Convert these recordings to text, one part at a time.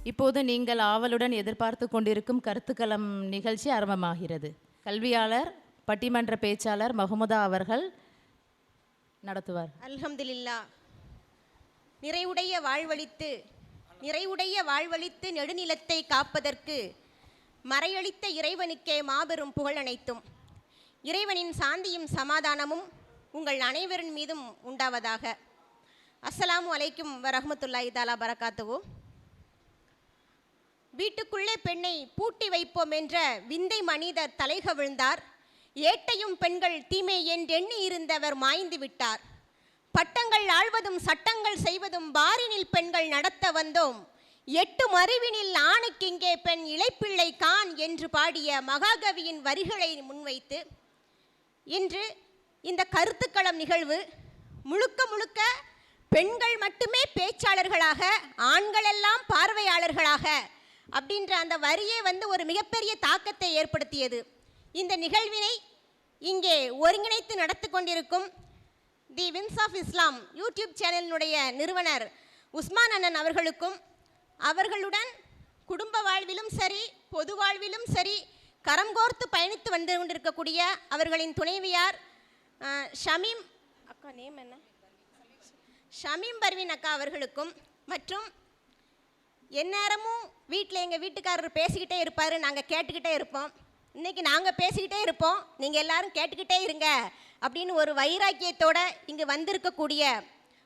இப்போது நீங்கள் ஆவலுடன் எதிர்பார்த்து கொண்டிருக்கும் கருத்துக்களம் நிகழ்ச்சி ஆரம்பமாகிறது. கல்வியாளர் பட்டிமன்ற பேச்சாளர் மஹமுதா அவர்கள் நடத்துவார். அல்ஹம்துலில்லாஹ். நிறைவுடைய வாழ்வழித்து நெடுநிலத்தை காப்பதற்கு மறையளித்த இறைவனுக்கே மாபெரும் புகழ் அனைத்தும். இறைவனின் சாந்தியும் சமாதானமும் உங்கள் அனைவரின் மீதும் உண்டாவதாக. அஸ்ஸலாமு அலைக்கும் வரஹ்மத்துல்லாஹி தஆலா பரகாத்துஹு. வீட்டுக்குள்ளே பெண்ணை பூட்டி வைப்போம் என்ற விந்தை மனிதர் தலைகவிழ்ந்தார். ஏட்டையும் பெண்கள் தீமை என்றெண்ணி இருந்தவர் மாய்ந்து விட்டார். பட்டங்கள் ஆழ்வதும் சட்டங்கள் செய்வதும் பாரினில் பெண்கள் நடத்த வந்தோம். 8 மறிவினில் ஆணுக்கிங்கே பெண் இளைப்பிள்ளை கான் என்று பாடிய மகாகவியின் வரிகளை முன்வைத்து இன்று இந்த கருத்துக்களம் நிகழ்வு முழுக்க முழுக்க பெண்கள் மட்டுமே பேச்சாளர்களாக, ஆண்களெல்லாம் பார்வையாளர்களாக அப்படின்ற அந்த வரியே ஒரு மிகப்பெரிய தாக்கத்தை ஏற்படுத்தியது. இந்த நிகழ்வினை இங்கே ஒருங்கிணைத்து நடத்தி கொண்டிருக்கும் தி வின்ஸ் ஆஃப் இஸ்லாம் யூடியூப் சேனலினுடைய நிறுவனர் உஸ்மான் அண்ணன் அவர்களுக்கும், அவர்களுடன் குடும்ப வாழ்விலும் சரி பொது வாழ்விலும் சரி கரம் கோர்த்து பயணித்து வந்து கொண்டிருக்கக்கூடிய அவர்களின் துணைவியார் ஷமீம் அக்கா, நேம் என்ன, ஷமீம் பர்வீன் அக்கா அவர்களுக்கும், மற்றும் எந்நேரமும் வீட்டில் எங்கள் வீட்டுக்காரர் பேசிக்கிட்டே இருப்பார், நாங்கள் கேட்டுக்கிட்டே இருப்போம். இன்றைக்கி நாங்கள் பேசிக்கிட்டே இருப்போம், நீங்கள் எல்லாரும் கேட்டுக்கிட்டே இருங்க அப்படின்னு ஒரு வைராக்கியத்தோடு இங்கு வந்திருக்கக்கூடிய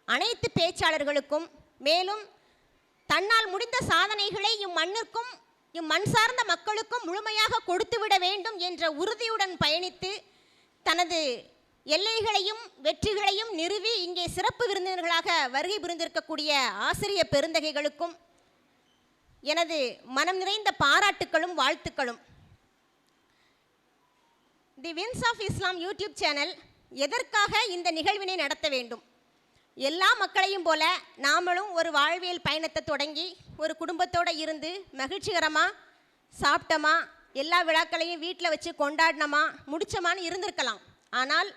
அனைத்து பேச்சாளர்களுக்கும், மேலும் தன்னால் முடிந்த சாதனைகளை இம்மண்ணிற்கும் இம்மண் சார்ந்த மக்களுக்கும் முழுமையாக கொடுத்துவிட வேண்டும் என்ற உறுதியுடன் பயணித்து தனது எல்லைகளையும் வெற்றிகளையும் நிறுவி இங்கே சிறப்பு விருந்தினர்களாக வருகை புரிந்திருக்கக்கூடிய ஆசிரிய பெருந்தகைகளுக்கும் எனது மனம் நிறைந்த பாராட்டுக்களும் வாழ்த்துக்களும். The wins of Islam YouTube channel எதற்காக இந்த நிகழ்வினை நடத்த வேண்டும்? எல்லா மக்களையும் போல நாமளும் ஒரு வாழ்வியல் பயணத்தை தொடங்கி ஒரு குடும்பத்தோடு இருந்து மகிழ்ச்சிகரமாக சாப்பிட்டோமா, எல்லா விழாக்களையும் வீட்டில் வச்சு கொண்டாடினோமா, முடிச்சோமான்னு இருந்திருக்கலாம். ஆனால்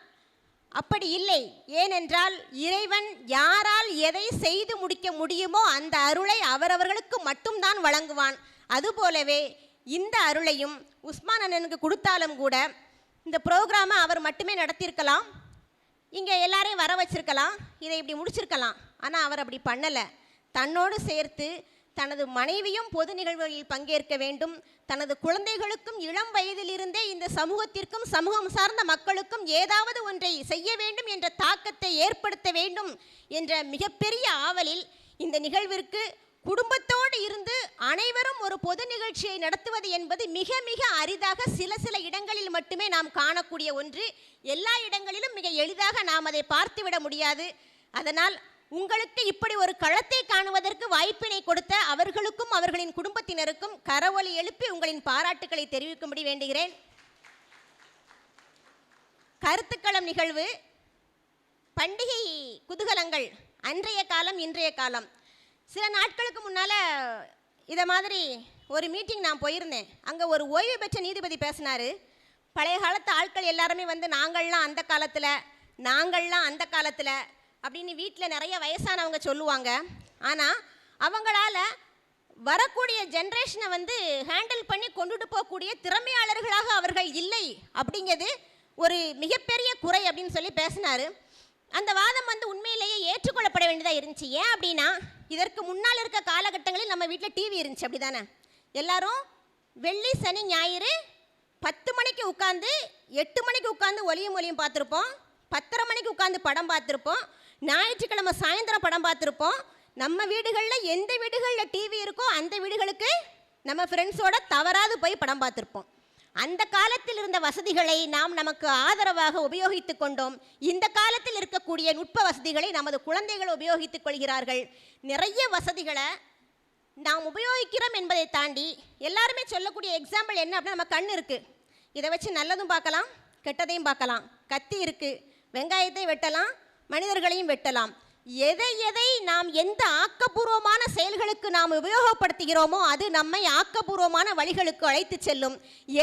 அப்படி இல்லை. ஏனென்றால் இறைவன் யாரால் எதை செய்து முடிக்க முடியுமோ அந்த அருளை அவரவர்களுக்கு மட்டும்தான் வழங்குவான். அதுபோலவே இந்த அருளையும் உஸ்மான் அண்ணனுக்கு கொடுத்தாலும் கூட இந்த ப்ரோக்ராமை அவர் மட்டுமே நடத்தியிருக்கலாம், இங்கே எல்லாரையும் வர வச்சிருக்கலாம், இதை இப்படி முடிச்சிருக்கலாம். ஆனால் அவர் அப்படி பண்ணலை. தன்னோடு சேர்த்து தனது மனைவியும் பொது நிகழ்வுகளில் பங்கேற்க வேண்டும், தனது குழந்தைகளுக்கும் இளம் வயதிலிருந்தே இந்த சமூகத்திற்கும் சமூகம் சார்ந்த மக்களுக்கும் ஏதாவது ஒன்றை செய்ய வேண்டும் என்ற தாக்கத்தை ஏற்படுத்த வேண்டும் என்ற மிகப்பெரிய ஆவலில் இந்த நிகழ்விற்கு குடும்பத்தோடு இருந்து அனைவரும் ஒரு பொது நிகழ்ச்சியை நடத்துவது என்பது மிக மிக அரிதாக சில இடங்களில் மட்டுமே நாம் காணக்கூடிய ஒன்று. எல்லா இடங்களிலும் மிக எளிதாக நாம் அதை பார்த்துவிட முடியாது. அதனால் உங்களுக்கு இப்படி ஒரு களத்தை காணுவதற்கு வாய்ப்பினை கொடுத்த அவர்களுக்கும் அவர்களின் குடும்பத்தினருக்கும் கரவொலி எழுப்பி உங்களின் பாராட்டுக்களை தெரிவிக்கும்படி வேண்டுகிறேன். கருத்துக்களம் நிகழ்வு, பண்டிகை குதூகலங்கள், அன்றைய காலம் இன்றைய காலம். சில நாட்களுக்கு முன்னால் இதை மாதிரி ஒரு மீட்டிங் நான் போயிருந்தேன். அங்கே ஒரு ஓய்வு பெற்ற நீதிபதி பேசினார். பழைய காலத்து ஆட்கள் எல்லாருமே நாங்கள்லாம் அந்த காலத்தில், நாங்கள்லாம் அந்த காலத்தில் அப்படின்னு வீட்டில் நிறைய வயசானவங்க சொல்லுவாங்க. ஆனால் அவங்களால வரக்கூடிய ஜென்ரேஷனை ஹேண்டில் பண்ணி கொண்டுட்டு போகக்கூடிய திறமையாளர்களாக அவர்கள் இல்லை அப்படிங்கிறது ஒரு மிகப்பெரிய குறை அப்படின்னு சொல்லி பேசினார். அந்த வாதம் உண்மையிலேயே ஏற்றுக்கொள்ளப்பட வேண்டியதாக இருந்துச்சு. ஏன் அப்படின்னா, இதற்கு முன்னால் இருக்க காலகட்டங்களில் நம்ம வீட்டில் டிவி இருந்துச்சு, அப்படி தானே? எல்லாரும் வெள்ளி சனி ஞாயிறு 10 மணிக்கு உட்காந்து 8 மணிக்கு உட்காந்து ஒலியும் பார்த்துருப்போம், 10:30 மணிக்கு உட்காந்து படம் பார்த்துருப்போம், ஞாயிற்றுக்கிழமை சாயந்தரம் படம் பார்த்துருப்போம். நம்ம வீடுகளில் எந்த வீடுகளில் டிவி இருக்கோ அந்த வீடுகளுக்கு நம்ம ஃப்ரெண்ட்ஸோட தவறாது போய் படம் பார்த்துருப்போம். அந்த காலத்தில் இருந்த வசதிகளை நாம் நமக்கு ஆதரவாக உபயோகித்து கொண்டோம். இந்த காலத்தில் இருக்கக்கூடிய நுட்ப வசதிகளை நமது குழந்தைகள் உபயோகித்துக் கொள்கிறார்கள். நிறைய வசதிகளை நாம் உபயோகிக்கிறோம் என்பதை தாண்டி எல்லாருமே சொல்லக்கூடிய எக்ஸாம்பிள் என்ன அப்படின்னா, நம்ம கண் இருக்குது, இதை வச்சு நல்லதும் பார்க்கலாம் கெட்டதையும் பார்க்கலாம். கத்தி இருக்குது, வெங்காயத்தை வெட்டலாம், மனிதர்களையும் வெட்டலாம். எதை நாம் எந்த ஆக்கப்பூர்வமான செயல்களுக்கு நாம் உபயோகப்படுத்துகிறோமோ அது நம்மை ஆக்கப்பூர்வமான வழிகளுக்கு அழைத்து செல்லும்.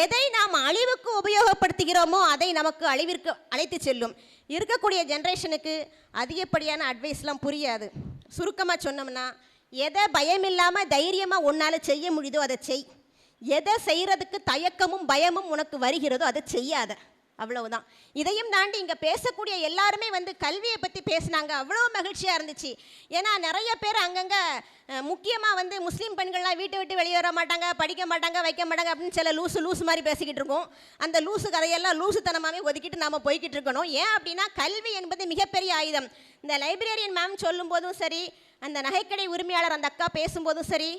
எதை நாம் அழிவுக்கு உபயோகப்படுத்துகிறோமோ அதை நமக்கு அழிவிற்கு அழைத்து செல்லும். இருக்கக்கூடிய ஜென்ரேஷனுக்கு அதிகப்படியான அட்வைஸ்லாம் புரியாது. சுருக்கமாக சொன்னோம்னா, எதை பயம் இல்லாமல் தைரியமாக உன்னால் செய்ய முடியுதோ அதை செய். எதை செய்கிறதுக்கு தயக்கமும் பயமும் உனக்கு வருகிறதோ அதை செய்யாத. அவ்வளவுதான். இதையும் தாண்டி இங்கே பேசக்கூடிய எல்லாருமே வந்து கல்வியை பற்றி பேசினாங்க. அவ்வளோ மகிழ்ச்சியாக இருந்துச்சு. ஏன்னா நிறைய பேர் அங்கங்கே முக்கியமாக வந்து முஸ்லீம் பெண்கள்லாம் வீட்டை விட்டு வெளியே வர மாட்டாங்க, படிக்க மாட்டாங்க, வைக்க மாட்டாங்க அப்படின்னு சில லூசு மாதிரி பேசிக்கிட்டு இருக்கோம். அந்த லூசு கதையெல்லாம் லூசுத்தனமாகவே ஒதுக்கிட்டு நாம் போய்கிட்டு இருக்கணும். ஏன் அப்படின்னா கல்வி என்பது மிகப்பெரிய ஆயுதம். இந்த லைப்ரரியன் மேம் சொல்லும் போதும் சரி, அந்த நகைக்கடை உரிமையாளர் அந்த அக்கா பேசும்போதும் சரி,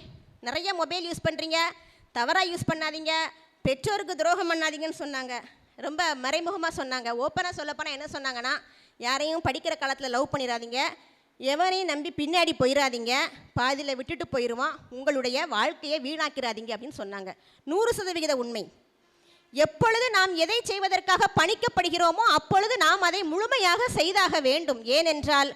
நிறைய மொபைல் யூஸ் பண்ணுறீங்க, தவறாக யூஸ் பண்ணாதீங்க, பெற்றோருக்கு துரோகம் பண்ணாதீங்கன்னு சொன்னாங்க. ரொம்ப மறைமுகமாக சொன்னாங்க. ஓப்பனாக சொல்லப்போனால் என்ன சொன்னாங்கன்னா, யாரையும் படிக்கிற காலத்தில் லவ் பண்ணிடாதீங்க, எவனையும் நம்பி பின்னாடி போயிடாதீங்க, பாதியில் விட்டுட்டு போயிடுவான், உங்களுடைய வாழ்க்கையை வீணாக்கிறாதீங்க அப்படின்னு சொன்னாங்க. 100% உண்மை. எப்பொழுது நாம் எதை செய்வதற்காக பணிக்கப்படுகிறோமோ அப்பொழுது நாம் அதை முழுமையாக செய்தாக வேண்டும். ஏனென்றால்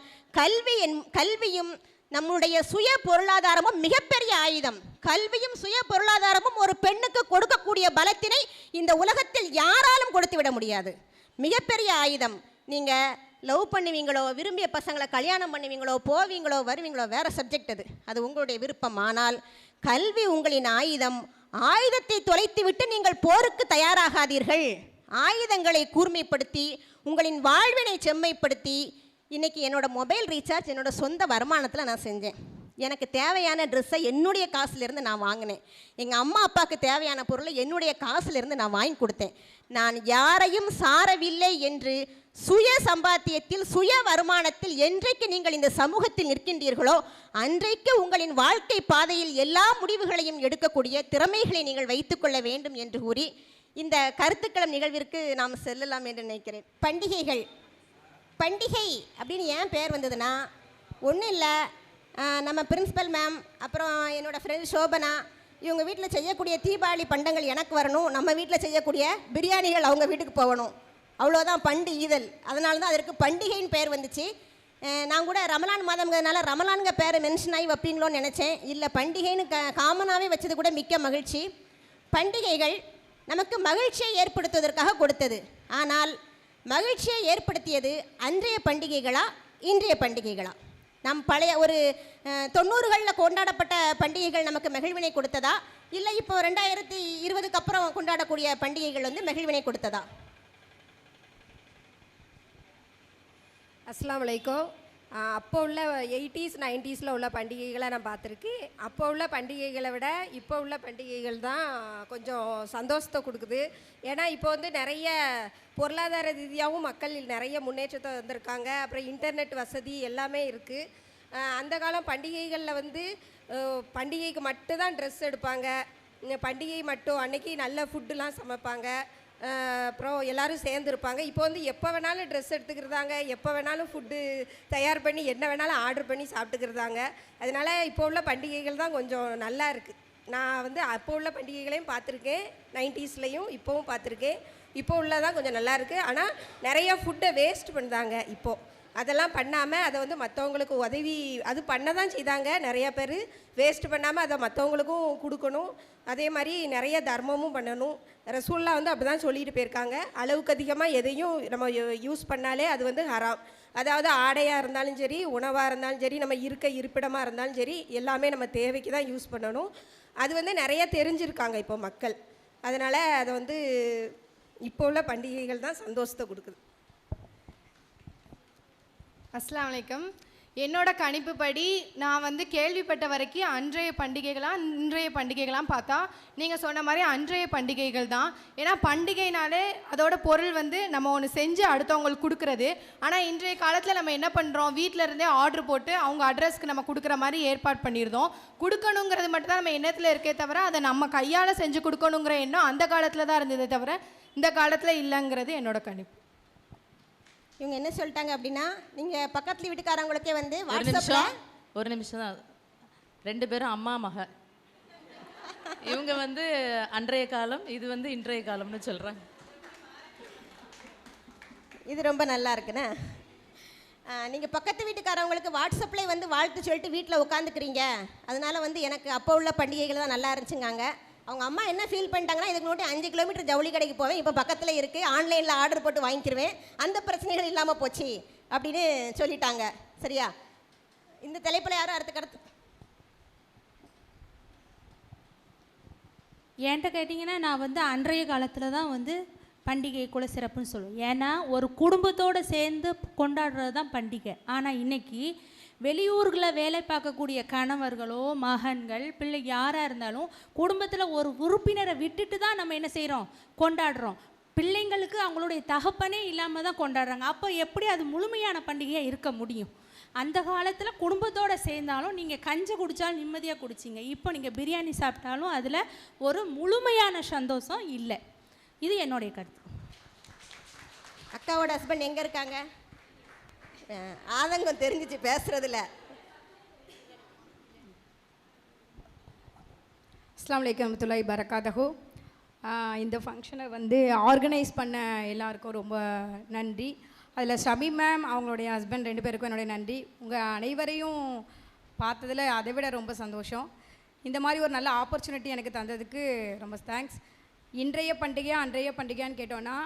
கல்வியும் நம்முடைய சுய பொருளாதாரமும் மிகப்பெரிய ஆயுதம். கல்வியும் சுய பொருளாதாரமும் ஒரு பெண்ணுக்கு கொடுக்கக்கூடிய பலத்தினை இந்த உலகத்தில் யாராலும் கொடுத்து விட முடியாது. மிகப்பெரிய ஆயுதம். நீங்கள் லவ் பண்ணுவீங்களோ, விரும்பிய பசங்களை கல்யாணம் பண்ணுவீங்களோ, போவீங்களோ வருவீங்களோ, வேறு சப்ஜெக்ட் அது உங்களுடைய விருப்பம். ஆனால் கல்வி உங்களின் ஆயுதம். ஆயுதத்தை தொலைத்து விட்டு நீங்கள் போருக்கு தயாராகாதீர்கள். ஆயுதங்களை கூர்மைப்படுத்தி உங்களின் வாழ்வினை செம்மைப்படுத்தி. இன்றைக்கி என்னோடய மொபைல் ரீசார்ஜ் என்னோடய சொந்த வருமானத்தில் நான் செஞ்சேன். எனக்கு தேவையான ட்ரெஸ்ஸை என்னுடைய காசுலேருந்து நான் வாங்கினேன். எங்கள் அம்மா அப்பாவுக்கு தேவையான பொருளை என்னுடைய காசுலேருந்து நான் வாங்கி கொடுத்தேன். நான் யாரையும் சாரவில்லை என்று சுய சம்பாத்தியத்தில் சுய வருமானத்தில் என்றைக்கு நீங்கள் இந்த சமூகத்தில் நிற்கின்றீர்களோ அன்றைக்கு உங்களின் வாழ்க்கை பாதையில் எல்லா முடிவுகளையும் எடுக்கக்கூடிய திறமைகளை நீங்கள் வைத்துக்கொள்ள வேண்டும் என்று கூறி இந்த கருத்துக்களம் நிகழ்விற்கு நாம் செல்லலாம் என்று நினைக்கிறேன். பண்டிகை அப்படின்னு ஏன் பேர் வந்ததுன்னா, ஒன்றும் இல்லை, நம்ம பிரின்சிபல் மேம், அப்புறம் என்னோடய ஃப்ரெண்ட் சோபனா, இவங்க வீட்டில் செய்யக்கூடிய தீபாவளி பண்டங்கள் எனக்கு வரணும், நம்ம வீட்டில் செய்யக்கூடிய பிரியாணிகள் அவங்க வீட்டுக்கு போகணும், அவ்வளோதான் பண்டிகைதல். அதனால தான் அதற்கு பண்டிகைன்னு பேர் வந்துச்சு. நான் கூட ரமலான் மாதம்ங்கிறதுனால ரமலானுங்க பேரை மென்ஷன் ஆகி வைப்பீங்களோன்னு நினச்சேன். இல்லை, பண்டிகைன்னு காமனாகவே வச்சது கூட மிக்க மகிழ்ச்சி. பண்டிகைகள் நமக்கு மகிழ்ச்சியை ஏற்படுத்துவதற்காக கொடுத்தது. ஆனால் மகிழ்ச்சியை ஏற்படுத்தியது அன்றைய பண்டிகைகளா இன்றைய பண்டிகைகளா? நம் பழைய ஒரு 90களில் கொண்டாடப்பட்ட பண்டிகைகள் நமக்கு மகிழ்வினை கொடுத்ததா, இல்லை இப்போ 2020க்கு அப்புறம் கொண்டாடக்கூடிய பண்டிகைகள் வந்து மகிழ்வினை கொடுத்ததா? அஸ்ஸலாமு அலைக்கும். அப்போ உள்ள 80s 90ஸில் உள்ள பண்டிகைகளை நான் பார்த்துருக்கேன். அப்போ உள்ள பண்டிகைகளை விட இப்போ உள்ள பண்டிகைகள் தான் கொஞ்சம் சந்தோஷத்தை கொடுக்குது. ஏன்னா இப்போ வந்து நிறைய பொருளாதார ரீதியாகவும் மக்கள் நிறைய முன்னேற்றத்தை வந்திருக்காங்க. அப்புறம் இன்டர்நெட் வசதி எல்லாமே இருக்குது. அந்த காலம் பண்டிகைகளில் வந்து பண்டிகைக்கு மட்டும்தான் ட்ரெஸ் எடுப்பாங்க, பண்டிகை மட்டும் அன்னைக்கு நல்ல ஃபுட்டுலாம் சமைப்பாங்க, அப்புறம் எல்லோரும் சேர்ந்துருப்பாங்க. இப்போ வந்து எப்போ வேணாலும் ட்ரெஸ் எடுத்துக்கிறதாங்க, எப்போ வேணாலும் ஃபுட்டு தயார் பண்ணி என்ன வேணாலும் ஆர்டர் பண்ணி சாப்பிட்டுக்கிறதாங்க. அதனால் இப்போ உள்ள பண்டிகைகள் தான் கொஞ்சம் நல்லா இருக்குது. நான் வந்து அப்போ உள்ள பண்டிகைகளையும் பார்த்துருக்கேன், 90ஸ்லையும் இப்போவும் பார்த்துருக்கேன். இப்போ உள்ளதான் கொஞ்சம் நல்லா இருக்குது. ஆனால் நிறைய ஃபுட்டை வேஸ்ட் பண்ணுறாங்க. இப்போது அதெல்லாம் பண்ணாமல் அதை வந்து மற்றவங்களுக்கு உதவி அது பண்ண தான் செய்தாங்க. நிறையா பேர் வேஸ்ட் பண்ணாமல் அதை மற்றவங்களுக்கும் கொடுக்கணும். அதே மாதிரி நிறைய தர்மமும் பண்ணணும். ரசூல்லா வந்து அப்படி தான் சொல்லிட்டு போயிருக்காங்க. அளவுக்கு அதிகமாக எதையும் நம்ம யூஸ் பண்ணாலே அது வந்து ஹராம். அதாவது ஆடையாக இருந்தாலும் சரி, உணவாக இருந்தாலும் சரி, நம்ம இருப்பிடமாக இருந்தாலும் சரி, எல்லாமே நம்ம தேவைக்கு தான் யூஸ் பண்ணணும். அது வந்து நிறைய தெரிஞ்சிருக்காங்க இப்போ மக்கள். அதனால் அதை வந்து இப்போ உள்ள பண்டிகைகள் தான் சந்தோஷத்தை கொடுக்குது. அஸ்ஸலாமு அலைக்கும். என்னோட கணிப்புப்படி நான் வந்து கேள்விப்பட்ட வரைக்கும் அன்றைய பண்டிகைகளாம் இன்றைய பண்டிகைகளாம் பார்த்தா நீங்கள் சொன்ன மாதிரி அன்றைய பண்டிகைகள் தான். ஏன்னா பண்டிகைனாலே அதோட பொருள் வந்து நம்ம ஒன்று செஞ்சு அடுத்தவங்களுக்கு கொடுக்குறது. ஆனால் இன்றைய காலத்தில் நம்ம என்ன பண்ணுறோம், வீட்டில் இருந்தே ஆர்டர் போட்டு அவங்க அட்ரஸ்க்கு நம்ம கொடுக்குற மாதிரி ஏற்பாடு பண்ணியிருந்தோம். கொடுக்கணுங்கிறது மட்டும் தான் நம்ம எண்ணத்தில் இருக்கே தவிர அதை நம்ம கையால் செஞ்சு கொடுக்கணுங்கிற எண்ணம் அந்த காலத்தில் தான் இருந்ததே தவிர இந்த காலத்தில் இல்லைங்கிறது என்னோட கணிப்பு. இவங்க என்ன சொல்லிட்டாங்க அப்படின்னா, நீங்கள் பக்கத்துல வீட்டுக்காரங்களுக்கே வந்து ஒரு நிமிஷம் தான், 2 பேரும் அம்மா மக. இவங்க வந்து அன்றைய காலம், இது வந்து இன்றைய காலம்னு சொல்கிறாங்க. இது ரொம்ப நல்லா இருக்குண்ணே. நீங்கள் பக்கத்து வீட்டுக்காரவங்களுக்கு வாட்ஸ்அப்லேயே வந்து வாழ்த்து சொல்லிட்டு வீட்டில் உட்காந்துக்கிறீங்க. அதனால வந்து எனக்கு அப்போ உள்ள பண்டிகைகள் தான் நல்லா இருந்துச்சுங்காங்க. அவங்க அம்மா என்ன ஃபீல் பண்ணிட்டாங்கன்னா, இதுக்கு முன்னாடி 5 கிலோமீட்டர் ஜவுளி கடைக்கு போவேன், இப்போ பக்கத்தில் இருக்குது, ஆன்லைனில் ஆர்டர் போட்டு வாங்கிக்கிடுவேன், அந்த பிரச்சனைகள் இல்லாமல் போச்சு அப்படின்னு சொல்லிட்டாங்க. சரியா? இந்த தலைப்பில் யாரும் அடுத்த கருத்து? என்கிட்ட கேட்டிங்கன்னா நான் வந்து அன்றைய காலத்தில் தான் வந்து பண்டிகை குல சிறப்புன்னு சொல்லுவேன். ஏன்னா ஒரு குடும்பத்தோடு சேர்ந்து கொண்டாடுறது தான் பண்டிகை. ஆனால் இன்றைக்கி வெளியூர்களில் வேலை பார்க்கக்கூடிய கணவர்களோ மகன்கள் பிள்ளை யாராக இருந்தாலும் குடும்பத்தில் ஒரு உறுப்பினரை விட்டுட்டு தான் நம்ம என்ன செய்கிறோம், கொண்டாடுறோம். பிள்ளைங்களுக்கு அவங்களுடைய தகப்பனே இல்லாமல் தான் கொண்டாடுறாங்க. அப்போ எப்படி அது முழுமையான பண்டிகையாக இருக்க முடியும்? அந்த காலத்தில் குடும்பத்தோடு சேர்ந்தாலும் நீங்கள் கஞ்சி குடித்தாலும் நிம்மதியாக குடிச்சிங்க. இப்போ நீங்கள் பிரியாணி சாப்பிட்டாலும் அதில் ஒரு முழுமையான சந்தோஷம் இல்லை. இது என்னுடைய கருத்து. அக்காவோட ஹஸ்பண்ட் எங்கே இருக்காங்க? ஆதங்கம் தெரிஞ்சிச்சு பேசுறதுல. அஸ்ஸலாமு அலைக்கும் வரஹ்மத்துல்லாஹி பரகாத்துஹு. இந்த ஃபங்க்ஷனை வந்து ஆர்கனைஸ் பண்ண எல்லாருக்கும் ரொம்ப நன்றி. அதில் ஷமி மேம் அவங்களுடைய ஹஸ்பண்ட் 2 பேருக்கும் என்னுடைய நன்றி. உங்கள் அனைவரையும் பார்த்ததில் அதை விட ரொம்ப சந்தோஷம். இந்த மாதிரி ஒரு நல்ல ஆப்பர்ச்சுனிட்டி எனக்கு தந்ததுக்கு ரொம்ப தேங்க்ஸ். இன்றைய பண்டிகையா அன்றைய பண்டிகையான்னு கேட்டோன்னா,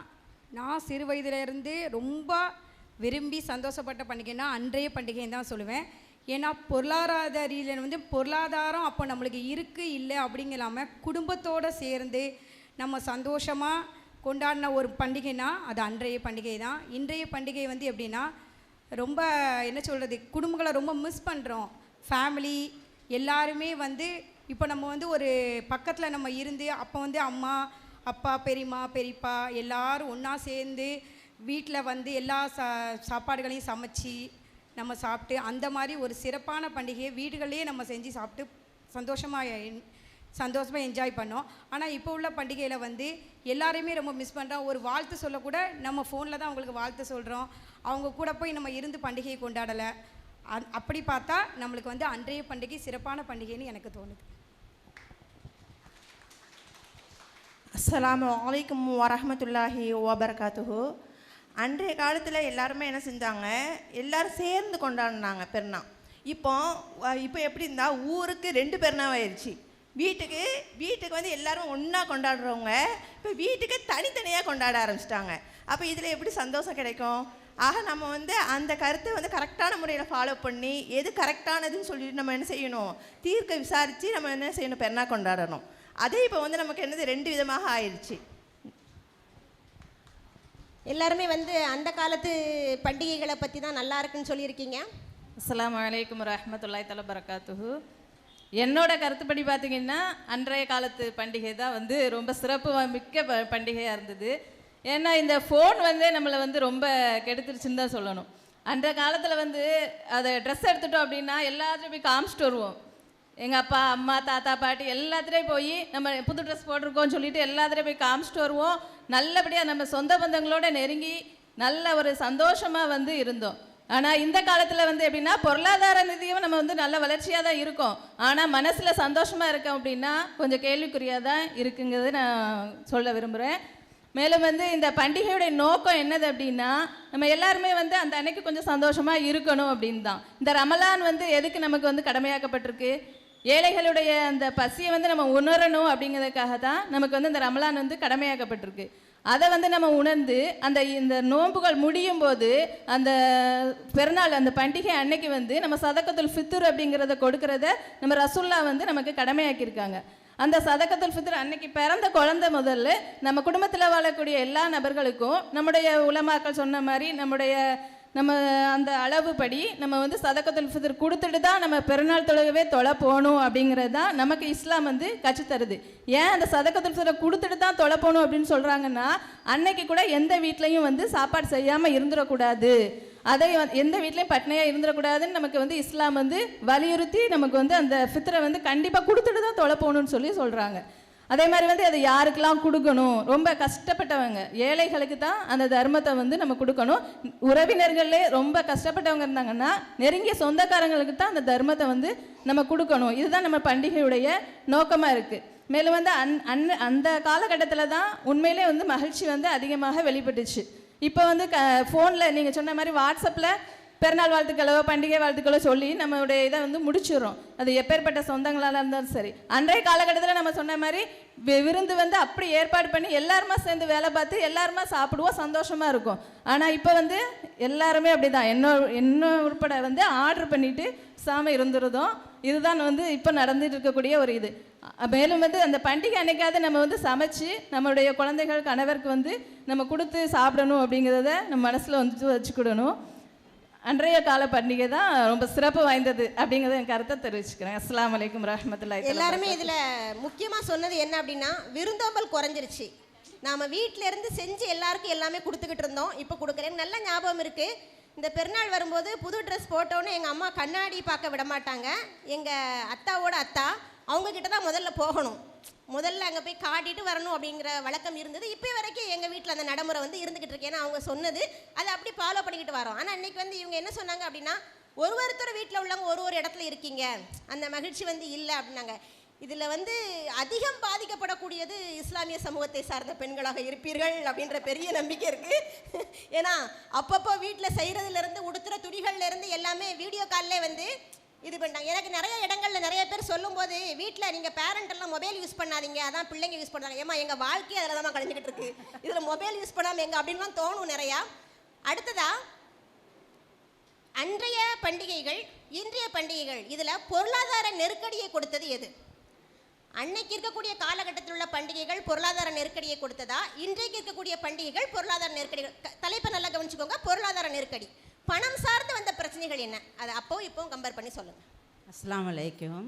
நான் சிறு வயதிலேருந்து ரொம்ப விரும்பி சந்தோஷப்பட்ட பண்டிகைன்னா அன்றைய பண்டிகைன்னு தான் சொல்லுவேன். ஏன்னா பொருளாதார ரீதியில் வந்து பொருளாதாரம் அப்போ நம்மளுக்கு இருக்குது இல்லை அப்படிங்கலாமல் குடும்பத்தோடு சேர்ந்து நம்ம சந்தோஷமாக கொண்டாடின ஒரு பண்டிகைனா அது அன்றைய பண்டிகை தான். இன்றைய பண்டிகை வந்து எப்படின்னா ரொம்ப என்ன சொல்கிறது, குடும்பங்களை ரொம்ப மிஸ் பண்ணுறோம். ஃபேமிலி எல்லாருமே வந்து இப்போ நம்ம வந்து ஒரு பக்கத்தில் நம்ம இருந்து அப்போ வந்து அம்மா அப்பா பெரியம்மா பெரியப்பா எல்லோரும் ஒன்றா சேர்ந்து வீட்டில் வந்து எல்லா சாப்பாடுகளையும் சமைச்சி நம்ம சாப்பிட்டு அந்த மாதிரி ஒரு சிறப்பான பண்டிகையை வீடுகளே நம்ம செஞ்சு சாப்பிட்டு சந்தோஷமாக என்ஜாய் பண்ணோம். ஆனால் இப்போ உள்ள பண்டிகையில் வந்து எல்லாருமே ரொம்ப மிஸ் பண்ணுறோம். ஒரு வாழ்த்து சொல்லக்கூட நம்ம ஃபோனில் தான் அவங்களுக்கு வாழ்த்து சொல்கிறோம். அவங்க கூட போய் நம்ம இருந்து பண்டிகையை கொண்டாடலை. அப்படி பார்த்தா நம்மளுக்கு வந்து அன்றைய பண்டிகை சிறப்பான பண்டிகைன்னு எனக்கு தோணுது. அஸ்ஸலாமு அலைக்கும் வரஹ்மத்துல்லாஹி வபரகாத்துஹு. அன்றைய காலத்தில் எல்லாருமே என்ன செஞ்சாங்க, எல்லோரும் சேர்ந்து கொண்டாடினாங்க பெருநாள். இப்போ எப்படி இருந்தால் ஊருக்கு 2 பெருநாள் ஆயிடுச்சு. வீட்டுக்கு வந்து எல்லோரும் ஒன்றா கொண்டாடுறவங்க இப்போ வீட்டுக்கு தனித்தனியாக கொண்டாட ஆரம்பிச்சிட்டாங்க. அப்போ இதில் எப்படி சந்தோஷம் கிடைக்கும்? ஆக நம்ம வந்து அந்த கருத்தை வந்து கரெக்டான முறையில் ஃபாலோ பண்ணி எது கரெக்டானதுன்னு சொல்லிட்டு நம்ம என்ன செய்யணும், தீர்க்க விசாரித்து நம்ம என்ன செய்யணும், பெருநாள் கொண்டாடணும். அதே இப்போ வந்து நமக்கு என்னது 2 விதமாக ஆயிடுச்சு. எல்லாருமே வந்து அந்த காலத்து பண்டிகைகளை பற்றி தான் நல்லா இருக்குன்னு சொல்லியிருக்கீங்க. அஸ்ஸலாமு அலைக்கும் வரஹ்மத்துல்லாஹி தஆலா பரகாத்துஹு. என்னோட கருத்துப்படி பார்த்தீங்கன்னா அன்றைய காலத்து பண்டிகை தான் வந்து ரொம்ப சிறப்பு மிக்க பண்டிகையாக இருந்தது. ஏன்னா இந்த ஃபோன் வந்து நம்மளை வந்து ரொம்ப கெடுத்துருச்சுன்னு தான் சொல்லணும். அந்த காலத்தில் வந்து அதை ட்ரெஸ் எடுத்துட்டோம் அப்படின்னா எல்லாத்துலேயும் போய் காமிச்சிட்டு வருவோம். எங்கள் அப்பா அம்மா தாத்தா பாட்டி எல்லாத்துலேயும் போய் நம்ம புது ட்ரெஸ் போட்டிருக்கோம்னு சொல்லிட்டு எல்லாத்துலேயும் போய் காமிச்சிட்டு வருவோம். நல்லபடியாக நம்ம சொந்த பந்தங்களோட நெருங்கி நல்ல ஒரு சந்தோஷமாக வந்து இருந்தோம். ஆனால் இந்த காலத்தில் வந்து எப்படின்னா பொருளாதார நிதியும் நம்ம வந்து நல்ல வளர்ச்சியாக தான் இருக்கோம். ஆனால் மனசில் சந்தோஷமாக இருக்கோம் அப்படின்னா கொஞ்சம் கேள்விக்குறியாக தான் இருக்குங்கிறது நான் சொல்ல விரும்புகிறேன். மேலும் வந்து இந்த பண்டிகையுடைய நோக்கம் என்னது அப்படின்னா நம்ம எல்லாருமே வந்து அந்த அன்னைக்கு கொஞ்சம் சந்தோஷமாக இருக்கணும் அப்படின்னு தான். இந்த ரமலான் வந்து எதுக்கு நமக்கு வந்து கடமையாக்கப்பட்டிருக்கு, ஏழைகளுடைய அந்த பசியை வந்து நம்ம உணரணும் அப்படிங்கிறதுக்காக தான் நமக்கு வந்து இந்த ரமலான் வந்து கடமையாக்கப்பட்டிருக்கு. அதை வந்து நம்ம உணர்ந்து இந்த நோன்புகள் முடியும் போது அந்த பெருநாள் அந்த பண்டிகை அன்னைக்கு வந்து நம்ம சதக்கத்துல் ஃபித்ர் அப்படிங்கிறத கொடுக்கறத நம்ம ரசூல்லா வந்து நமக்கு கடமையாக்கியிருக்காங்க. அந்த சதக்கத்துல் ஃபித்ர் அன்னைக்கு பிறந்த குழந்தை முதல்ல நம்ம குடும்பத்தில் வாழக்கூடிய எல்லா நபர்களுக்கும் நம்முடைய உலமாக்கள் சொன்ன மாதிரி நம்ம அந்த அளவுப்படி நம்ம வந்து சதக்கத்துல் ஃபித்ர் கொடுத்துட்டு தான் நம்ம பெருநாள் தொழுகவே தொலை போகணும் அப்படிங்கிறது தான் நமக்கு இஸ்லாம் வந்து கற்றுத்தருது. ஏன் அந்த சதக்கத்துல் ஃபித்ரை கொடுத்துட்டு தான் தொலை போகணும் அப்படின்னு சொல்கிறாங்கன்னா அன்னைக்கு கூட எந்த வீட்லையும் வந்து சாப்பாடு செய்யாமல் இருந்துடக்கூடாது, அதை எந்த வீட்லையும் பட்னையாக இருந்துடக்கூடாதுன்னு நமக்கு வந்து இஸ்லாம் வந்து வலியுறுத்தி நமக்கு வந்து அந்த ஃபித்ரை வந்து கண்டிப்பாக கொடுத்துட்டு தான் தொலை போகணும்னு சொல்கிறாங்க. அதே மாதிரி வந்து அதை யாருக்கெல்லாம் கொடுக்கணும், ரொம்ப கஷ்டப்பட்டவங்க ஏழைகளுக்கு தான் அந்த தர்மத்தை வந்து நம்ம கொடுக்கணும். உறவினர்களே ரொம்ப கஷ்டப்பட்டவங்க இருந்தாங்கன்னா நெருங்கிய சொந்தக்காரங்களுக்கு தான் அந்த தர்மத்தை வந்து நம்ம கொடுக்கணும். இதுதான் நம்ம பண்டிகையுடைய நோக்கமாக இருக்குது. மேலும் வந்து அந்த காலகட்டத்தில் தான் உண்மையிலே வந்து மகிழ்ச்சி வந்து அதிகமாக வெளிப்பட்டுச்சு. இப்போ வந்து ஃபோனில் நீங்கள் சொன்ன மாதிரி வாட்ஸ்அப்பில் பெருநாள் வாழ்த்துக்களோ பண்டிகை வாழ்த்துக்களோ சொல்லி நம்மளுடைய இதை வந்து முடிச்சிடுறோம். அது எப்பேற்பட்ட சொந்தங்களாக இருந்தாலும் சரி. அன்றைய காலகட்டத்தில் நம்ம சொன்ன மாதிரி விருந்து வந்து அப்படி ஏற்பாடு பண்ணி எல்லாருமா சேர்ந்து வேலை பார்த்து எல்லாருமா சாப்பிடுவோம், சந்தோஷமாக இருக்கும். ஆனால் இப்போ வந்து எல்லாருமே அப்படி தான் என்ன உட்பட வந்து ஆர்டர் பண்ணிவிட்டு சாமி இருந்துருதோம். இதுதான் வந்து இப்போ நடந்துட்டு இருக்கக்கூடிய ஒரு இது. மேலும் வந்து அந்த பண்டிகை அன்னைக்காவது நம்ம வந்து சமைச்சு நம்மளுடைய குழந்தைகள் கணவருக்கு வந்து நம்ம கொடுத்து சாப்பிடணும் அப்படிங்கிறத நம்ம மனசில் வந்து வச்சுக்கிடணும். அன்றைய கால பண்டிகை தான் ரொம்ப சிறப்பு வாய்ந்தது அப்படிங்கிறத என் கருத்தை தெரிவிச்சுக்கிறேன். அஸ்ஸலாமு அலைக்கும் வரஹ்மத்துல்லாஹி. எல்லாருமே இதில் முக்கியமாக சொன்னது என்ன அப்படின்னா, விருந்தோம்பல் குறைஞ்சிருச்சு. நாம் வீட்டில இருந்து செஞ்சு எல்லாருக்கும் எல்லாமே கொடுத்துக்கிட்டு இருந்தோம், இப்போ கொடுக்குறேன். நல்ல ஞாபகம் இருக்குது, இந்த பெருநாள் வரும்போது புது ட்ரெஸ் போட்டோன்னு எங்கள் அம்மா கண்ணாடி பார்க்க விட மாட்டாங்க. எங்கள் அத்தாவோட அத்தா அவங்கக்கிட்ட தான் முதல்ல போகணும், முதல்ல அங்கே போய் காட்டிட்டு வரணும் அப்படிங்கிற வழக்கம் இருந்தது. இப்போ வரைக்கும் எங்கள் வீட்டில் அந்த நடைமுறை வந்து இருந்துக்கிட்டு இருக்கு. ஏன்னா அவங்க சொன்னது அதை அப்படி ஃபாலோ பண்ணிக்கிட்டு வரோம். ஆனால் இன்றைக்கி வந்து இவங்க என்ன சொன்னாங்க அப்படின்னா, ஒருத்தர் வீட்டில் உள்ளவங்க ஒரு இடத்துல இருக்கீங்க, அந்த மகிழ்ச்சி வந்து இல்லை அப்படின்னாங்க. இதில் வந்து அதிகம் பாதிக்கப்படக்கூடியது இஸ்லாமிய சமூகத்தை சார்ந்த பெண்களாக இருப்பீர்கள் அப்படின்ற பெரிய நம்பிக்கை இருக்குது. ஏன்னா அப்பப்போ வீட்டில் செய்கிறதுலேருந்து உடுத்துகிற துணிகள்லேருந்து எல்லாமே வீடியோ காலிலே வந்து இது பண்ணிட்டாங்க. எனக்கு நிறைய இடங்களில் நிறைய பேர் சொல்லும்போது, வீட்டில் நீங்கள் பேரண்ட் எல்லாம் மொபைல் யூஸ் பண்ணாதீங்க, அதான் பிள்ளைங்க யூஸ் பண்ணுறாங்க. ஏமா எங்கள் வாழ்க்கையை அதில் தான் கழிஞ்சிக்கிட்டு இருக்கு, இதில் மொபைல் யூஸ் பண்ணாமல் எங்கே அப்படின்லாம் தோணும் நிறையா. அடுத்ததா அன்றைய பண்டிகைகள் இன்றைய பண்டிகைகள் இதில் பொருளாதார நெருக்கடியை கொடுத்தது எது? அன்னைக்கு இருக்கக்கூடிய காலகட்டத்தில் உள்ள பண்டிகைகள் பொருளாதார நெருக்கடியை கொடுத்ததா, இன்றைக்கு இருக்கக்கூடிய பண்டிகைகள் பொருளாதார நெருக்கடிகள்? தலைப்பை நல்லா கவனிச்சுக்கோங்க. பொருளாதார நெருக்கடி, பணம் சார்ந்து வந்த பிரச்சனைகள் என்ன, அதை அப்போ இப்போ கம்பேர் பண்ணி சொல்லுங்கள். அஸ்ஸலாமு அலைக்கும்.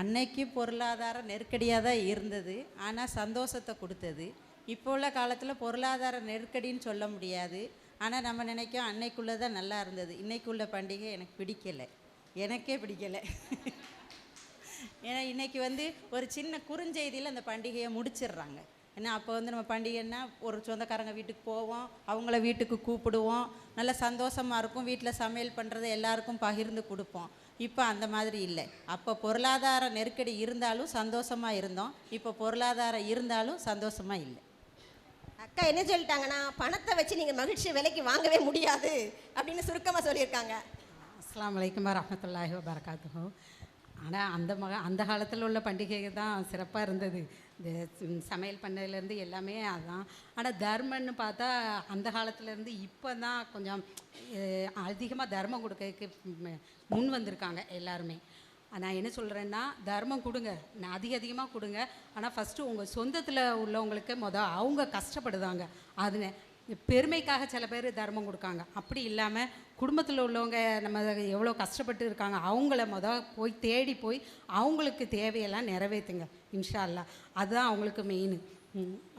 அன்னைக்கு பொருளாதார நெருக்கடியாக தான் இருந்தது, ஆனால் சந்தோஷத்தை கொடுத்தது. இப்போ உள்ள காலத்தில் பொருளாதார நெருக்கடின்னு சொல்ல முடியாது, ஆனால் நம்ம நினைக்கும் அன்னைக்குள்ளே தான் நல்லா இருந்தது. இன்றைக்குள்ள பண்டிகை எனக்கு பிடிக்கலை, எனக்கே பிடிக்கலை. ஏன்னா இன்றைக்கி வந்து ஒரு சின்ன குறுஞ்செய்தியில் அந்த பண்டிகையை முடிச்சிடுறாங்க. ஏன்னா அப்போ வந்து நம்ம பண்டிகைன்னா ஒரு சொந்தக்காரங்க வீட்டுக்கு போவோம், அவங்கள வீட்டுக்கு கூப்பிடுவோம், நல்ல சந்தோஷமாக இருக்கும், வீட்டில் சமையல் பண்ணுறதை எல்லாருக்கும் பகிர்ந்து கொடுப்போம். இப்போ அந்த மாதிரி இல்லை. அப்போ பொருளாதார நெருக்கடி இருந்தாலும் சந்தோஷமாக இருந்தோம், இப்போ பொருளாதாரம் இருந்தாலும் சந்தோஷமாக இல்லை. அக்கா என்ன சொல்லிட்டாங்கன்னா, பணத்தை வச்சு நீங்கள் மகிழ்ச்சி விலைக்கு வாங்கவே முடியாது அப்படின்னு சுருக்கமாக சொல்லியிருக்காங்க. அஸ்ஸலாமு அலைக்கும் வரஹ்மத்துல்லாஹி வபரகாத்துஹு. ஆனால் அந்த காலத்தில் உள்ள பண்டிகை தான் சிறப்பாக இருந்தது. இந்த சமையல் பண்ணதுலேருந்து எல்லாமே அதுதான். ஆனால் தர்மன்னு பார்த்தா அந்த காலத்துலேருந்து இப்போ தான் கொஞ்சம் அதிகமாக தர்மம் கொடுக்கறதுக்கு முன் வந்திருக்காங்க எல்லாருமே. நான் என்ன சொல்கிறேன்னா, தர்மம் கொடுங்க, அதிகமாக கொடுங்க. ஆனால் ஃபஸ்ட்டு உங்கள் சொந்தத்தில் உள்ளவங்களுக்கு அவங்க கஷ்டப்படுதாங்க, அது பெருமைக்காக சில பேர் தர்மம் கொடுக்காங்க. அப்படி இல்லாமல் குடும்பத்தில் உள்ளவங்க நம்ம எவ்வளோ கஷ்டப்பட்டு இருக்காங்க, அவங்கள போய் தேடி போய் அவங்களுக்கு தேவையெல்லாம் நிறைவேற்றுங்க இன்ஷா அல்லாஹ். அதுதான் அவங்களுக்கு மெயின்.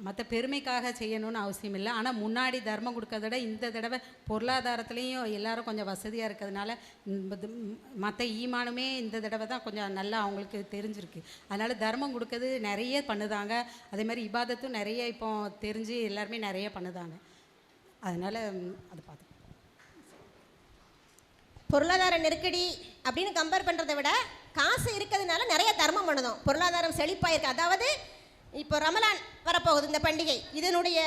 மற்ற பெருமைக்காக செய்யணும்னு அவசியம் இல்லை. ஆனால் முன்னாடி தர்மம் கொடுக்கறத விட இந்த தடவை பொருளாதாரத்துலேயும் எல்லோரும் கொஞ்சம் வசதியாக இருக்கிறதுனால மற்ற ஈமானுமே இந்த தடவை தான் கொஞ்சம் நல்லா அவங்களுக்கு தெரிஞ்சிருக்கு. அதனால் தர்மம் கொடுக்கறது நிறைய பண்ணுதாங்க. அதே மாதிரி இபாதத்தும் நிறைய இப்போ தெரிஞ்சு எல்லாருமே நிறைய பண்ணுதாங்க. அதனால் அதை பார்த்து பொருளாதார நெருக்கடி அப்படின்னு கம்பேர் பண்ணுறதை விட காசு இருக்கிறதுனால நிறைய தர்மம் பண்ணுதோம், பொருளாதாரம் செழிப்பாக இருக்குது. அதாவது இப்போ ரமலான் வரப்போகுது, இந்த பண்டிகை, இதனுடைய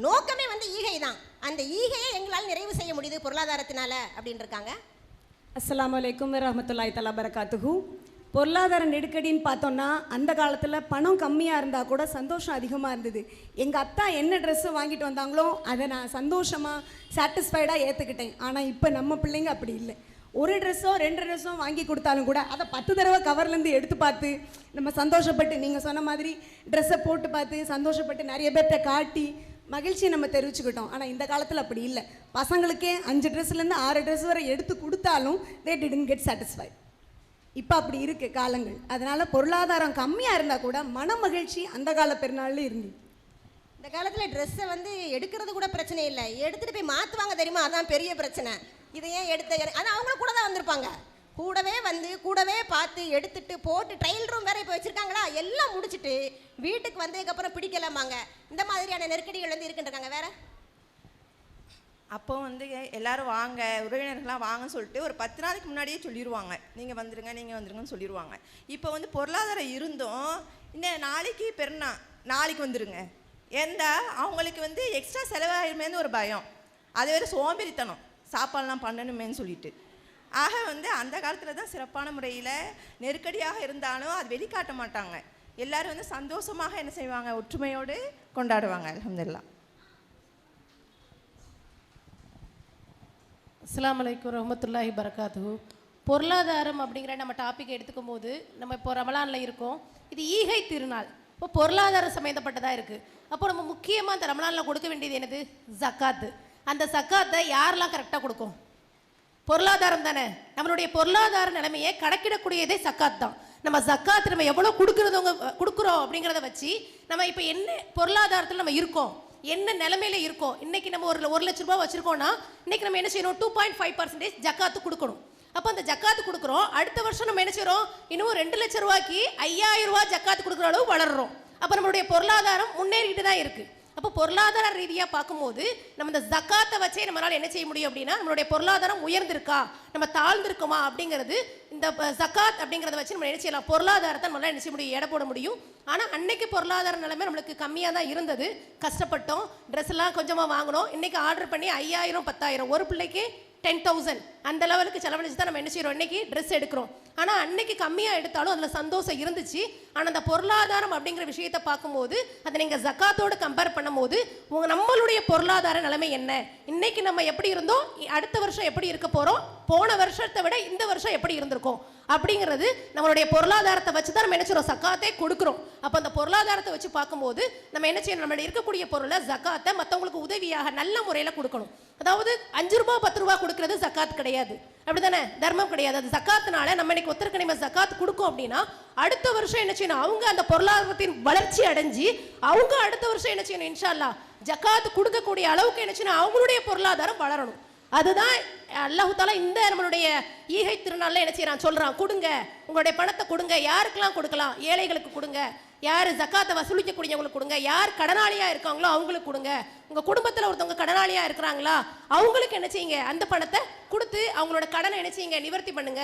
நோக்கமே வந்து ஈகை தான். அந்த ஈகையை எங்களால் நிறைவு செய்ய முடியுது பொருளாதாரத்தினால அப்படின்னு இருக்காங்க. அஸ்ஸலாமு அலைக்கும் வரஹ்மத்துல்லாஹி தஆலா பரகாத்துஹு. பொருளாதார நெருக்கடின்னு பார்த்தோன்னா, அந்த காலத்தில் பணம் கம்மியாக இருந்தால் கூட சந்தோஷம் அதிகமாக இருந்தது. எங்கள் அத்தா என்ன ட்ரெஸ்ஸு வாங்கிட்டு வந்தாங்களோ அதை நான் சந்தோஷமாக சாட்டிஸ்ஃபைடாக ஏற்றுக்கிட்டேன். ஆனால் இப்போ நம்ம பிள்ளைங்க அப்படி இல்லை. ஒரு ட்ரெஸ்ஸோ 2 ட்ரெஸ்ஸோ வாங்கி கொடுத்தாலும் கூட அதை 10 தடவை கவர்லேருந்து எடுத்து பார்த்து நம்ம சந்தோஷப்பட்டு, நீங்கள் சொன்ன மாதிரி ட்ரெஸ்ஸை போட்டு பார்த்து சந்தோஷப்பட்டு நிறைய பேர்கிட்ட காட்டி மகிழ்ச்சியை நம்ம தெரிவிச்சுக்கிட்டோம். ஆனால் இந்த காலத்தில் அப்படி இல்லை. பசங்களுக்கே 5 ட்ரெஸ்லேருந்து 6 ட்ரெஸ் வரை எடுத்து கொடுத்தாலும் they didn't get satisfied. இப்போ அப்படி இருக்குது காலங்கள். அதனால் பொருளாதாரம் கம்மியாக இருந்தால் கூட மன மகிழ்ச்சி அந்த கால பெருநாள்ல இருந்து. இந்த காலத்தில் ட்ரெஸ்ஸை வந்து எடுக்கிறது கூட பிரச்சனை இல்லை, எடுத்துகிட்டு போய் மாற்றுவாங்க தெரியுமா, அதான் பெரிய பிரச்சனை. இதை ஏன் எடுத்த, ஆனால் அவங்களும் கூட தான் வந்திருப்பாங்க, கூடவே வந்து கூடவே பார்த்து எடுத்துட்டு போட்டு ட்ரையல் ரூம் வேற இப்போ வச்சுருக்காங்களா, எல்லாம் முடிச்சுட்டு வீட்டுக்கு வந்ததுக்கப்புறம் பிடிக்கலாமாங்க. இந்த மாதிரியான நெருக்கடிகள் வந்து இருக்குன்றாங்க. வேற அப்போ வந்து எல்லோரும் வாங்க, உறவினர்கள்லாம் வாங்கன்னு சொல்லிட்டு ஒரு 10 நாளைக்கு முன்னாடியே சொல்லிடுவாங்க, நீங்கள் வந்துருங்கன்னு சொல்லிடுவாங்க. இப்போ வந்து பொருளாதாரம் இருந்தும் இன்னும் நாளைக்கு நாளைக்கு வந்துடுங்க ஏண்டா அவங்களுக்கு வந்து எக்ஸ்ட்ரா செலவாயிருமேன்னு ஒரு பயம், அது வேறு சோம்பேறித்தனம், சாப்பாடுலாம் பண்ணணுமேன்னு சொல்லிட்டு. ஆக வந்து அந்த காலத்தில் தான் சிறப்பான முறையில் நெருக்கடியாக இருந்தாலும் அது வெளிக்காட்ட மாட்டாங்க. எல்லோரும் வந்து சந்தோஷமாக என்ன செய்வாங்க, ஒற்றுமையோடு கொண்டாடுவாங்க. அல்ஹம்துலில்லாஹ். அஸ்ஸலாமு அலைக்கும் வரஹ்மத்துல்லாஹி பரகாத்துஹு. பொருளாதாரம் அப்படிங்கிற நம்ம டாபிக் எடுத்துக்கும் போது நம்ம இப்போ ரமலானில் இருக்கோம். இது ஈகை திருநாள், இப்போ பொருளாதாரம் சம்மந்தப்பட்டதாக இருக்குது. அப்போ நம்ம முக்கியமாக அந்த ரமலானில் கொடுக்க வேண்டியது என்னது? ஜக்காத்து. அந்த ஜக்காத்தை யாரெல்லாம் கரெக்டாக கொடுக்கும்? பொருளாதாரம் தானே. நம்மளுடைய பொருளாதார நிலைமையை கணக்கிடக்கூடியதே ஜக்காத் தான். நம்ம ஜக்காத்து நம்ம எவ்வளோ கொடுக்குறோம் அப்படிங்கிறத வச்சு நம்ம இப்போ என்ன பொருளாதாரத்தில் நம்ம இருக்கோம், என்ன நிலைமையில இருக்கோம். இன்னைக்கு நம்ம ஒரு லட்ச ரூபாய் வச்சுருக்கோன்னா இன்னைக்கு நம்ம என்ன செய்யணும்? 2.5% ஜக்காத்து கொடுக்கணும். அப்போ அந்த ஜக்காத்து கொடுக்குறோம். அடுத்த வருஷம் நம்ம என்ன செய்கிறோம்? இன்னும் 2 லட்ச ரூபாய்க்கு 5000 ரூபா ஜக்காத்து கொடுக்குற அளவு வளர்றோம். அப்போ நம்மளுடைய பொருளாதாரம் முன்னேறிட்டு தான் இருக்குது. அப்போ பொருளாதார ரீதியாக பார்க்கும்போது நம்ம இந்த ஜக்காத்தை வச்சே நம்மளால் என்ன செய்ய முடியும் அப்படின்னா நம்மளுடைய பொருளாதாரம் உயர்ந்திருக்கா, நம்ம தாழ்ந்திருக்குமா அப்படிங்கிறது இந்த ஜக்காத் அப்படிங்கிறத வச்சு நம்ம என்ன செய்யலாம்? பொருளாதாரத்தை நம்மளால் என்ன செய்ய முடியும்? எடை போட முடியும். ஆனால் அன்னைக்கு பொருளாதார நிலைமை நம்மளுக்கு கம்மியாக தான் இருந்தது. கஷ்டப்பட்டோம், ட்ரெஸ் எல்லாம் கொஞ்சமாக வாங்கினோம். இன்னைக்கு ஆர்டர் பண்ணி 5000 10,000 ஒரு பிள்ளைக்கு 10,000 அந்த லெவலுக்கு செலவழிச்சு தான் நம்ம என்ன செய்கிறோம்? இன்னைக்கு ட்ரெஸ் எடுக்கிறோம். ஆனால் அன்னைக்கு கம்மியாக எடுத்தாலும் அதில் சந்தோஷம் இருந்துச்சு. ஆனால் அந்த பொருளாதாரம் அப்படிங்கிற விஷயத்தை பார்க்கும்போது அதை நீங்கள் ஜக்காத்தோடு கம்பேர் பண்ணும்போது நம்மளுடைய பொருளாதார நிலைமை என்ன, இன்னைக்கு நம்ம எப்படி இருந்தோம், அடுத்த வருஷம் எப்படி இருக்க போகிறோம், போன வருஷத்தை விட இந்த வருஷம் எப்படி இருந்திருக்கோம் அப்படிங்கிறது நம்மளுடைய பொருளாதாரத்தை வச்சு தான் நம்ம என்ன செய்கிறோம்? ஜக்காத்தே கொடுக்குறோம். அப்போ அந்த பொருளாதாரத்தை வச்சு பார்க்கும்போது நம்ம என்ன செய்யணும்? நம்மளுடைய இருக்கக்கூடிய பொருளை ஜக்காத்தை மற்றவங்களுக்கு உதவியாக நல்ல முறையில் கொடுக்கணும். அதாவது 5 ரூபா 10 ரூபா கொடுக்கறது ஜக்காத் கிடையாது, அப்படிதானே? தர்மம் கிடையாது. அது ஜக்காத்துனால நம்ம இன்னைக்கு ஒருத்தருக்கு நம்ம ஜக்காத் கொடுக்கும் அப்படின்னா அடுத்த வருஷம் என்ன செய்யணும்? அவங்க அந்த பொருளாதாரத்தின் வளர்ச்சி அடைஞ்சு அவங்க அடுத்த வருஷம் என்ன செய்யணும்? இன்ஷா அல்லாஹ் ஜக்காத் கொடுக்கக்கூடிய அளவுக்கு என்ன செய்யணும்? அவங்களுடைய பொருளாதாரம் வளரணும். அதுதான் அல்லாஹ் தஆலா இந்த நம்மளுடைய ஈகை திருநாளில் என்ன செய்யறான்? சொல்றான், கொடுங்க, உங்களுடைய பணத்தை கொடுங்க. யாருக்கெல்லாம் கொடுக்கலாம்? ஏழைகளுக்கு கொடுங்க, யார் ஜக்காத்தை வசூலிக்கக்கூடியவங்களுக்கு கொடுங்க, யார் கடனாளியாக இருக்காங்களோ அவங்களுக்கு கொடுங்க. உங்கள் குடும்பத்தில் ஒருத்தவங்க கடனாளியாக இருக்கிறாங்களா அவங்களுக்கு என்ன செய்யுங்க? அந்த பணத்தை கொடுத்து அவங்களோட கடனை என்ன செய்யுங்க? நிவர்த்தி பண்ணுங்க.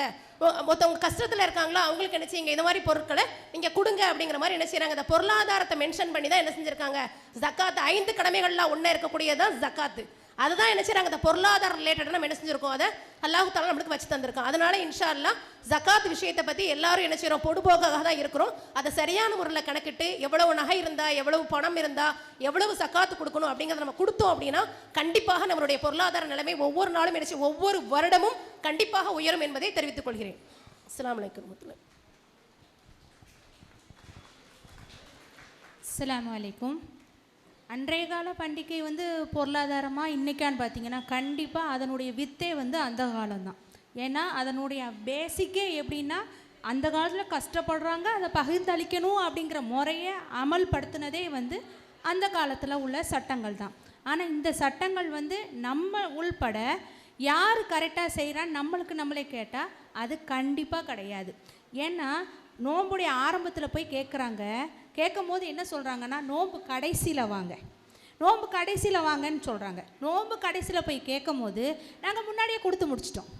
ஒருத்தவங்க கஷ்டத்தில் இருக்காங்களா அவங்களுக்கு என்ன செய்யுங்க? இந்த மாதிரி பொருட்களை நீங்கள் கொடுங்க அப்படிங்கிற மாதிரி என்ன செய்கிறாங்க? இந்த பொருளாதாரத்தை மென்ஷன் பண்ணி தான் என்ன செஞ்சுருக்காங்க? ஜக்காத்து 5 கடமைகள்லாம் ஒன்றா இருக்கக்கூடியதான் ஜக்காத்து. அதுதான் என்ன செய்றாங்க? அந்த பொருளாதார ரிலேட்டடாக நம்ம என்ன செஞ்சுருக்கோம்? அதை அல்லாஹ் தஆலா நம்மளுக்கு வச்சு தந்திருக்கோம். அதனால இன்ஷா அல்லாஹ் ஜக்காத் விஷயத்தை பற்றி எல்லாரும் என்ன செய்கிறோம்? பொடுபோக்காக தான் இருக்கிறோம். அதை சரியான முறையில் கணக்கிட்டு எவ்வளவு நகை இருந்தால், எவ்வளவு பணம் இருந்தால், எவ்வளவு ஜக்காத்து கொடுக்கணும் அப்படிங்கிறத நம்ம கொடுத்தோம் அப்படின்னா கண்டிப்பாக நம்மளுடைய பொருளாதார நிலைமை ஒவ்வொரு நாளும் என்ன செய்யும்? ஒவ்வொரு வருடமும் கண்டிப்பாக உயரும் என்பதை தெரிவித்துக் கொள்கிறேன். அஸ்ஸலாமு அலைக்கும் வரஹ்மத்துல்லாஹி. அஸ்ஸலாமு அலைக்கும். அன்றைய கால பண்டிகை வந்து பொருளாதாரமாக இன்றைக்கான்னு பார்த்தீங்கன்னா கண்டிப்பாக அதனுடைய வித்தே வந்து அந்த காலம்தான். ஏன்னா அதனுடைய பேசிக்கே எப்படின்னா அந்த காலத்தில் கஷ்டப்படுறாங்க, அதை பகிர்ந்தளிக்கணும் அப்படிங்கிற முறையை அமல்படுத்தினதே வந்து அந்த காலத்தில் உள்ள சட்டங்கள் தான். ஆனால் இந்த சட்டங்கள் வந்து நம்ம உள்பட யார் கரெக்டாக செய்கிறான்னு நம்மளே கேட்டால் அது கண்டிப்பாக கிடையாது. ஏன்னா நோம்புடைய ஆரம்பத்தில் போய் கேட்கும் போது என்ன சொல்கிறாங்கன்னா நோம்பு கடைசியில் வாங்க, நோம்பு கடைசியில் வாங்கன்னு சொல்கிறாங்க. நோம்பு கடைசியில் போய் கேட்கும் போது நாங்கள் முன்னாடியே கொடுத்து முடிச்சிட்டோம்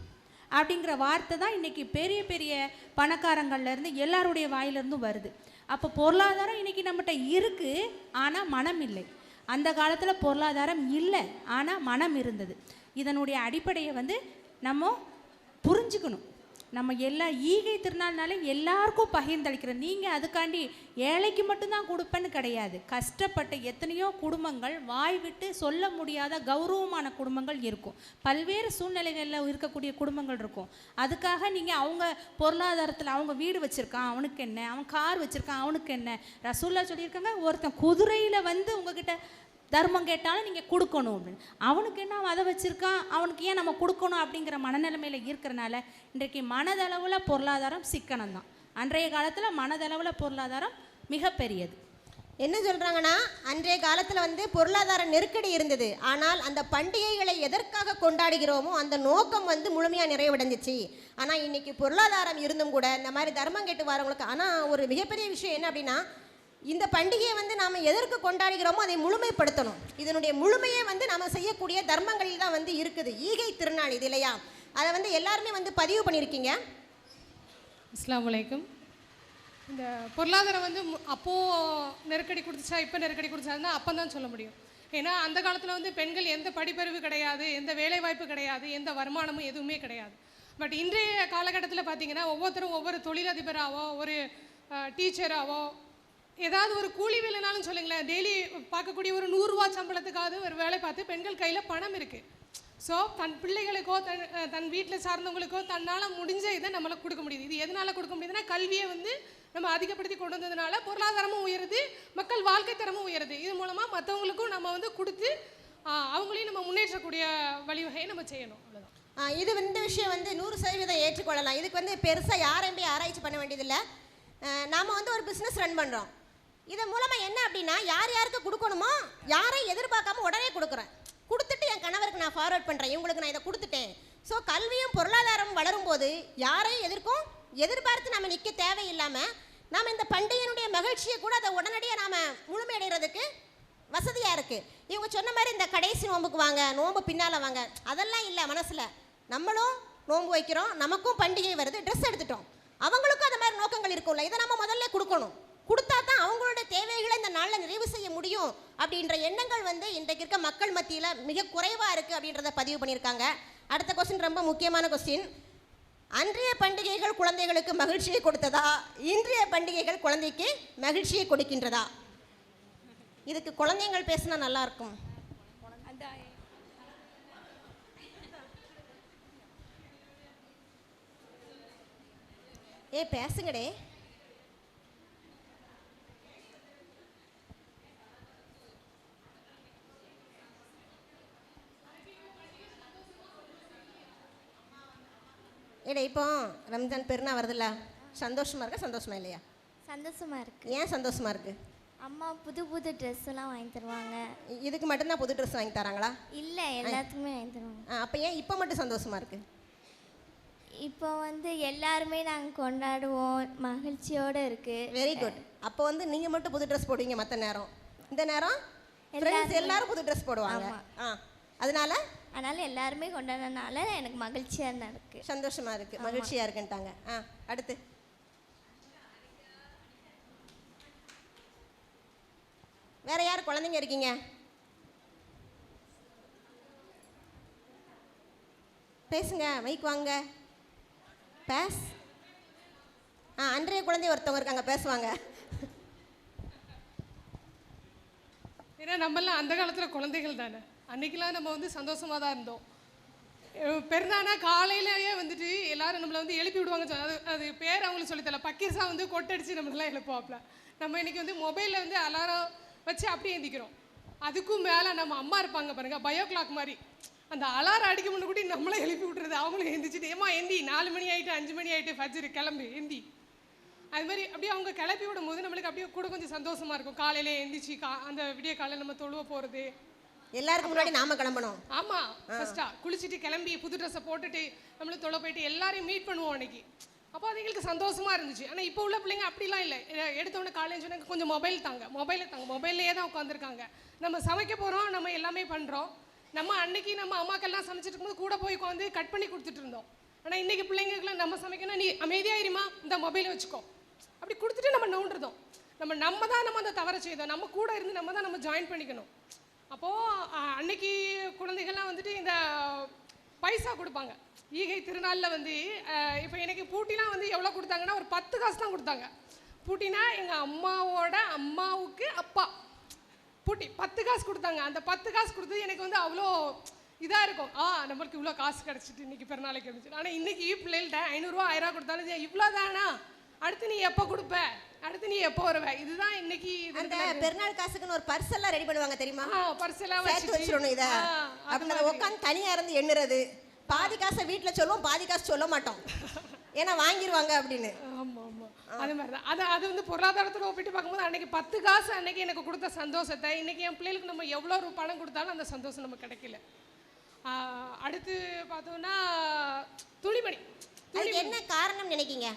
அப்படிங்கிற வார்த்தை தான் இன்றைக்கி பெரிய பெரிய பணக்காரங்கள்லேருந்து எல்லாருடைய வாயிலிருந்தும் வருது. அப்போ பொருளாதாரம் இன்றைக்கி நம்மகிட்ட இருக்குது, ஆனால் மனம் இல்லை. அந்த காலத்தில் பொருளாதாரம் இல்லை, ஆனால் மனம் இருந்தது. இதனுடைய அடிப்படையை வந்து நம்ம புரிஞ்சுக்கணும். நம்ம எல்லா ஈகை திருநாள்னாலே எல்லாருக்கும் பகிர்ந்தளிக்கிறோம். நீங்கள் அதுக்காண்டி ஏழைக்கு மட்டும்தான் கொடுப்பேன்னு கிடையாது. கஷ்டப்பட்ட எத்தனையோ குடும்பங்கள், வாய் விட்டு சொல்ல முடியாத கௌரவமான குடும்பங்கள் இருக்கும், பல்வேறு சூழ்நிலைகளில் இருக்கக்கூடிய குடும்பங்கள் இருக்கும். அதுக்காக நீங்கள் அவங்க பொருளாதாரத்தில் அவங்க வீடு வச்சுருக்கான் அவனுக்கு என்ன, அவன் கார் வச்சுருக்கான் அவனுக்கு என்ன, ரசூல்லா சொல்லியிருக்காங்க ஒருத்தன் குதிரையில் வந்து உங்ககிட்ட தர்மம் கேட்டாலும் நீங்கள் கொடுக்கணும் அப்படின்னு. அவனுக்கு என்ன அவன் அதை வச்சுருக்கான், அவனுக்கு ஏன் நம்ம கொடுக்கணும் அப்படிங்கிற மனநிலைமையில் இருக்கிறனால இன்றைக்கு மனதளவில் பொருளாதாரம் சிக்கனம் தான். அன்றைய காலத்தில் மனதளவில் பொருளாதாரம் மிகப்பெரியது. என்ன சொல்கிறாங்கன்னா அன்றைய காலத்தில் வந்து பொருளாதார நெருக்கடி இருந்தது. ஆனால் அந்த பண்டிகைகளை எதற்காக கொண்டாடுகிறோமோ அந்த நோக்கம் வந்து முழுமையாக நிறைவடைஞ்சிச்சு. ஆனால் இன்றைக்கி பொருளாதாரம் இருந்தும் கூட இந்த மாதிரி தர்மம் கேட்டு வரவங்களுக்கு ஆனால் ஒரு மிகப்பெரிய விஷயம் என்ன அப்படின்னா இந்த பண்டிகையை வந்து நாம் எதற்கு கொண்டாடுகிறோமோ அதை முழுமைப்படுத்தணும். இதனுடைய முழுமையே வந்து நம்ம செய்யக்கூடிய தர்மங்களில் தான் வந்து இருக்குது. ஈகை திருநாள் இது இல்லையா? அதை வந்து எல்லாருமே வந்து பதிவு பண்ணியிருக்கீங்க. அஸ்ஸலாமு அலைக்கும். இந்த பொருளாதாரம் வந்து அப்போது நெருக்கடி கொடுத்துச்சா இப்போ நெருக்கடி கொடுத்துச்சாருன்னா அப்போ தான் சொல்ல முடியும். ஏன்னா அந்த காலத்தில் வந்து பெண்கள் எந்த படிப்பறிவு கிடையாது, எந்த வேலைவாய்ப்பு கிடையாது, எந்த வருமானமும் எதுவுமே கிடையாது. பட் இன்றைய காலகட்டத்தில் பார்த்திங்கன்னா ஒவ்வொருத்தரும் ஒவ்வொரு தொழிலதிபராகவோ ஒரு டீச்சராகவோ ஏதாவது ஒரு கூலி வேலைனாலும் சொல்லுங்களேன், டெய்லி பார்க்கக்கூடிய ஒரு 100 ரூபா சம்பளத்துக்காவது ஒரு வேலை பார்த்து பெண்கள் கையில் பணம் இருக்குது. ஸோ தன் பிள்ளைகளுக்கோ தன் வீட்டில் சார்ந்தவங்களுக்கோ தன்னால் முடிஞ்ச இதை நம்மளால் கொடுக்க முடியுது. இது எதனால் கொடுக்க முடியுதுன்னா கல்வியை வந்து நம்ம அதிகப்படுத்தி கொண்டு வந்ததுனால பொருளாதாரமும் உயருது, மக்கள் வாழ்க்கை தரமும் உயருது. இது மூலமாக மற்றவங்களுக்கும் நம்ம வந்து கொடுத்து அவங்களையும் நம்ம முன்னேற்றக்கூடிய வழிவகையை நம்ம செய்யணும். அவ்வளோதான். இது இந்த விஷயம் வந்து 100% ஏற்றுக்கொள்ளலாம். இதுக்கு வந்து பெருசாக யாரையும் போய் ஆராய்ச்சி பண்ண வேண்டியதில்லை. நாம் வந்து ஒரு பிஸ்னஸ் ரன் பண்ணுறோம். இதன் மூலமாக என்ன அப்படின்னா யார் யாருக்கு கொடுக்கணுமோ யாரையும் எதிர்பார்க்காம உடனே கொடுக்குறேன். கொடுத்துட்டு என் கணவருக்கு நான் ஃபார்வர்ட் பண்ணுறேன், இவங்களுக்கு நான் இதை கொடுத்துட்டேன். ஸோ கல்வியும் பொருளாதாரமும் வளரும்போது யாரையும் எதிர்பார்த்து நம்ம நிற்க தேவையில்லாமல் நாம் இந்த பண்டிகையினுடைய மகிழ்ச்சியை கூட அதை உடனடியாக நாம் முழுமையடைகிறதுக்கு வசதியாக இருக்குது. இவங்க சொன்ன மாதிரி இந்த கடைசி நோம்புக்கு வாங்க, நோம்பு பின்னால் வாங்க, அதெல்லாம் இல்லை. மனசில் நம்மளும் நோம்பு வைக்கிறோம், நமக்கும் பண்டிகை வருது, ட்ரெஸ் எடுத்துட்டோம், அவங்களுக்கும் அந்த மாதிரி நோக்கங்கள் இருக்கும்ல, இதை நம்ம முதல்ல கொடுக்கணும். கொடுத்தா தான் அவங்களுடைய தேவைகளை இந்த நாளில் நிறைவு செய்ய முடியும் அப்படின்ற எண்ணங்கள் வந்து இன்றைக்கு இருக்க மக்கள் மத்தியில் மிக குறைவாக இருக்குது அப்படின்றத பதிவு பண்ணியிருக்காங்க. அடுத்த கொஸ்டின் ரொம்ப முக்கியமான கொஸ்டின். அன்றைய பண்டிகைகள் குழந்தைகளுக்கு மகிழ்ச்சியை கொடுத்ததா, இன்றைய பண்டிகைகள் குழந்தைக்கு மகிழ்ச்சியை கொடுக்கின்றதா? இதுக்கு குழந்தைங்கள் பேசினா நல்லா இருக்கும். பேசுங்கடே. இப்போ ரம்ஜான் பெருநாள் வருதுல்ல, சந்தோஷமா இருக்கா சந்தோஷமா இல்லையா? சந்தோஷமா இருக்கு. ஏன் சந்தோஷமா இருக்கு? அம்மா புது புது ட்ரெஸ் எல்லாம் வாங்கி தருவாங்க. இதுக்கு மட்டும்தான் புது ட்ரெஸ் வாங்கி தராங்களா? இல்லை, எல்லாத்துக்குமே வாங்கி தருவாங்க. அப்போ ஏன் இப்போ மட்டும் சந்தோஷமா இருக்கு? இப்போ வந்து எல்லாருமே நாங்கள் கொண்டாடுவோம், மகிழ்ச்சியோடு இருக்கு. Very good. அப்போ வந்து நீங்கள் மட்டும் புது ட்ரெஸ் போடுவீங்க, மற்ற நேரம் இந்த நேரம் எல்லாரும் புது ட்ரெஸ் போடுவாங்க. அதனால எல்லாருமே கொண்டாடுறதுனால எனக்கு மகிழ்ச்சியாக இருக்கு, சந்தோஷமா இருக்கு, மகிழ்ச்சியாக இருக்குன்ட்டாங்க. அடுத்து வேற யார் குழந்தைங்க இருக்கீங்க? பேசுங்க, மைக் வாங்க. அன்றைய குழந்தை ஒருத்தவங்க இருக்காங்க, பேசுவாங்க. ஏன்னா நம்மளாம் அந்த காலத்தில் குழந்தைகள் தானே. அன்றைக்கெலாம் நம்ம வந்து சந்தோஷமாக தான் இருந்தோம். பெருந்தானா காலையிலேயே வந்துட்டு எல்லாரும் நம்மளை வந்து எழுப்பி விடுவாங்க. அது பேர் அவங்களுக்கு சொல்லித்தரல. பக்கீர்ஸாக வந்து கொட்டடிச்சு நம்மளெல்லாம் எழுப்புவாப்ல. நம்ம இன்றைக்கி வந்து மொபைலில் வந்து அலாரம் வச்சு அப்படியே எந்திக்கிறோம். அதுக்கும் மேலே நம்ம அம்மா இருப்பாங்க பாருங்கள், பயோ கிளாக் மாதிரி. அந்த அலாரம் அடிக்க முன்ன கூட நம்மளே எழுப்பி விட்டுறது. அவங்களும் எந்திரிச்சிட்டு ஏமா எந்தி, 4 மணி ஆகிட்டு 5 மணி ஆகிட்டு ஃபஜ்ரு கிளம்பு எந்தி. அது மாதிரி அப்படியே அவங்க கிளப்பி விடும் போது நம்மளுக்கு அப்படியே கூட கொஞ்சம் சந்தோஷமாக இருக்கும். காலையிலே எந்திரிச்சு அந்த விடிய காலையில் நம்ம தொழுவ போகிறது. எல்லாருக்கும் முன்னாடி நாம கிளம்பணும். ஆமாம், ஃபஸ்ட்டாக குளிச்சுட்டு கிளம்பி புது ட்ரெஸ்ஸை போட்டுட்டு நம்மளும் தொலை போயிட்டு எல்லாரையும் மீட் பண்ணுவோம் அன்றைக்கி. அப்போ அது எங்களுக்கு சந்தோஷமாக இருந்துச்சு. ஆனால் இப்போ உள்ள பிள்ளைங்க அப்படிலாம் இல்லை. எடுத்தோடனே காலேஜ் சொன்னாங்க கொஞ்சம் மொபைல்லையே தான் உட்காந்துருக்காங்க. நம்ம சமைக்க போகிறோம், நம்ம எல்லாமே பண்ணுறோம். நம்ம அன்னைக்கு நம்ம அம்மாக்கெல்லாம் சமைச்சிட்டு இருக்கும்போது கூட போய் உட்காந்து கட் பண்ணி கொடுத்துட்டு இருந்தோம். ஆனால் இன்றைக்கி பிள்ளைங்களுக்குலாம் நம்ம சமைக்கணும், நீ அமைதியாயிருமா இந்த மொபைலை வச்சுக்கோ அப்படி கொடுத்துட்டு நம்ம நோண்டுறதும். நம்ம தான் அந்த தவறை செய்தோம். நம்ம கூட இருந்து நம்ம ஜாயின் பண்ணிக்கணும். அப்போது அன்னைக்கு குழந்தைகள்லாம் வந்துட்டு இந்த பைசா கொடுப்பாங்க. ஈகை திருநாளில் வந்து இப்போ எனக்கு பூட்டிலாம் வந்து எவ்வளோ கொடுத்தாங்கன்னா ஒரு 10 காசு தான் கொடுத்தாங்க. பூட்டினா எங்கள் அம்மாவோட அம்மாவுக்கு அப்பா பூட்டி 10 காசு கொடுத்தாங்க. அந்த 10 காசு கொடுத்தது எனக்கு வந்து அவ்வளோ இதாக இருக்கும். நம்மளுக்கு இவ்வளோ காசு கிடச்சிட்டு இன்றைக்கி பெருநாளைக்கு இருந்துச்சு. ஆனால் இன்றைக்கி பிள்ளைகள்கிட்ட 500 ரூபா 1000 கொடுத்தாலும் இவ்வளோ தானா, அடுத்து நீ எப்போ கொடுப்ப, அடுத்து நீ எப்போ வருவ, இதுதான் இன்னைக்கு. அந்த பெருநாள் காசுக்குன்னு ஒரு பர்ஸ் எல்லாம் ரெடி பண்ணுவாங்க தெரியுமா? பர்ஸ் எல்லாம் சேர்த்து வச்சிடணும். இதை அப்படி உட்காந்து தனியாக இருந்து எண்ணுறது. பாதி காசை வீட்டில் சொல்லுவோம், பாதி காசு சொல்ல மாட்டோம், ஏன்னா வாங்கிடுவாங்க அப்படின்னு. ஆமாம் ஆமாம், அது மாதிரி தான். அது வந்து பொருளாதாரத்தில் ஒப்பிட்டு பார்க்கும்போது அன்றைக்கி 10 காசு அன்றைக்கி எனக்கு கொடுத்த சந்தோஷத்தை இன்றைக்கி என் பிள்ளைகளுக்கு நம்ம எவ்வளோ பணம் கொடுத்தாலும் அந்த சந்தோஷம் நமக்கு கிடைக்கல. அடுத்து பார்த்தோம்னா துணிமணி. என்ன காரணம் நினைக்கிங்க?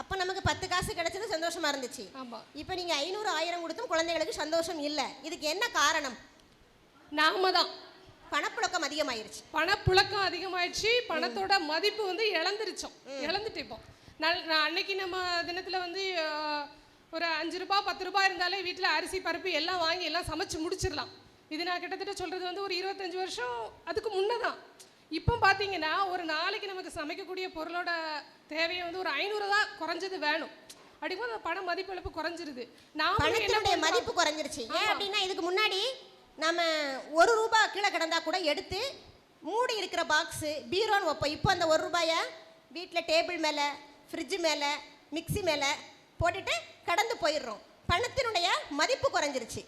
அப்போ நமக்கு 10 காசு கிடைச்சது சந்தோஷமா இருந்துச்சு. ஆமாம். இப்போ நீங்கள் 500 1000 கொடுத்தும் குழந்தைகளுக்கு சந்தோஷம் இல்லை. இதுக்கு என்ன காரணம்? நாம தான். பணப்புழக்கம் அதிகமாயிருச்சு. பணப்புழக்கம் அதிகமாயிடுச்சு. பணத்தோட மதிப்பு வந்து இழந்துட்டு இப்போ நான் அன்னைக்கு நம்ம தினத்தில் வந்து ஒரு 5 ரூபா 10 ரூபா இருந்தாலே வீட்டில் அரிசி பருப்பு எல்லாம் வாங்கி எல்லாம் சமைச்சு முடிச்சிடலாம். இது நான் கிட்டத்தட்ட சொல்கிறது வந்து ஒரு 25 வருஷம் அதுக்கு முன்னே தான். இப்போ பார்த்தீங்கன்னா ஒரு நாளைக்கு நமக்கு சமைக்கக்கூடிய பொருளோட தேவையை வந்து ஒரு 500 தான் குறைஞ்சது வேணும். அப்படிங்கும்போது அந்த பண மதிப்பு இழப்பு குறைஞ்சிருது. பணத்தினுடைய மதிப்பு குறைஞ்சிருச்சு. ஏன் அப்படின்னா இதுக்கு முன்னாடி நம்ம 1 ரூபா கீழே கிடந்தா கூட எடுத்து மூடி இருக்கிற பாக்ஸு பீரோன்னு வைப்போம். இப்போ அந்த ₹1 வீட்டில் டேபிள் மேலே, ஃப்ரிட்ஜு மேலே, மிக்சி மேலே போட்டுட்டு கடந்து போயிடுறோம். பணத்தினுடைய மதிப்பு குறைஞ்சிருச்சு.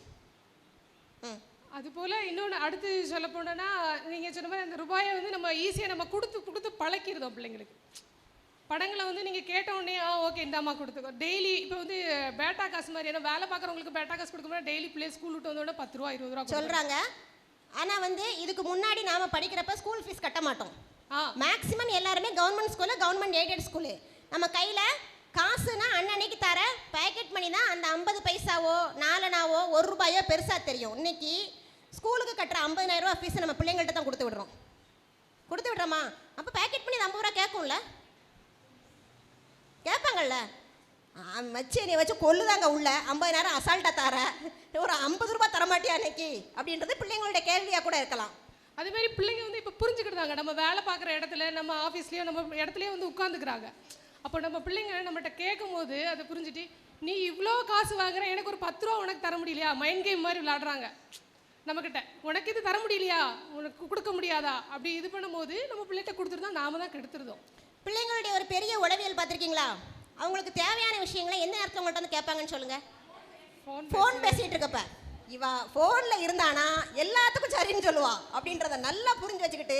அதுபோல் இன்னொன்று அடுத்து சொல்ல போனோன்னா, நீங்கள் சொன்ன மாதிரி அந்த ரூபாயை வந்து நம்ம ஈஸியாக நம்ம கொடுத்து பழக்கிடுதோம் பிள்ளைங்களுக்கு. படங்களை வந்து நீங்கள் கேட்டோடனே ஓகே இந்தாம்மா கொடுத்துக்கோ. டெய்லி இப்போ வந்து பேட்டா காசு மாதிரி, ஏன்னா வேலை பார்க்குறவங்களுக்கு பேட்டா காசு கொடுக்கும்போது டெய்லி பிள்ளைங்க ஸ்கூல் விட்டு வந்தோட ₹10 ₹20 சொல்கிறாங்க. ஆனால் வந்து இதுக்கு முன்னாடி நாம் படிக்கிறப்ப ஸ்கூல் ஃபீஸ் கட்ட மாட்டோம். மேக்ஸிமம் எல்லாருமே government school, government aided school. நம்ம கையில் காசுனா அன்னன்னைக்கு தர பேக்கெட் மணி தான் அந்த 50 பைசாவோ 4 அணாவோ ₹1 பெருசாக தெரியும். இன்னைக்கு ஸ்கூலுக்கு கட்டுற 50,000 ஃபீஸை நம்ம பிள்ளைங்கள்ட்ட தான் கொடுத்து விடுறோமா? அப்போ பேக்கெட் பண்ணி ₹50 கேட்கும்ல, கேட்பாங்கள்ல. நீ வச்சு கொள்ளுதாங்க உள்ள 50,000 அசால்ட்டாக தர, ஒரு ₹50 தரமாட்டியா அன்னைக்கு அப்படின்றது பிள்ளைங்களுடைய கேள்வியாக கூட இருக்கலாம். அதுமாரி பிள்ளைங்க வந்து இப்போ புரிஞ்சுக்கிட்டாங்க. நம்ம வேலை பார்க்குற இடத்துல, நம்ம ஆஃபீஸ்லேயோ நம்ம இடத்துலையோ வந்து உட்காந்துக்கிறாங்க. அப்போ நம்ம பிள்ளைங்க நம்மகிட்ட கேட்கும் போது அதை புரிஞ்சுட்டு, நீ இவ்வளோ காசு வாங்குற, எனக்கு ஒரு ₹10 உனக்கு தர முடியலையா? மைண்ட் கேம் மாதிரி விளாடுறாங்க நம்மக்கிட்ட. உனக்கு இது தர முடியலையா, உனக்கு கொடுக்க முடியாதா, அப்படி இது பண்ணும்போது நம்ம பிள்ளைகிட்ட கொடுத்துருந்தா நாம தான் கெடுத்துருதோம். பிள்ளைங்களுடைய ஒரு பெரிய உளவியல் பார்த்துருக்கீங்களா? அவங்களுக்கு தேவையான விஷயங்களை எந்த நேரத்தில் உங்கள்கிட்ட வந்து கேட்பாங்கன்னு சொல்லுங்கள். ஃபோன் பேசிகிட்டு இருக்கப்ப இவா ஃபோனில் இருந்தானா எல்லாத்துக்கும் சரின்னு சொல்லுவா அப்படின்றத நல்லா புரிஞ்சு வச்சுக்கிட்டு,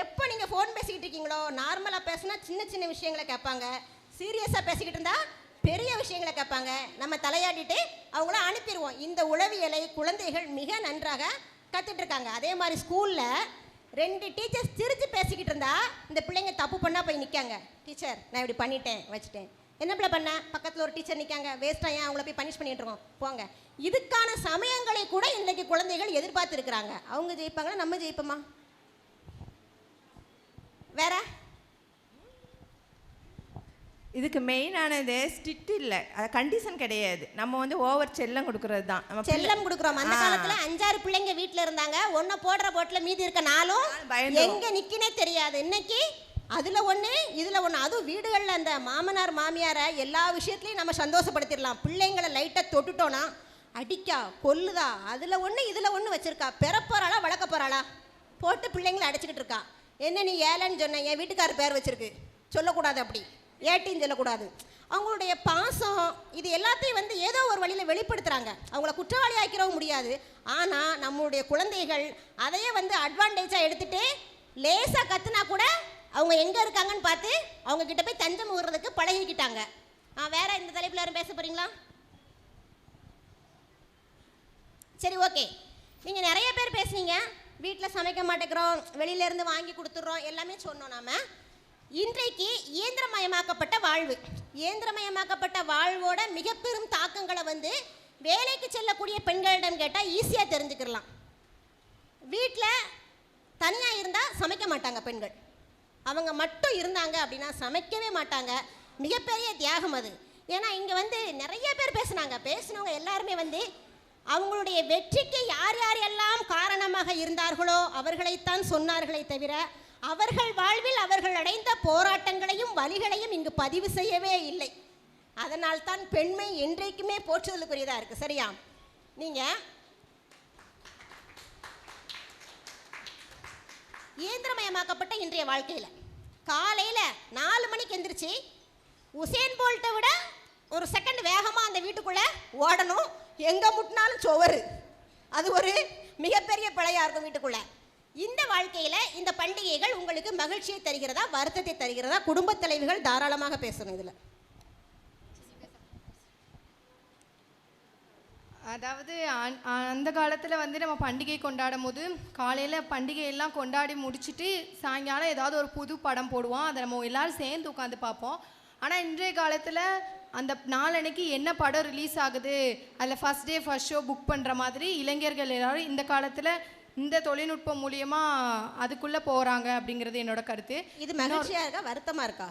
எப்போ நீங்கள் ஃபோன் பேசிக்கிட்டு இருக்கீங்களோ நார்மலாக பேசினா சின்ன சின்ன விஷயங்களை கேட்பாங்க, சீரியஸாக பேசிக்கிட்டு இருந்தால் பெரிய விஷயங்களை கேட்பாங்க. நம்ம தலையாடிட்டு அவங்கள அனுப்பிடுவோம். இந்த உளவியலை குழந்தைகள் மிக நன்றாக கற்றுட்ருக்காங்க. அதே மாதிரி ஸ்கூலில் 2 டீச்சர்ஸ் சிரித்து பேசிக்கிட்டு இருந்தா இந்த பிள்ளைங்க தப்பு பண்ணால் போய் நிற்காங்க. டீச்சர் நான் இப்படி பண்ணிட்டேன் வச்சுட்டேன், என்ன பிள்ளை பண்ண, பக்கத்தில் ஒரு டீச்சர் நிற்காங்க, வேஸ்ட்டாக ஏன் அவங்கள போய் பனிஷ் பண்ணிட்டு இருக்கோம் போங்க. இதுக்கான சமயங்களை கூட இன்றைக்கு குழந்தைகள் எதிர்பார்த்து இருக்கிறாங்க. அவங்க ஜெயிப்பாங்களா, நம்ம ஜெயிப்போமா? வேற இதுக்கு மெயினானது ஸ்ட்ரிக்ட் இல்லை, அது கண்டிஷன் கிடையாது. நம்ம வந்து ஓவர் செல்லம் கொடுக்கறது தான். நம்ம செல்லம் கொடுக்குறோம். அந்த காலத்தில் 5-6 பிள்ளைங்க வீட்டில் இருந்தாங்க, ஒன்றை போடுற போட்டில் மீதி இருக்க 4 எங்கே நிற்கினே தெரியாது. இன்னைக்கு அதில் ஒன்று இதில் ஒன்று. அதுவும் வீடுகளில் அந்த மாமனார் மாமியாரை எல்லா விஷயத்துலையும் நம்ம சந்தோஷப்படுத்திடலாம். பிள்ளைங்களை லைட்டாக தொட்டுட்டோன்னா அடிக்கா கொல்லுதா, அதில் ஒன்று இதில் ஒன்று வச்சுருக்கா, பெறப்போறாளா வளர்க்க போகிறாளா போட்டு பிள்ளைங்களை அடிச்சுக்கிட்டு இருக்கா. என்ன நீ ஏழைன்னு சொன்ன, என் வீட்டுக்காரர் பேர் வச்சுருக்கு சொல்லக்கூடாது, அப்படி ஏட்டின்னு சொல்லக்கூடாது. அவங்களுடைய பாசம் இது எல்லாத்தையும் வந்து ஏதோ ஒரு வழியில் வெளிப்படுத்துகிறாங்க. அவங்கள குற்றவாளி ஆக்கிறவும் முடியாது. ஆனால் நம்மளுடைய குழந்தைகள் அதையே வந்து அட்வான்டேஜாக எடுத்துகிட்டு லேசாக கற்றுனா கூட அவங்க எங்கே இருக்காங்கன்னு பார்த்து அவங்க கிட்ட போய் தஞ்சம் ஊறுறதுக்கு பழகிக்கிட்டாங்க. வேற இந்த தலைப்பில் யாரும் பேச போகிறீங்களா? சரி, ஓகே. நீங்கள் நிறைய பேர் பேசுனீங்க. வீட்டில் சமைக்க மாட்டேங்கிறோம், வெளியிலேருந்து வாங்கி கொடுத்துட்றோம், எல்லாமே சொன்னோம். நாம் இன்றைக்கு இயந்திரமயமாக்கப்பட்ட வாழ்வு, இயந்திரமயமாக்கப்பட்ட வாழ்வோட மிக பெரும் தாக்கங்களை வந்து வேலைக்கு செல்லக்கூடிய பெண்களிடம் கேட்டால் ஈஸியாக தெரிஞ்சுக்கிடலாம். வீட்டில் தனியாக இருந்தால் சமைக்க மாட்டாங்க பெண்கள். அவங்க மட்டும் இருந்தாங்க அப்படின்னா சமைக்கவே மாட்டாங்க. மிகப்பெரிய தியாகம் அது. ஏன்னா இங்கே வந்து நிறைய பேர் பேசினவங்க எல்லாருமே வந்து அவங்களுடைய வெற்றிக்கு யார் யாரெல்லாம் காரணமாக இருந்தார்களோ அவர்களைத்தான் சொன்னார்களே தவிர அவர்கள் வாழ்வில் அவர்கள் அடைந்த போராட்டங்களையும் வலிகளையும் இங்கு பதிவு செய்யவே இல்லை. அதனால் தான் பெண்மை என்றைக்குமே போற்றுதலுக்குரியதாக இருக்குது. சரியா? நீங்கள் இயந்திரமயமாக்கப்பட்ட இன்றைய வாழ்க்கையில் காலையில் 4 மணிக்கு எந்திரிச்சு உசேன் போல்ட்டை விட ஒரு செகண்ட் வேகமாக அந்த வீட்டுக்குள்ளே ஓடணும். எங்கே முட்டினாலும் சுவரு, அது ஒரு மிகப்பெரிய பிழையாக இருக்கும் வீட்டுக்குள்ளே. இந்த வாழ்க்கையில் இந்த பண்டிகைகள் உங்களுக்கு மகிழ்ச்சியை தருகிறதா, வருத்தத்தை தருகிறதா? குடும்பத் தலைவிகள் தாராளமாக பேசணும் இதில். அதாவது அந்த காலத்தில் வந்து நம்ம பண்டிகை கொண்டாடும் போது காலையில் பண்டிகையெல்லாம் கொண்டாடி முடிச்சுட்டு சாயங்காலம் ஏதாவது ஒரு புது படம் போடுவோம், அதை நம்ம எல்லோரும் சேர்ந்து உட்காந்து பார்ப்போம். ஆனால் இன்றைய காலத்தில் அந்த நாளன்னைக்கு என்ன படம் ரிலீஸ் ஆகுது, அதில் first day first show book பண்ணுற மாதிரி இளைஞர்கள் எல்லோரும் இந்த காலத்தில் இந்த தொழில்நுட்பம் மூலியமாக அதுக்குள்ளே போகிறாங்க அப்படிங்கிறது என்னோட கருத்து. இது மகிழ்ச்சியாக இருக்கா, வருத்தமாக இருக்கா?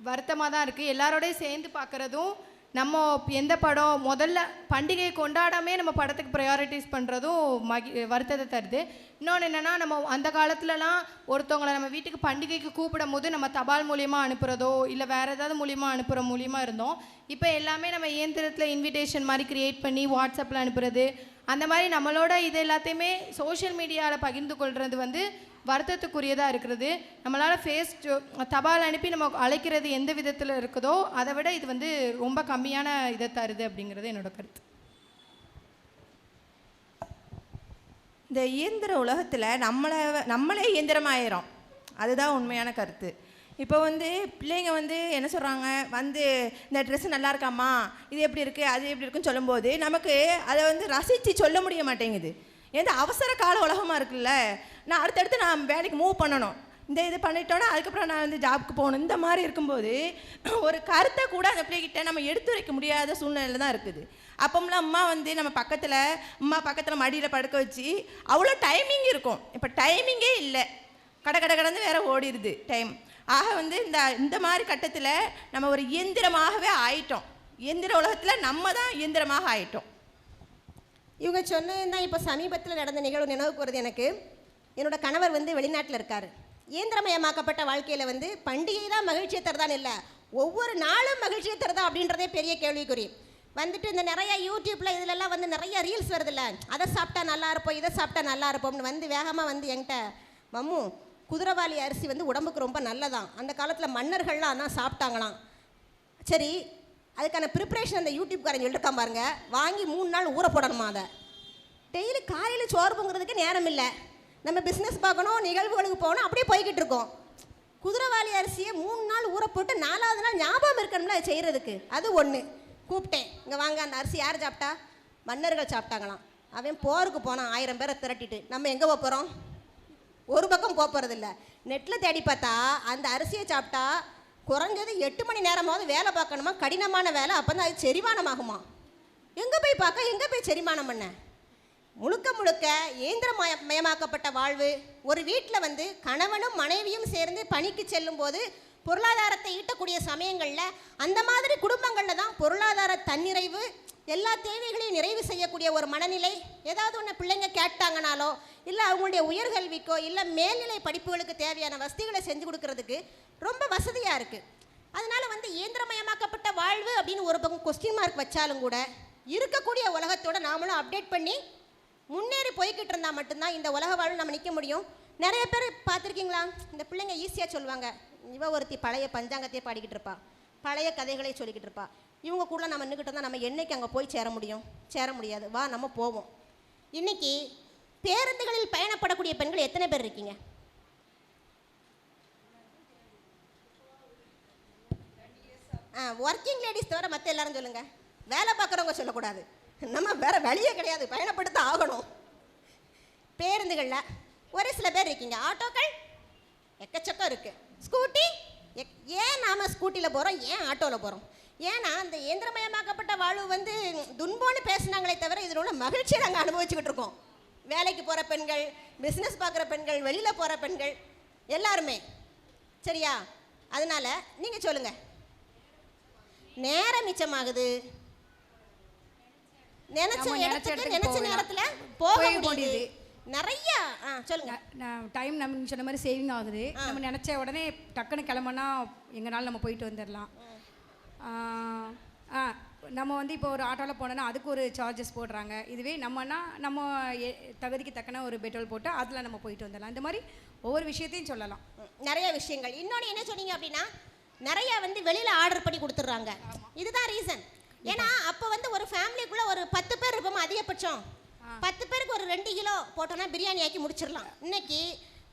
வருத்தமாக தான் இருக்குது. எல்லாரோடையும் சேர்ந்து பார்க்குறதும், நம்ம எந்த படம் முதல்ல பண்டிகை கொண்டாடாமே நம்ம படத்துக்கு ப்ரையாரிட்டிஸ் பண்ணுறதும் வருத்தத்தை தருது. இன்னொன்று என்னென்னா, நம்ம அந்த காலத்துலலாம் ஒருத்தவங்களை நம்ம வீட்டுக்கு பண்டிகைக்கு கூப்பிடும் போது நம்ம தபால் மூலியமாக அனுப்புகிறதோ இல்லை வேறு ஏதாவது மூலியமாக மூலியமாக இருந்தோம். இப்போ எல்லாமே நம்ம இயந்திரத்தில் இன்விடேஷன் மாதிரி க்ரியேட் பண்ணி வாட்ஸ்அப்பில் அனுப்புறது, அந்த மாதிரி நம்மளோட இது எல்லாத்தையுமே சோஷியல் மீடியாவில் பகிர்ந்து கொள்வது வந்து வருத்தத்துக்குரியதாக இருக்கிறது. நம்மளால் தபால் அனுப்பி நம்ம அழைக்கிறது எந்த விதத்தில் இருக்குதோ அதை விட இது வந்து ரொம்ப கம்மியான இதை தருது அப்படிங்கிறது என்னோட கருத்து. இந்த இயந்திர உலகத்தில் நம்மளே இயந்திரமாயிரும், அதுதான் உண்மையான கருத்து. இப்போ வந்து பிள்ளைங்க வந்து என்ன சொல்கிறாங்க, வந்து இந்த ட்ரெஸ்ஸு நல்லா இருக்காம்மா, இது எப்படி இருக்குது அது எப்படி இருக்குன்னு சொல்லும்போது நமக்கு அதை வந்து ரசித்து சொல்ல முடிய மாட்டேங்குது. ஏன்னா அவசர கால உலகமாக இருக்குல்ல, நான் அடுத்தடுத்து நான் வேலைக்கு மூவ் பண்ணணும், இந்த இது பண்ணிட்டோன்னா அதுக்கப்புறம் நான் வந்து ஜாபுக்கு போகணும், இந்த மாதிரி இருக்கும்போது ஒரு கருத்தை கூட அந்த பிள்ளைகிட்ட நம்ம எடுத்து வைக்க முடியாத சூழ்நிலையில் தான் இருக்குது. அப்போம்லாம் அம்மா வந்து நம்ம பக்கத்தில் மடியில் படுக்க வச்சு அவ்வளோ டைமிங் இருக்கும். இப்போ டைமிங்கே இல்லை, கடந்து வேற ஓடிடுது டைம். ஆக வந்து இந்த மாதிரி கட்டத்தில் நம்ம ஒரு இயந்திரமாகவே ஆயிட்டோம். இயந்திர உலகத்தில் நம்ம தான் இயந்திரமாக ஆயிட்டோம். இவங்க சொன்னதுதான் இப்போ சமீபத்தில் நடந்த நிகழ்வு நினைவுக்கு வருது எனக்கு. என்னோட கணவர் வந்து வெளிநாட்டில் இருக்கார். இயந்திரமயமாக்கப்பட்ட வாழ்க்கையில் வந்து பண்டிகை தான் மகிழ்ச்சியை தருதான் இல்லை, ஒவ்வொரு நாளும் மகிழ்ச்சியை தருதா அப்படின்றதே பெரிய கேள்விக்குறி. வந்துட்டு இந்த நிறைய யூடியூப்பில் இதிலெல்லாம் வந்து நிறைய ரீல்ஸ் வருதுல்ல, அதை சாப்பிட்டா நல்லா இருப்போம் இதை சாப்பிட்டா நல்லா இருப்போம்னு வந்து வேகமாக வந்து என்கிட்ட, மம்மு குதிரைவாலி அரிசி வந்து உடம்புக்கு ரொம்ப நல்லதான், அந்த காலத்தில் மன்னர்கள்லாம் அதான் சாப்பிட்டாங்களாம். சரி, அதுக்கான ப்ரிப்ரேஷன் அந்த யூடியூப்காரங்க சொல்லியிருக்கான் பாருங்க, வாங்கி 3 நாள் ஊற போடணுமா. அதை டெய்லி காலையில் சோறு பொங்குறதுக்கு நேரம் இல்லை, நம்ம பிஸ்னஸ் பார்க்கணும் நிகழ்வுகளுக்கு போகணும் அப்படியே போய்கிட்டு இருக்கோம். குதிரைவாலி அரிசியை 3 நாள் ஊற போட்டு 4வது நாள் ஞாபகம் இருக்கணும்ல அது செய்கிறதுக்கு. அது ஒன்று. கூப்பிட்டேன், இங்கே வாங்க, அந்த அரிசி யார் சாப்பிட்டா, மன்னர்கள் சாப்பிட்டாங்களாம். அவன் போருக்கு போனான் 1000 பேரை திரட்டிட்டு. நம்ம எங்கே போகிறோம், ஒரு பக்கம் போகிறதில்ல. நெட்டில் தேடி பார்த்தா அந்த அரிசியை சாப்பிட்டா குறைஞ்சது 8 மணி நேரமாவது வேலை பார்க்கணுமா, கடினமான வேலை, அப்போ தான் அது செரிமானம் ஆகுமா. எங்கே போய் பார்க்க, எங்கே போய் செரிமானம் பண்ண. முழுக்க இயந்திரமயமாக்கப்பட்ட வாழ்வு. ஒரு வீட்டில் வந்து கணவனும் மனைவியும் சேர்ந்து பணிக்கு செல்லும் போது பொருளாதாரத்தை ஈட்டக்கூடிய சமயங்களில் அந்த மாதிரி குடும்பங்களில் தான் பொருளாதார தன்னிறைவு, எல்லா தேவைகளையும் நிறைவு செய்யக்கூடிய ஒரு மனநிலை. ஏதாவது ஒன்று பிள்ளைங்க கேட்டாங்கனாலோ இல்லை அவங்களுடைய உயர்கல்விக்கோ இல்லை மேல்நிலை படிப்புகளுக்கு தேவையான வசதிகளை செஞ்சு கொடுக்கறதுக்கு ரொம்ப வசதியாக இருக்குது. அதனால் வந்து இயந்திரமயமாக்கப்பட்ட வாழ்வு அப்படின்னு ஒரு பக்கம் கொஸ்டின் மார்க் வச்சாலும் கூட இருக்கக்கூடிய உலகத்தோடு நாமளும் அப்டேட் பண்ணி முன்னேறி போய்கிட்டு இருந்தால் மட்டும்தான் இந்த உலக வாழ்வு நம்ம நிற்க முடியும். நிறைய பேர் பார்த்துருக்கீங்களா, இந்த பிள்ளைங்க ஈஸியாக சொல்லுவாங்க, இவ ஒருத்தி பழைய பஞ்சாங்கத்தையே பாடிக்கிட்டு இருப்பா, பழைய கதைகளை சொல்லிக்கிட்டு இருப்பா, இவங்க கூட நம்ம நின்றுக்கிட்டு தான் நம்ம என்னைக்கு அங்கே போய் சேர முடியும், சேர முடியாது, வா நம்ம போவோம். இன்னைக்கு பேருந்துகளில் பயணப்படக்கூடிய பெண்கள் எத்தனை பேர் இருக்கீங்க? ஒர்க்கிங் லேடிஸ் தவிர மற்ற எல்லாரும் சொல்லுங்க. வேலை பார்க்குறவங்க சொல்லக்கூடாது, நம்ம வேற வழியே கிடையாது, பயணப்படுத்த ஆகணும். பேருந்துகளில் ஒரு சில பேர் இருக்கீங்க, ஆட்டோக்கள் எக்கச்சக்கம் இருக்குது, ஸ்கூட்டி. ஏன் நாம் ஸ்கூட்டியில் போகிறோம், ஏன் ஆட்டோவில் போகிறோம்? ஏன்னா அந்த இயந்திரமயமாக்கப்பட்ட வாழ்வு வந்து துன்போன்னு பேசினாங்களே தவிர இதில் உள்ள மகிழ்ச்சியை நாங்கள் அனுபவிச்சுக்கிட்டு இருக்கோம். வேலைக்கு போகிற பெண்கள், பிஸ்னஸ் பார்க்குற பெண்கள், வெளியில் போகிற பெண்கள் எல்லாருமே. சரியா? அதனால் நீங்கள் சொல்லுங்கள், நேரம் மிச்சமாகுது, நினைச்ச நேரத்தில் போக முடியுது. நிறைய சொல்லுங்க, டைம் நம்ம சொன்ன மாதிரி சேவிங் ஆகுது. நம்ம நினச்ச உடனே டக்குன்னு கிளம்புனா எங்கனாலும் நம்ம போயிட்டு வந்துடலாம். நம்ம வந்து இப்போ ஒரு ஆட்டோவில் போனோன்னா அதுக்கு ஒரு சார்ஜஸ் போடுறாங்க. இதுவே நம்மனா நம்ம தகுதிக்கு தக்கன ஒரு பெட்ரோல் போட்டு அதில் நம்ம போயிட்டு வந்துடலாம். இந்த மாதிரி ஒவ்வொரு விஷயத்தையும் சொல்லலாம், நிறைய விஷயங்கள். இன்னொன்று என்ன சொன்னீங்க அப்படின்னா, நிறைய வந்து வெளியில் ஆர்டர் பண்ணி கொடுத்துட்றாங்க. இதுதான் ரீசன். ஏன்னா அப்போ வந்து ஒரு ஃபேமிலிக்குள்ளே ஒரு 10 பேர் இருப்போம், அதிகபட்சம் 10 பேருக்கு ஒரு 2 கிலோ போட்டோன்னா பிரியாணி ஆக்கி முடிச்சிடலாம். இன்னைக்கு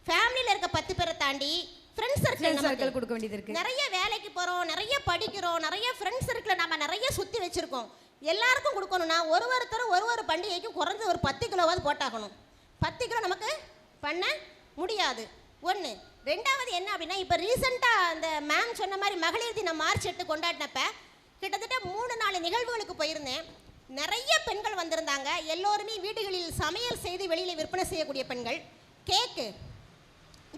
ஃபேமிலியில் இருக்க 10 பேரை தாண்டி ஃப்ரெண்ட்ஸ் சர்க்கிள் கொடுக்க வேண்டியது இருக்குது. நிறைய வேலைக்கு போகிறோம், நிறைய படிக்கிறோம், நிறைய ஃப்ரெண்ட்ஸ் சர்க்கிளை நம்ம நிறைய சுற்றி வச்சுருக்கோம். எல்லாருக்கும் கொடுக்கணும்னா ஒருத்தரும் ஒரு பண்டிகைக்கும் குறைஞ்ச ஒரு 10 கிலோவாவது போட்டாகணும். 10 கிலோ நமக்கு பண்ண முடியாது. ஒன்று. ரெண்டாவது என்ன அப்படின்னா, இப்போ ரீசெண்டாக அந்த மேம் சொன்ன மாதிரி மகளிர் தினம் மார்ச் 8 கொண்டாடினப்ப கிட்டத்தட்ட 3-4 நிகழ்வுகளுக்கு போயிருந்தேன். நிறைய பெண்கள் வந்திருந்தாங்க. எல்லோருமே வீடுகளில் சமையல் செய்து வெளியில் விற்பனை செய்யக்கூடிய பெண்கள், கேக்கு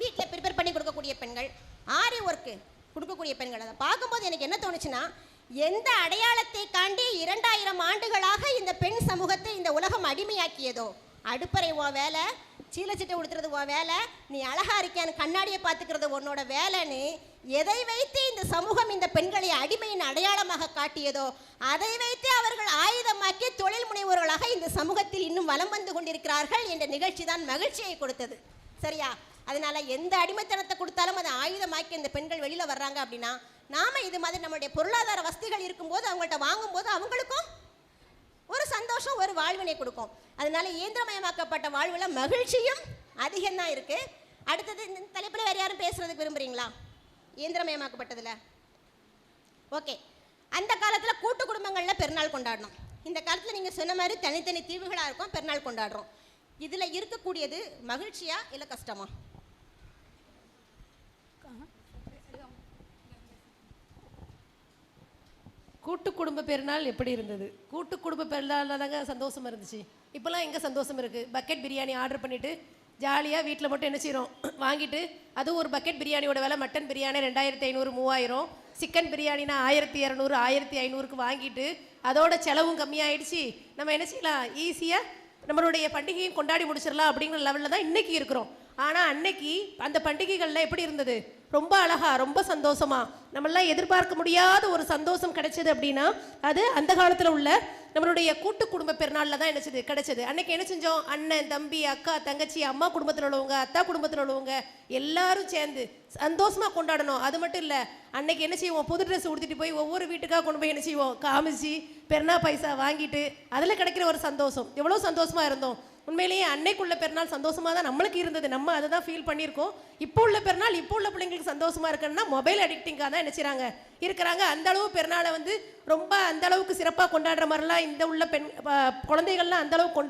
வீட்டில் ப்ரிப்பேர் பண்ணி கொடுக்கக்கூடிய பெண்கள், ஆரி ஒர்க்கு கொடுக்கக்கூடிய பெண்கள். அதை பார்க்கும்போது எனக்கு என்ன தோணுச்சுன்னா, எந்த அடையாளத்தை காண்டி 2000 ஆண்டுகளாக இந்த பெண் சமூகத்தை இந்த உலகம் அடிமையாக்கியதோ, அடுப்பறை உன் வேலை, சீலச்சிட்டை உடுத்துறது உன் வேலை, நீ அழகா இருக்கியான்னு கண்ணாடியை பார்த்துக்கிறது உன்னோட வேலைன்னு எதை வைத்து இந்த சமூகம் இந்த பெண்களை அடிமையின் அடையாளமாக காட்டியதோ அதை வைத்து அவர்கள் ஆயுதமாக்கி தொழில் முனைவோர்களாக இந்த சமூகத்தில் இன்னும் வலம் வந்து கொண்டிருக்கிறார்கள் என்ற நிகழ்ச்சி தான் மகிழ்ச்சியை கொடுத்தது. சரியா? அதனால எந்த அடிமைத்தனத்தை கொடுத்தாலும் அதை ஆயுதமாக்கி இந்த பெண்கள் வெளியில வர்றாங்க அப்படின்னா நாம இது மாதிரி நம்மளுடைய பொருளாதார வசதிகள் இருக்கும்போது அவங்கள்ட்ட வாங்கும்போது அவங்களுக்கும் ஒரு சந்தோஷம், ஒரு வாழ்வினை கொடுக்கும். அதனால இயந்திரமயமாக்கப்பட்ட வாழ்வுல மகிழ்ச்சியும் அதிகம்தான் இருக்கு. அடுத்தது இந்த தலைப்பில் வேறு யாரும் பேசுறதுக்கு விரும்புறீங்களா? இயந்திரமயமாக்கப்பட்டதுல ஓகே. அந்த காலத்தில் கூட்டு குடும்பங்களில் பெருநாள் கொண்டாடணும். இந்த காலத்தில் நீங்கள் சொன்ன மாதிரி தனித்தனி தீவுகளாக இருக்கும், பெருநாள் கொண்டாடுறோம். இதில் இருக்கக்கூடியது மகிழ்ச்சியா இல்லை கஷ்டமா? கூட்டு குடும்ப பெருநாள் எப்படி இருந்தது? கூட்டு குடும்ப பெருநாளில் தாங்க சந்தோஷமா இருந்துச்சு. இப்போல்லாம் எங்கே சந்தோஷம் இருக்குது? பக்கெட் பிரியாணி ஆர்டர் பண்ணிவிட்டு ஜாலியாக வீட்டில் மட்டும் என்ன செய்கிறோம், வாங்கிட்டு அதுவும் ஒரு பக்கெட் பிரியாணியோட விலை மட்டன் பிரியாணி 2500 3000, சிக்கன் பிரியாணினா 1200 1500க்கு வாங்கிட்டு அதோட செலவும் கம்மியாயிடுச்சு. நம்ம என்ன செய்யலாம், ஈஸியாக நம்மளுடைய பண்டிகையும் கொண்டாடி முடிச்சிடலாம் அப்படிங்கிற லெவலில் தான் இன்றைக்கி இருக்கிறோம். ஆனால் அன்னைக்கு அந்த பண்டிகைகளில் எப்படி இருந்தது? ரொம்ப அழகா, ரொம்ப சந்தோஷமா, நம்மளாம் எதிர்பார்க்க முடியாத ஒரு சந்தோஷம் கிடைச்சது அப்படின்னா அது அந்த காலத்தில் உள்ள நம்மளுடைய கூட்டு குடும்ப பெருநாளில் தான் என்னச்சது கிடைச்சது. அன்னைக்கு என்ன செஞ்சோம், அண்ணன் தம்பி அக்கா தங்கச்சி அம்மா குடும்பத்தில் உள்ளவங்க அத்தா குடும்பத்தில் உள்ளவங்க எல்லாரும் சேர்ந்து சந்தோஷமா கொண்டாடணும். அது மட்டும் இல்லை, அன்னைக்கு என்ன செய்வோம், புது ட்ரெஸ் உடுத்திட்டு போய் ஒவ்வொரு வீட்டுக்காக கொண்டு போய் என்ன செய்வோம், காமிச்சு பெருநா பைசா வாங்கிட்டு அதில் கிடைக்கிற ஒரு சந்தோஷம் எவ்வளோ சந்தோஷமா இருந்தோம். உண்மையிலேயே அன்னைக்குள்ள பெருநாள் சந்தோஷமாக தான் நம்மளுக்கு இருந்தது, நம்ம அதை தான் ஃபீல் பண்ணியிருக்கோம். இப்போ உள்ள பெருநாள் இப்போ உள்ள பிள்ளைங்களுக்கு சந்தோஷமாக இருக்குன்னா மொபைல் அடிக்டிங்காக தான் நினைச்சாங்க இருக்கிறாங்க. அந்த அளவு பெருநாளை வந்து ரொம்ப அந்த அளவுக்கு சிறப்பாக கொண்டாடுற மாதிரிலாம் இந்த உள்ள பெண் குழந்தைகள்லாம் அந்த அளவுக்கு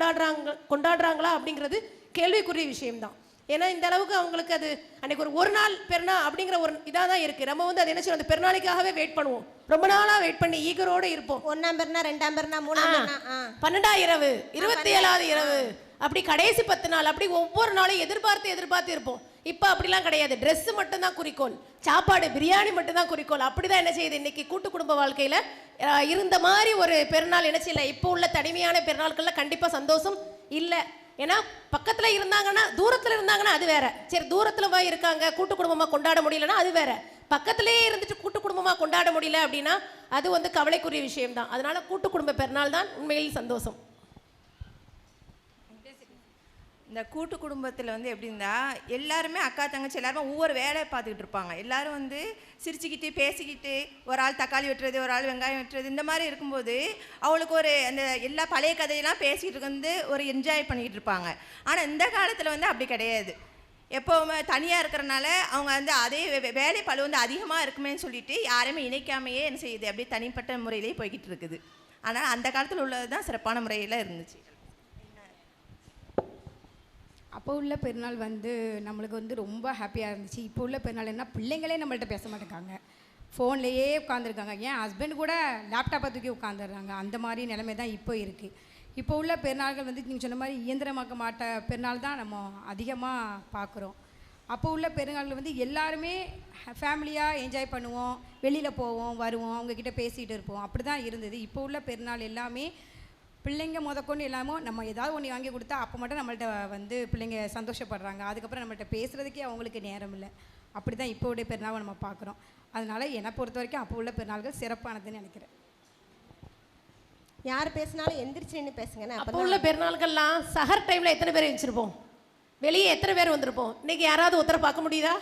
கொண்டாடுறாங்களா அப்படிங்கிறது கேள்விக்குரிய விஷயம்தான். ஏன்னா இந்த அளவுக்கு அவங்களுக்கு அது அன்னைக்கு ஒரு நாள் பெருநாள் அப்படிங்கிற ஒரு இதாக தான் இருக்குது. நம்ம வந்து அது என்ன செய்யணும், அந்த பெருநாளைக்காகவே வெயிட் பண்ணுவோம், ரொம்ப நாளாக வெயிட் பண்ணி ஈகரோடு இருப்போம். 1ஆம் பெருநா 2ஆம் பெருநா 3ஆம் பெருநா 12ஆம் இரவு 27ஆவது இரவு அப்படி கடைசி 10 நாள் அப்படி ஒவ்வொரு நாளும் எதிர்பார்த்து இருப்போம். இப்போ அப்படிலாம் கிடையாது. ட்ரெஸ்ஸு மட்டும்தான் குறிக்கோள், சாப்பாடு பிரியாணி மட்டும்தான் குறிக்கோள். அப்படி தான் என்ன செய்யுது இன்னைக்கு கூட்டு குடும்ப வாழ்க்கையில் இருந்த மாதிரி ஒரு பெருநாள் என்ன செய்யலை. இப்போ உள்ள தனிமையான பெருநாட்களில் கண்டிப்பாக சந்தோஷம் இல்லை. ஏன்னா பக்கத்தில் இருந்தாங்கன்னா தூரத்தில் இருந்தாங்கன்னா அது வேற. சரி, தூரத்தில் போய் இருக்காங்க கூட்டு குடும்பமாக கொண்டாட முடியலன்னா அது வேற. பக்கத்திலே இருந்துட்டு கூட்டு குடும்பமாக கொண்டாட முடியல அப்படின்னா அது வந்து கவலைக்குரிய விஷயம்தான். அதனால கூட்டு குடும்ப பெருநாள் தான் உண்மையில் சந்தோஷம். இந்த கூட்டு குடும்பத்தில் வந்து எப்படின்னா எல்லாருமே அக்கா தங்கச்சி எல்லாருமே ஒவ்வொரு வேலையை பார்த்துக்கிட்டு இருப்பாங்க. எல்லாரும் வந்து சிரிச்சுக்கிட்டு பேசிக்கிட்டு, ஒரு ஆள் தக்காளி வெட்டுறது, ஒரு ஆள் வெங்காயம் வெட்டுறது, இந்த மாதிரி இருக்கும்போது அவளுக்கு ஒரு அந்த எல்லா பழைய கதையெல்லாம் பேசிக்கிட்டு வந்து ஒரு என்ஜாய் பண்ணிக்கிட்டு இருப்பாங்க. ஆனால் இந்த காலத்தில் வந்து அப்படி கிடையாது. எப்போவுமே தனியாக இருக்கிறனால அவங்க வந்து அதே வேலை பளு வந்து அதிகமாக இருக்குமேன்னு சொல்லிட்டு யாரையுமே இணைக்காமையே என்ன செய்யுது, அப்படியே தனிப்பட்ட முறையிலே போய்கிட்டு இருக்குது. ஆனால் அந்த காலத்தில் உள்ளது தான் சிறப்பான முறையில் இருந்துச்சு. அப்போ உள்ள பெருநாள் வந்து நம்மளுக்கு வந்து ரொம்ப ஹாப்பியாக இருந்துச்சு. இப்போ உள்ள பெருநாள் என்ன, பிள்ளைங்களே நம்மள்ட்ட பேச மாட்டேங்காங்க, ஃபோன்லேயே உட்காந்துருக்காங்க. ஏன் ஹஸ்பண்ட் கூட லேப்டாப்பை தூக்கி உட்காந்துடுறாங்க. அந்த மாதிரி நிலைமை தான் இப்போ இருக்குது. இப்போ உள்ள பெருநாள்கள் வந்து நீங்கள் சொன்ன மாதிரி இயந்திரமாக்க பெருநாள் தான் நம்ம அதிகமாக பார்க்குறோம். அப்போ உள்ள பெருநாள் வந்து எல்லாருமே ஃபேமிலியாக என்ஜாய் பண்ணுவோம், வெளியில் போவோம் வருவோம், அவங்கக்கிட்ட பேசிகிட்டு இருப்போம். அப்படி தான் இருந்தது. இப்போ உள்ள பெருநாள் எல்லாமே பிள்ளைங்க முதற்கொண்டு எல்லாமோ நம்ம ஏதாவது ஒன்று வாங்கி கொடுத்தா அப்போ மட்டும் நம்மள்ட்ட வந்து பிள்ளைங்க சந்தோஷப்படுறாங்க. அதுக்கப்புறம் நம்மள்ட்ட பேசுகிறதுக்கே அவங்களுக்கு நேரம் இல்லை. அப்படி தான் இப்போ உடைய பெருநாளை நம்ம பார்க்குறோம். அதனால் என்னை பொறுத்த வரைக்கும் அப்போ உள்ள பெருநாள்கள் சிறப்பானதுன்னு நினைக்கிறேன். யார் பேசினாலும் எந்திரிச்சு நின்று பேசுங்க. அப்போ உள்ள பெருநாள்கள்லாம் சஹர் டைமில் எத்தனை பேர் எழுந்திருப்போம், வெளியே எத்தனை பேர் வந்திருப்போம். இன்றைக்கி யாராவது ஒருத்தரை பார்க்க முடியுதா?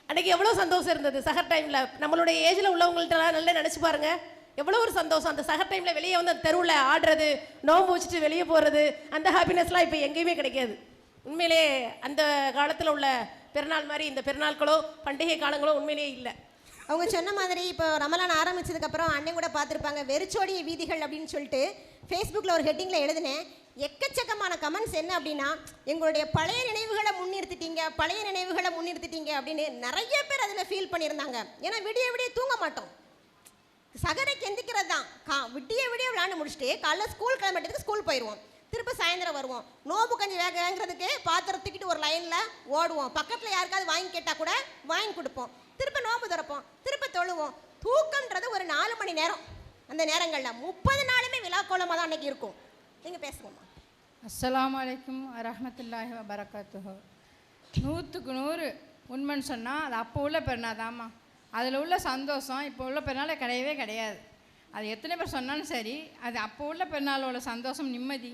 அன்றைக்கி எவ்வளோ சந்தோஷம் இருந்தது சஹர் டைமில். நம்மளுடைய ஏஜில் உள்ளவங்கள்ட்டலாம் நல்லா நினச்சி பாருங்கள், எவ்வளோ ஒரு சந்தோஷம். அந்த சஹர் டைமில் வெளியே வந்து தெருவில் ஆடுறது, நோம்பு வச்சுட்டு வெளியே போகிறது, அந்த ஹாப்பினஸ்லாம் இப்போ எங்கேயுமே கிடைக்காது. உண்மையிலே அந்த காலத்தில் உள்ள பெருநாள் மாதிரி இந்த பெருநாட்களோ பண்டிகை காலங்களோ உண்மையிலே இல்லை. அவங்க சொன்ன மாதிரி இப்போ ரமலான் ஆரம்பிச்சதுக்கப்புறம் அண்ணன் கூட பார்த்துருப்பாங்க, வெறிச்சோடிய வீதிகள் அப்படின்னு சொல்லிட்டு ஃபேஸ்புக்கில் ஒரு ஹெட்டிங்கில் எழுதினேன். எக்கச்சக்கமான கமெண்ட்ஸ் என்ன அப்படின்னா, எங்களுடைய பழைய நினைவுகளை முன்னிறுத்திட்டீங்க அப்படின்னு நிறைய பேர் அதில் ஃபீல் பண்ணியிருந்தாங்க. ஏன்னா விடிய விடிய தூங்க மாட்டோம், சகரைக்கு எந்திக்கிறது தான். விடிய விளையாண்டு முடிச்சுட்டு காலைல ஸ்கூல் கிளம்பிட்டதுக்கு ஸ்கூல் போயிடுவோம், திரும்ப சாயந்தரம் வருவோம். நோம்பு கஞ்சி வேங்கிறதுக்கு பாத்திரத்துக்கிட்டு ஒரு லைனில் ஓடுவோம். பக்கத்தில் யாருக்காவது வாங்கி கேட்டால் கூட வாங்கி கொடுப்போம். திரும்ப நோம்பு திறப்போம், திரும்ப தொழுவோம். தூக்கம்ன்றது ஒரு 4 மணி நேரம். அந்த நேரங்களில் 30 நாளுமே விழாக்கோலமாக தான் அன்றைக்கி இருக்கும். நீங்கள் பேசுவோம்மா. அஸ்ஸலாமு அலைக்கும் வரஹ்மத்துல்லாஹி வபரகாத்துஹு. 100க்கு 100 உண்மைன்னு சொன்னால் அது அப்போ உள்ள பெருநாள் தாம்மா. அதில் உள்ள சந்தோஷம் இப்போ உள்ள பெருநாள் கிடையவே கிடையாது. அது எத்தனை பேர் சொன்னாலும் சரி, அது அப்போ உள்ள பெருநாளோட சந்தோஷம் நிம்மதி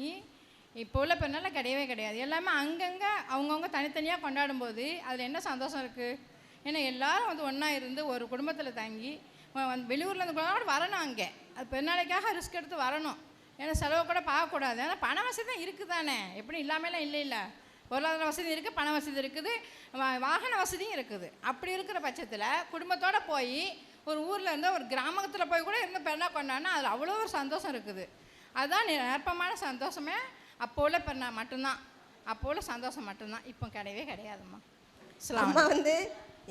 இப்போ உள்ள பெருநாள் கிடையவே கிடையாது. எல்லாமே அங்கங்கே அவங்கவுங்க தனித்தனியாக கொண்டாடும்போது அதில் என்ன சந்தோஷம் இருக்குது? ஏன்னா எல்லோரும் வந்து ஒன்றா இருந்து ஒரு குடும்பத்தில் தங்கி வெளியூரில் இருந்து கூட வரணும். அங்கே அது பெருநாளைக்காக ரிஸ்க் எடுத்து வரணும். ஏன்னா செலவு கூட பார்க்கக்கூடாது. ஏன்னா பண வசதி தான் இருக்குது தானே, எப்படி இல்லாமலாம் இல்லை. பொருளாதார வசதி இருக்குது, பண வசதி இருக்குது, வாகன வசதியும் இருக்குது. அப்படி இருக்கிற பட்சத்தில் குடும்பத்தோடு போய் ஒரு ஊரில் இருந்து ஒரு கிராமத்தில் போய் கூட இருந்து பெருநாள் கொண்டாடினா அதில் அவ்வளோ ஒரு சந்தோஷம் இருக்குது. அதுதான் நிரப்பமான சந்தோஷமே அப்போ உள்ள பெருநாள் மட்டும்தான். அப்போ உள்ள சந்தோஷம் மட்டும்தான், இப்போ கிடையவே கிடையாதும்மா. அம்மா வந்து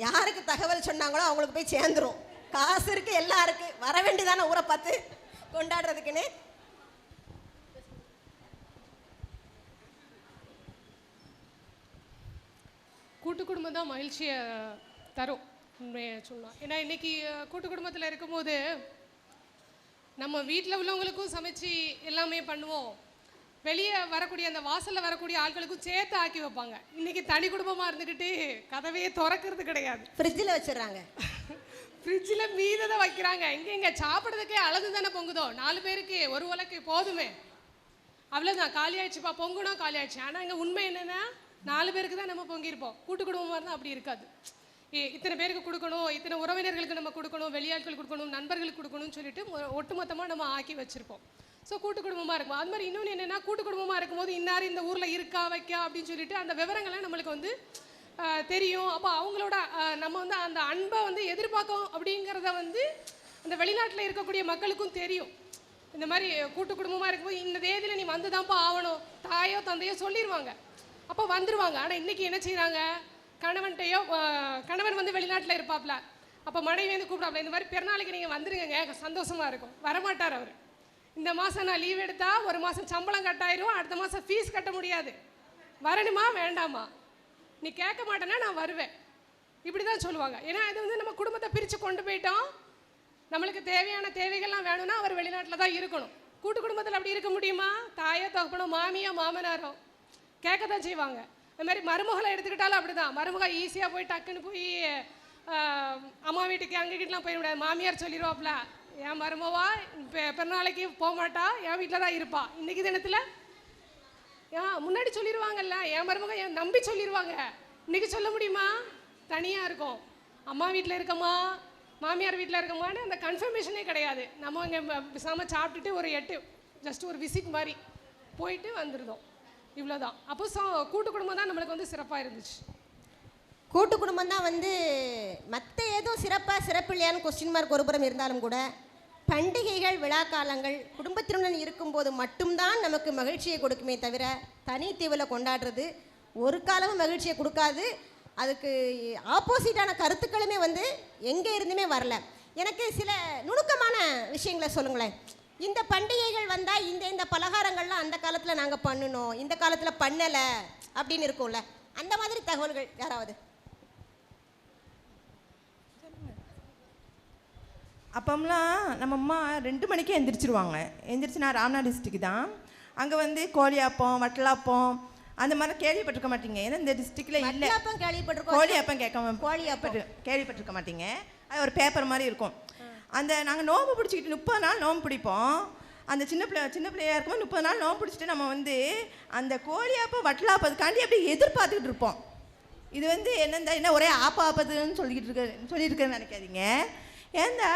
யாருக்கு தகவல் சொன்னாங்களோ அவங்களுக்கு போய் சேர்ந்துரும். காசு இருக்கு, எல்லாம் இருக்கு, வர வேண்டியதான ஊரை பார்த்து கொண்டாடுறதுக்குன்னு. கூட்டு குடும்பம் தான் மகிழ்ச்சியை தரும் உண்மையை சொல்லலாம். ஏன்னா இன்றைக்கி கூட்டு குடும்பத்தில் இருக்கும்போது நம்ம வீட்டில் உள்ளவங்களுக்கும் சமைச்சு எல்லாமே பண்ணுவோம். வெளியே வரக்கூடிய அந்த வாசலில் வரக்கூடிய ஆட்களுக்கும் சேர்த்து ஆக்கி வைப்பாங்க. இன்றைக்கி தனி குடும்பமாக இருந்துக்கிட்டு கதவையே திறக்கிறது கிடையாது, ஃப்ரிட்ஜில் வச்சிடறாங்க. ஃப்ரிட்ஜில் மீததை வைக்கிறாங்க. இங்கே சாப்பிட்றதுக்கே அழகு தானே பொங்குதோ, 4 பேருக்கு ஒரு உலக்கு போதுமே, அவ்வளோதான், காலி ஆயிடுச்சுப்பா, பொங்கணும் காலி ஆயிடுச்சு. ஆனால் இங்கே உண்மை என்னென்னா 4 பேருக்கு தான் நம்ம பொங்கியிருப்போம். கூட்டு குடும்பமாக இருந்தால் அப்படி இருக்காது. இத்தனை பேருக்கு கொடுக்கணும், இத்தனை உறவினர்களுக்கு நம்ம கொடுக்கணும், வெளியாட்கள் கொடுக்கணும், நண்பர்களுக்கு கொடுக்கணும்னு சொல்லிட்டு ஒட்டுமொத்தமாக நம்ம ஆக்கி வச்சுருப்போம். ஸோ கூட்டு குடும்பமாக இருக்கும். அது மாதிரி இன்னொன்று என்னென்னா, கூட்டு குடும்பமாக இருக்கும்போது இன்னார் இந்த ஊரில் இருக்கா வைக்கா அப்படின்னு சொல்லிட்டு அந்த விவரங்கள்லாம் நம்மளுக்கு வந்து தெரியும். அப்போ அவங்களோட நம்ம வந்து அந்த அன்பை வந்து எதிர்பார்க்கும் அப்படிங்கிறத வந்து அந்த வெளிநாட்டில் இருக்கக்கூடிய மக்களுக்கும் தெரியும். இந்த மாதிரி கூட்டு குடும்பமாக இருக்கும்போது இந்த தேதியில் நீ வந்து தான்ப்பா ஆகணும், தாயோ தந்தையோ சொல்லிடுவாங்க, அப்போ வந்துடுவாங்க. ஆனால் இன்றைக்கி என்ன செய்கிறாங்க, கணவன் வந்து வெளிநாட்டில் இருப்பாப்ல, அப்போ மனைவி வந்து கூப்பிடாப்ல, இந்த மாதிரி பெருநாளைக்கு நீங்கள் வந்துடுங்க, சந்தோஷமாக இருக்கும். வரமாட்டார் அவர். இந்த மாதம் நான் லீவ் எடுத்தால் ஒரு மாதம் சம்பளம் கட்டாயிரும், அடுத்த மாதம் ஃபீஸ் கட்ட முடியாது, வரணுமா வேண்டாமா, நீ கேட்க மாட்டேன்னா நான் வருவேன், இப்படி தான் சொல்லுவாங்க. ஏன்னா இது வந்து நம்ம குடும்பத்தை பிரித்து கொண்டு போயிட்டோம். நம்மளுக்கு தேவையான தேவைகள்லாம் வேணும்னா அவர் வெளிநாட்டில் தான் இருக்கணும். கூட்டு குடும்பத்தில் அப்படி இருக்க முடியுமா? தாயோ தகப்பனோ மாமியோ மாமனாரோ கேட்க தான் செய்வாங்க. அது மாதிரி மருமகளை எடுத்துக்கிட்டாலும் அப்படி தான். மருமக ஈஸியாக போய் டக்குன்னு போய் அம்மா வீட்டுக்கு அங்கே கிட்டலாம் போயிட முடியாது. மாமியார் சொல்லிடுவாப்ல, என் மருமவா பிறநாளைக்கு போக மாட்டா, என் வீட்டில் தான் இருப்பா. இன்றைக்கி தினத்தில் முன்னாடி சொல்லிடுவாங்கல்ல, என் மருமக என் நம்பி சொல்லிடுவாங்க. இன்றைக்கி சொல்ல முடியுமா? தனியாக இருக்கும், அம்மா வீட்டில் இருக்கம்மா மாமியார் வீட்டில் இருக்கமான்னு அந்த கன்ஃபர்மேஷனே கிடையாது. நம்ம இங்கே பேசாமல் சாப்பிட்டுட்டு ஒரு ஜஸ்ட் ஒரு விசிட் மாதிரி போயிட்டு வந்துருந்தோம், இவ்வளோதான். அப்போ கூட்டு குடும்பம் தான் நம்மளுக்கு வந்து சிறப்பாக இருந்துச்சு. கூட்டு குடும்பம் தான் வந்து மற்ற எதுவும் சிறப்பு இல்லையான்னு கொஸ்டின் மார்க் ஒரு புறம் இருந்தாலும் கூட, பண்டிகைகள் விழா காலங்கள் குடும்பத்தினுடன் இருக்கும்போது மட்டும்தான் நமக்கு மகிழ்ச்சியை கொடுக்குமே தவிர தனித்தீவில் கொண்டாடுறது ஒரு காலமும் மகிழ்ச்சியை கொடுக்காது. அதுக்கு ஆப்போசிட்டான கருத்துக்களுமே வந்து எங்கே இருந்துமே வரல. எனக்கு சில நுணுக்கமான விஷயங்களை சொல்லுங்களேன். இந்த பண்டிகைகள் வந்தால் இந்த பலகாரங்கள்லாம் அந்த காலத்தில் நாங்கள் பண்ணணும், இந்த காலத்தில் பண்ணலை அப்படின்னு இருக்கும்ல, அந்த மாதிரி தகவல்கள் யாராவது? அப்போம்லாம் நம்ம அம்மா 2 மணிக்கே எந்திரிச்சிருவாங்க. எந்திரிச்சு நான் ராம்நாத் டிஸ்ட்ரிக்ட் தான், அங்கே வந்து கோழியாப்பம் வட்டலாப்பம் அந்த மாதிரி கேள்விப்பட்டிருக்க மாட்டீங்க. ஏன்னா இந்த டிஸ்ட்ரிக்டில் இல்லை. கோழியாப்பம் கேள்விப்பட்டிருக்க மாட்டீங்க. அது ஒரு பேப்பர் மாதிரி இருக்கும். அந்த நாங்கள் நோம்பு பிடிச்சிக்கிட்டு 30 நாள் நோம்பு பிடிப்போம். அந்த சின்ன பிள்ளையாக இருக்கும்போது 30 நாள் நோம்பு பிடிச்சிட்டு நம்ம வந்து அந்த கோழியாப்பம் வட்டலாப்பதுக்காண்டி அப்படியே எதிர்பார்த்துக்கிட்டு இருப்போம். இது வந்து என்ன ஒரே ஆப்பாப்பதுன்னு சொல்லியிருக்கேன்னு நினைக்காதீங்க. ஏன்னா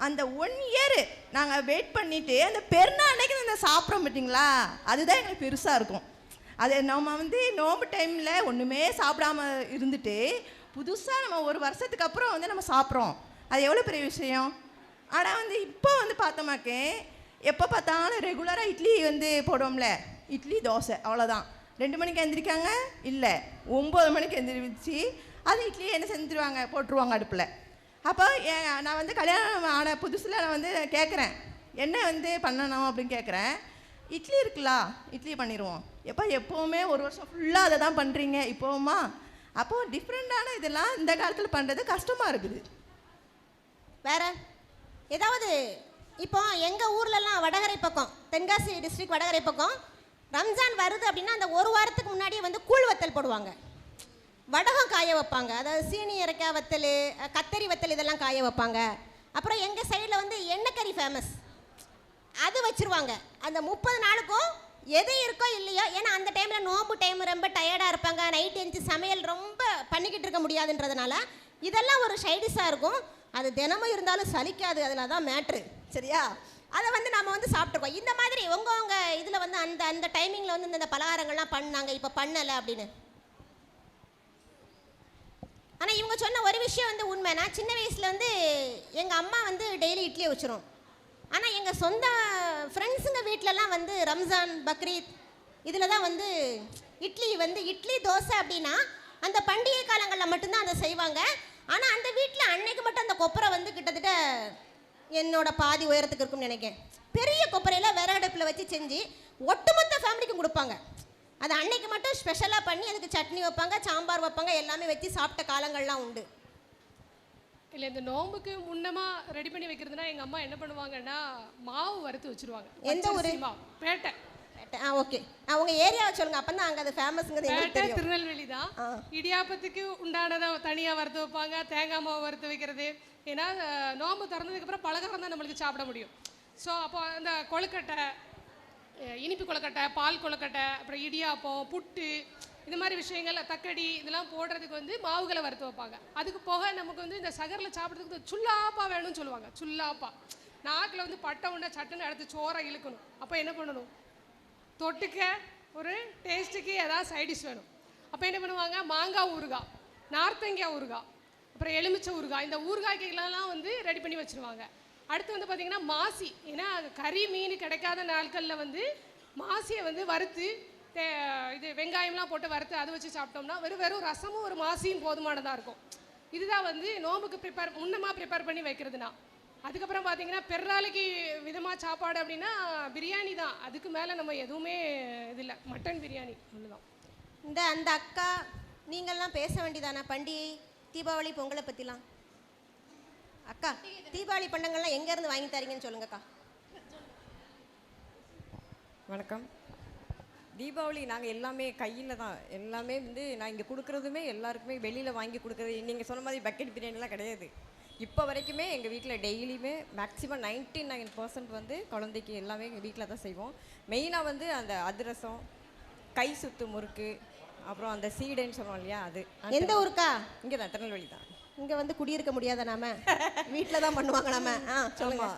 அந்த 1 இயர் நாங்கள் வெயிட் பண்ணிவிட்டு அந்த பெருநாள் அன்னைக்கு அந்த சாப்பிட்றோம் பார்த்தீங்களா, அதுதான் எங்களுக்கு பெருசாக இருக்கும். அது நம்ம வந்து நோம்பு டைமில் ஒன்றுமே சாப்பிடாம இருந்துட்டு புதுசாக நம்ம ஒரு வருஷத்துக்கு அப்புறம் வந்து நம்ம சாப்பிட்றோம், அது எவ்வளோ பெரிய விஷயம். ஆனால் வந்து இப்போ வந்து பார்த்தோமாக்கே எப்போ பார்த்தாலும் ரெகுலராக இட்லி வந்து போடுவோம்ல, இட்லி தோசை அவ்வளோதான். 2 மணிக்கு எழுந்திரிக்காங்க, இல்லை 9 மணிக்கு எழுந்திரிச்சு அது இட்லி என்ன செஞ்சுருவாங்க, போட்டுருவாங்க அடுப்பில். அப்போ நான் வந்து கல்யாணம் ஆன புதுசில் நான் வந்து கேட்குறேன், என்ன வந்து பண்ணணும் அப்படின்னு கேட்குறேன். இட்லி இருக்குல்லா, இட்லி பண்ணிடுவோம். எப்போவுமே ஒரு வருஷம் ஃபுல்லாக அதை தான் பண்ணுறீங்க இப்போவுமா. அப்போது டிஃப்ரெண்ட்டான இதெல்லாம் இந்த காலத்தில் பண்ணுறது கஷ்டமாக இருக்குது. வேறு ஏதாவது இப்போ எங்கள் ஊர்லலாம் வடகரை பக்கம், தென்காசி டிஸ்ட்ரிக்ட் வடகரை பக்கம் ரம்ஜான் வருது அப்படின்னா அந்த ஒரு வாரத்துக்கு முன்னாடியே வந்து கூழ் வத்தல் போடுவாங்க. வடகம் காய வைப்பாங்க, அதாவது சீனி இறக்காய் வத்தல், கத்தரி வத்தல் இதெல்லாம் காய வைப்பாங்க. அப்புறம் எங்கள் சைடில் வந்து எண்ணெய்க்கறி ஃபேமஸ், அது வச்சுருவாங்க. அந்த 30 நாளுக்கும் எது இருக்கோ இல்லையோ, ஏன்னா அந்த டைமில் நோம்பு டைம் ரொம்ப டயர்டாக இருப்பாங்க, நைட் எழுந்து சமையல் ரொம்ப பண்ணிக்கிட்டு இருக்க முடியாதுன்றதுனால இதெல்லாம் ஒரு சைடிஷாக இருக்கும். அது தினமும் இருந்தாலும் சலிக்காது, அதில் தான் மேட்ரு. சரியா? அதை வந்து நம்ம வந்து சாப்பிட்ருக்கோம். இந்த மாதிரி உங்க இதில் வந்து அந்த அந்த டைமிங்கில் வந்து இந்த பலகாரங்கள்லாம் பண்ணாங்க, இப்போ பண்ணலை அப்படின்னு. ஆனால் இவங்க சொன்ன ஒரு விஷயம் வந்து உண்மை. நான் சின்ன வயசில் வந்து எங்கள் அம்மா வந்து டெய்லி இட்லியை வச்சிரும். ஆனால் எங்கள் சொந்த ஃப்ரெண்ட்ஸுங்க வீட்டிலலாம் வந்து ரம்ஜான், பக்ரீத் இதில் தான் வந்து இட்லி தோசை அப்படின்னா அந்த பண்டிகை காலங்களில் மட்டும்தான் அதை செய்வாங்க. ஆனால் அந்த வீட்டில் அன்னைக்கு மட்டும் அந்த கொப்பரை வந்து கிட்டத்தட்ட என்னோட பாதி உயரத்துக்கு இருக்கும்னு நினைக்கிறேன். பெரிய கொப்பரையில் விறகடுப்பில் வச்சு செஞ்சு ஒட்டுமொத்த ஃபேமிலிக்கும் கொடுப்பாங்க. அது அன்னைக்கு மட்டும் ஸ்பெஷலாக பண்ணி அதுக்கு சட்னி வைப்பாங்க, சாம்பார் வைப்பாங்க, எல்லாமே வச்சு சாப்பிட்ட காலங்கள்லாம் உண்டு. இல்லை, இந்த நோம்புக்கு முன்னமாக ரெடி பண்ணி வைக்கிறதுனா எங்கள் அம்மா என்ன பண்ணுவாங்கன்னா மாவு வறுத்து வச்சுருவாங்க. எந்த ஊர்? பேட்டை. ஓகே, அவங்க ஏரியாவை சொல்லுங்க, அப்போ தான் அங்கே அது ஃபேமஸ்ங்கிறது எங்களுக்கு தெரியும். திருநெல்வேலி தான். இடியாப்பத்துக்கு உண்டானதை தனியாக வறுத்து வைப்பாங்க, தேங்காய் மாவு வறுத்து வைக்கிறது. ஏன்னா நோம்பு திறந்ததுக்கப்புறம் பலகாரம் தான் நம்மளுக்கு சாப்பிட முடியும். ஸோ அப்போ அந்த கொழுக்கட்டை, இனிப்பு கொழுக்கட்டை, பால் கொழுக்கட்டை, அப்புறம் இடியாப்பம், புட்டு, இந்த மாதிரி விஷயங்கள், தக்கடி இதெல்லாம் போடுறதுக்கு வந்து மாவுகளை வறுத்து வைப்பாங்க. அதுக்கு போக நமக்கு வந்து இந்த சகரில் சாப்பிட்றதுக்கு சுல்லாப்பா வேணும்னு சொல்லுவாங்க. சுல்லாப்பா நாக்கில் வந்து பட்டை உண்டை சட்டுன்னு எடுத்து சோறை இழுக்கணும். அப்போ என்ன பண்ணணும், தொட்டுக்க ஒரு டேஸ்ட்டுக்கு ஏதாவது சைடிஷ் வேணும். அப்போ என்ன பண்ணுவாங்க, மாங்காய் ஊறுகாய், நார்த்தங்காய் ஊறுகாய், அப்புறம் எலுமிச்சை ஊறுகாய், இந்த ஊறுகாய்களெல்லாம் வந்து ரெடி பண்ணி வச்சுருவாங்க. அடுத்து வந்து பார்த்திங்கன்னா மாசி, ஏன்னா கறி மீன் கிடைக்காத நாட்களில் வந்து மாசியை வந்து வறுத்து இது வெங்காயம்லாம் போட்டு வறுத்து அதை வச்சு சாப்பிட்டோம்னா வெறும் ரசமும் ஒரு மாசியும் போதுமானதாக இருக்கும். இதுதான் வந்து நோம்புக்கு முன்னமாக ப்ரிப்பேர் பண்ணி வைக்கிறதுனா. அதுக்கப்புறம் பார்த்தீங்கன்னா பெருநாளைக்கு விதமாக சாப்பாடு அப்படின்னா பிரியாணி தான். அதுக்கு மேலே நம்ம எதுவுமே இது இல்லை, மட்டன் பிரியாணி ஒன்றுதான். அந்த அக்கா நீங்கள்லாம் பேச வேண்டியதானே பண்டிகை, தீபாவளி, பொங்கலை பற்றிலாம். அக்கா, தீபாவளி பண்டங்கள்லாம் எங்கேருந்து வாங்கி தரீங்கன்னு சொல்லுங்கக்கா. வணக்கம். தீபாவளி நாங்கள் எல்லாமே கையில் தான், எல்லாமே வந்து நான் இங்கே கொடுக்குறதுமே எல்லாருக்குமே வெளியில் வாங்கி கொடுக்குறது. நீங்கள் சொன்ன மாதிரி பக்கெட் பிரியாணிலாம் கிடையாது. இப்போ வரைக்குமே எங்கள் வீட்டில் டெய்லியுமே மேக்ஸிமம் 99% வந்து குழந்தைக்கு எல்லாமே எங்கள் வீட்டில் தான் செய்வோம். மெயினாக வந்து அந்த அதிரசம், கை சுத்து முறுக்கு, அப்புறம் அந்த சீடைன்னு சொல்லுவோம் இல்லையா, அது. எந்த ஊருக்கா? இங்கே தான், திருநெல்வேலி தான். இங்கே வந்து குடியிருக்க முடியாத நாம வீட்டில் தான் பண்ணுவாங்க நாம. சொல்லுங்க.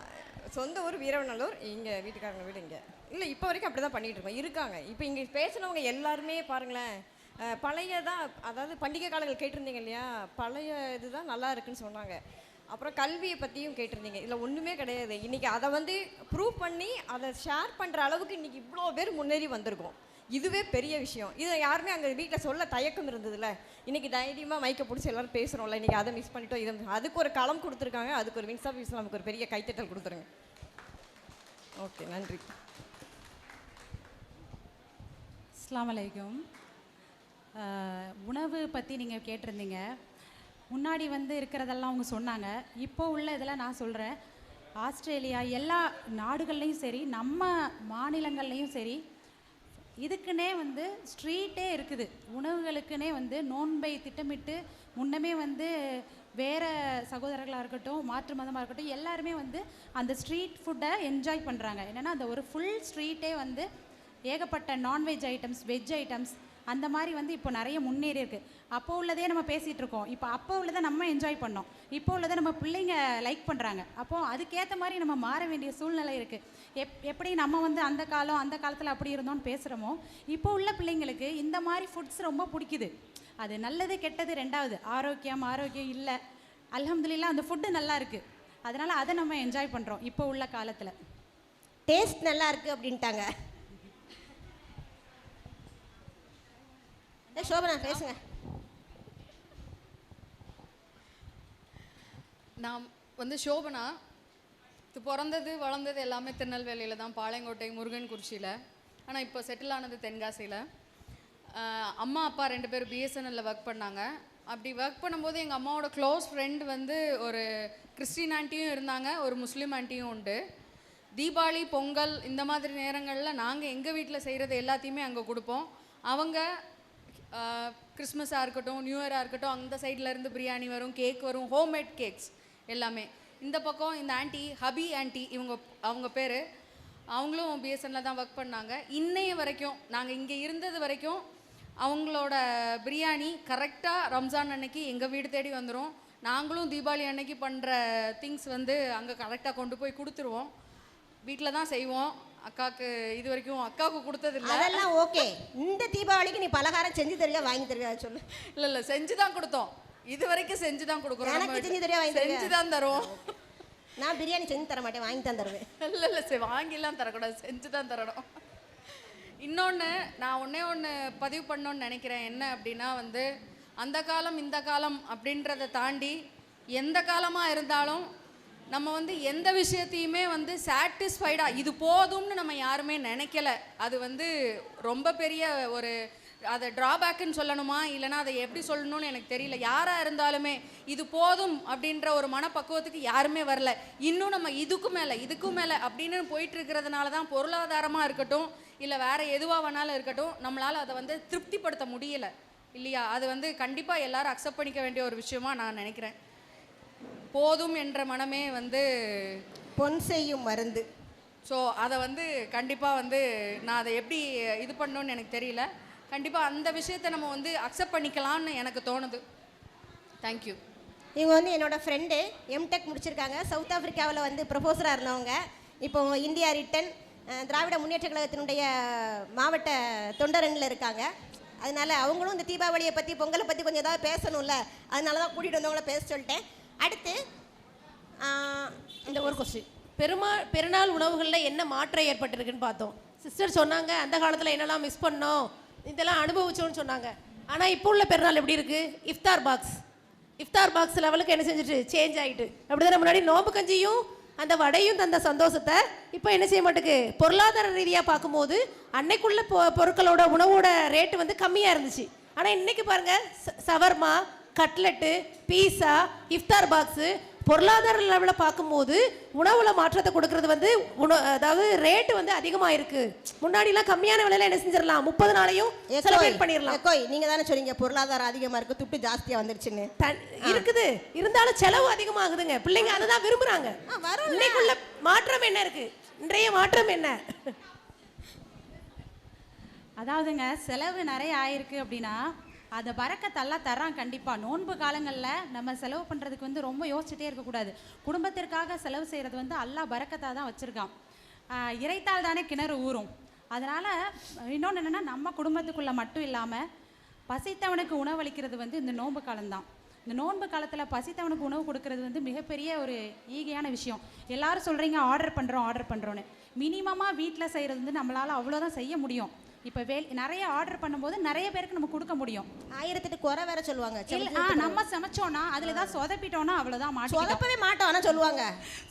சொந்த ஊர் வீரவநல்லூர், இங்கே வீட்டுக்காரங்க வீடு இங்கே இல்லை. இப்போ வரைக்கும் அப்படி தான் பண்ணிகிட்டு இருக்கோம், இருக்காங்க. இப்போ இங்கே பேசினவங்க எல்லாருமே பாருங்களேன், பழைய தான், அதாவது பண்டிகை காலங்கள் கேட்டிருந்தீங்க இல்லையா, பழைய இதுதான் நல்லா இருக்குன்னு சொன்னாங்க. அப்புறம் கல்வியை பற்றியும் கேட்டிருந்தீங்க. இதில் ஒன்றுமே கிடையாது. இன்றைக்கி அதை வந்து ப்ரூவ் பண்ணி அதை ஷேர் பண்ணுற அளவுக்கு இன்றைக்கி இவ்வளோ பேர் முன்னேறி வந்திருக்கோம். இதுவே பெரிய விஷயம். இதை யாருமே அங்கே வீட்டில் சொல்ல தயக்கம் இருந்ததில்ல. இன்றைக்கி தைரியமாக மைக்கை பிடிச்சி எல்லோரும் பேசுகிறோம்ல. இன்றைக்கி அதை மிஸ் பண்ணிட்டோம், இதை அதுக்கு ஒரு களம் கொடுத்துருக்காங்க. அதுக்கு ஒரு வின்ஸ் ஆஃப் இஸ்லாமுக்கு ஒரு பெரிய கைத்தட்டல் கொடுத்துருங்க. ஓகே, நன்றி. அஸ்ஸலாமு அலைக்கும். உணவு பற்றி நீங்கள் கேட்டிருந்தீங்க. முன்னாடி வந்து இருக்கிறதெல்லாம் அவங்க சொன்னாங்க. இப்போ உள்ள இதெல்லாம் நான் சொல்கிறேன். ஆஸ்திரேலியா எல்லா நாடுகள்லேயும் சரி, நம்ம மாநிலங்கள்லேயும் சரி, இதுக்குன்னே வந்து ஸ்ட்ரீட்டே இருக்குது. உணவுகளுக்குன்னே வந்து நோன்பை திட்டமிட்டு முன்னமே வந்து வேறு சகோதரர்களாக இருக்கட்டும், மாற்று மதமாக இருக்கட்டும், எல்லாருமே வந்து அந்த ஸ்ட்ரீட் ஃபுட்டை என்ஜாய் பண்ணுறாங்க. என்னென்னா அந்த ஒரு ஃபுல் ஸ்ட்ரீட்டே வந்து ஏகப்பட்ட நான்வெஜ் ஐட்டம்ஸ், வெஜ் ஐட்டம்ஸ், அந்த மாதிரி வந்து இப்போ நிறைய முன்னேறி இருக்குது. அப்போ உள்ளதே நம்ம பேசிகிட்டு இருக்கோம். இப்போ அப்போ உள்ளதை நம்ம என்ஜாய் பண்ணோம், இப்போ உள்ளதை நம்ம பிள்ளைங்க லைக் பண்ணுறாங்க. அப்போது அதுக்கேற்ற மாதிரி நம்ம மாற வேண்டிய சூழ்நிலை இருக்குது. எப்படி நம்ம வந்து அந்த காலத்தில் அப்படி இருந்தோம்னு பேசுகிறோமோ, இப்போ உள்ள பிள்ளைங்களுக்கு இந்த மாதிரி ஃபுட்ஸ் ரொம்ப பிடிக்குது. அது நல்லது கெட்டது ரெண்டாவது. ஆரோக்கியம் இல்லை, அல்ஹம்துலில்லாஹ் அந்த ஃபுட்டு நல்லா இருக்குது. அதனால் அதை நம்ம என்ஜாய் பண்ணுறோம் இப்போ உள்ள காலத்தில். டேஸ்ட் நல்லா இருக்குது அப்படின்ட்டாங்க. சோபனா பேசுங்க. நான் வந்து சோபனா, பிறந்தது வளர்ந்தது எல்லாமே திருநெல்வேலியில் தான், பாளையங்கோட்டை முருகன்குறிச்சியில். ஆனால் இப்போ செட்டில் ஆனது தென்காசியில். அம்மா அப்பா 2 பேரும் பிஎஸ்என்எல்லில் ஒர்க் பண்ணாங்க. அப்படி ஒர்க் பண்ணும்போது எங்கள் அம்மாவோட க்ளோஸ் ஃப்ரெண்ட் வந்து ஒரு கிறிஸ்டின் ஆண்டியும் இருந்தாங்க, ஒரு முஸ்லீம் ஆண்டியும் உண்டு. தீபாவளி, பொங்கல் இந்த மாதிரி நேரங்களில் நாங்கள் எங்கள் வீட்டில் செய்கிறது எல்லாத்தையுமே அங்கே கொடுப்போம். அவங்க கிறிஸ்மஸாக இருக்கட்டும், நியூ இயராக இருக்கட்டும், அந்த சைடில் இருந்து பிரியாணி வரும், கேக் வரும், ஹோம்மேட் கேக்ஸ் எல்லாமே. இந்த பக்கம் இந்த ஆண்டி, ஹபி ஆண்டி, அவங்க பேர், அவங்களும் பிஎஸ்என்னில் தான் ஒர்க் பண்ணாங்க. இன்னைய வரைக்கும் நாங்கள் இங்கே இருந்தது வரைக்கும் அவங்களோட பிரியாணி கரெக்டாக ரம்ஜான் அன்னைக்கு எங்கள் வீடு தேடி வந்துடும். நாங்களும் தீபாவளி அன்னைக்கு பண்ணுற திங்ஸ் வந்து அங்கே கரெக்டாக கொண்டு போய் கொடுத்துருவோம். வீட்டில் தான் செய்வோம். அக்காவுக்கு இது வரைக்கும் அக்காவுக்கு கொடுத்தது இல்லை. அதெல்லாம் ஓகே. இந்த தீபாவளிக்கு நீ பலகாரம் செஞ்சு தருவியா வாங்கி தருவியா சொல்லு. இல்லை செஞ்சு தான் கொடுத்தோம். இது வரைக்கும் செஞ்சு தான் கொடுக்குறோம். எனக்கு செஞ்சு தருவியா வாங்கி செஞ்சு தான் தருவோம். நான் பிரியாணி செஞ்சு தர மாட்டேன், வாங்கி தான் தருவேன். இல்லை சரி, வாங்கிலாம் தரக்கூடாது, செஞ்சு தான் தரணும். இன்னொன்று நான் ஒன்று பதிவு பண்ணணுன்னு நினைக்கிறேன். என்ன அப்படின்னா வந்து அந்த காலம் இந்த காலம் அப்படின்றத தாண்டி எந்த காலமாக இருந்தாலும் நம்ம வந்து எந்த விஷயத்தையுமே வந்து சாட்டிஸ்ஃபைடாக இது போதும்னு நம்ம யாருமே நினைக்கல. அது வந்து ரொம்ப பெரிய ஒரு அதை ட்ராபேக்குன்னு சொல்லணுமா இல்லைனா அதை எப்படி சொல்லணும்னு எனக்கு தெரியல. யாராக இருந்தாலுமே இது போதும் அப்படின்ற ஒரு மனப்பக்குவத்துக்கு யாருமே வரல. இன்னும் நம்ம இதுக்கும் மேலே அப்படின்னு போயிட்டு இருக்கிறதுனால தான் பொருளாதாரமாக இருக்கட்டும் இல்லை வேறு எதுவாக வேணாலும் இருக்கட்டும் நம்மளால் அதை வந்து திருப்திப்படுத்த முடியலை இல்லையா. அது வந்து கண்டிப்பாக எல்லாரும் அக்செப்ட் பண்ணிக்க வேண்டிய ஒரு விஷயமா நான் நினைக்கிறேன். போதும் என்ற மனமே வந்து பொன் செய்யும் மருந்து. ஸோ அதை வந்து கண்டிப்பாக வந்து நான் அதை எப்படி இது பண்ணணும்னு எனக்கு தெரியல. கண்டிப்பாக அந்த விஷயத்தை நம்ம வந்து அக்செப்ட் பண்ணிக்கலாம்னு எனக்கு தோணுது. தேங்க்யூ. இவங்க வந்து என்னோடய ஃப்ரெண்டு, எம்டெக் முடிச்சிருக்காங்க. சவுத் ஆஃப்ரிக்காவில் வந்து ப்ரொஃபஸராக இருந்தவங்க. இப்போ இந்தியா ரிட்டன் திராவிட முன்னேற்ற கழகத்தினுடைய மாவட்ட தொண்டரனில் இருக்காங்க. அதனால் அவங்களும் இந்த தீபாவளியை பற்றி பொங்கலை பற்றி கொஞ்சம் ஏதாவது பேசணும்ல, அதனால தான் கூட்டிகிட்டு வந்தவங்கள பேச சொல்லிட்டேன். அடுத்து இந்த ஒரு கொஸ்டின், பெருநாள் உணவுகளில் என்ன மாற்றம் ஏற்பட்டிருக்குன்னு பார்த்தோம். சிஸ்டர் சொன்னாங்க அந்த காலத்தில் என்னெல்லாம் மிஸ் பண்ணோம், இதெல்லாம் அனுபவிச்சோன்னு சொன்னாங்க. ஆனால் இப்போ உள்ள பெருநாள் எப்படி இருக்குது? இஃப்தார் பாக்ஸ் லெவலுக்கு என்ன செஞ்சுட்டு சேஞ்ச் ஆகிட்டு. அப்படி தானே முன்னாடி நோம்பு கஞ்சியும் அந்த வடையும் தந்த சந்தோஷத்தை இப்போ என்ன செய்ய மாட்டேங்குது. பொருளாதார ரீதியாக பார்க்கும்போது அன்னைக்குள்ள பொருட்களோட உணவோட ரேட்டு வந்து கம்மியாக இருந்துச்சு. ஆனால் இன்னைக்கு பாருங்கள், சவர்மா, கட்லெட்டு, பீஸா, இஃப்தார் பாக்ஸு பொருளாதார லெவலில் பார்க்கும்போது உணவில் மாற்றத்தை கொடுக்கறது வந்து அதாவது ரேட்டு வந்து அதிகமாக இருக்குது. முன்னாடிலாம் கம்மியான விலையில என்ன செஞ்சிடலாம், 30 நாளையும் செலிப்ரேட் பண்ணிடலாம். நீங்கள் தானே சொன்னீங்க பொருளாதாரம் அதிகமாக இருக்குது, துட்டு ஜாஸ்தியாக வந்துருச்சுன்னு. இருக்குது, இருந்தாலும் செலவு அதிகமாகுதுங்க. பிள்ளைங்க அதை தான் விரும்புகிறாங்க. இன்னைக்குள்ள மாற்றம் என்ன இருக்குது? இன்றைய மாற்றம் என்ன? அதாவதுங்க செலவு நிறைய ஆயிருக்கு அப்படின்னா அதை பறக்கத்தெல்லாம் தர்றான். கண்டிப்பாக நோன்பு காலங்களில் நம்ம செலவு பண்ணுறதுக்கு வந்து ரொம்ப யோசிச்சுட்டே இருக்கக்கூடாது. குடும்பத்திற்காக செலவு செய்கிறது வந்து அல்லாஹ் பறக்கத்தாக தான் வச்சுருக்கான். இறைத்தால் தானே கிணறு ஊறும். அதனால் இன்னொன்று என்னென்னா நம்ம குடும்பத்துக்குள்ளே மட்டும் இல்லாமல் பசித்தவனுக்கு உணவளிக்கிறது வந்து இந்த நோன்பு காலம்தான். இந்த நோன்பு காலத்தில் பசித்தவனுக்கு உணவு கொடுக்கறது வந்து மிகப்பெரிய ஒரு ஈகையான விஷயம். எல்லாரும் சொல்கிறீங்க ஆர்டர் பண்ணுறோன்னு. மினிமமாக வீட்டில் செய்கிறது வந்து நம்மளால் அவ்வளோதான் செய்ய முடியும். இப்போ நிறைய ஆர்டர் பண்ணும்போது நிறைய பேருக்கு நம்ம கொடுக்க முடியும். 1008 குறை வேற சொல்லுவாங்க. நம்ம சமைச்சோன்னா அதில் ஏதாவது சொதப்பிட்டோன்னா அவ்வளோதான், சொதப்பவே மாட்டோம்னா சொல்லுவாங்க.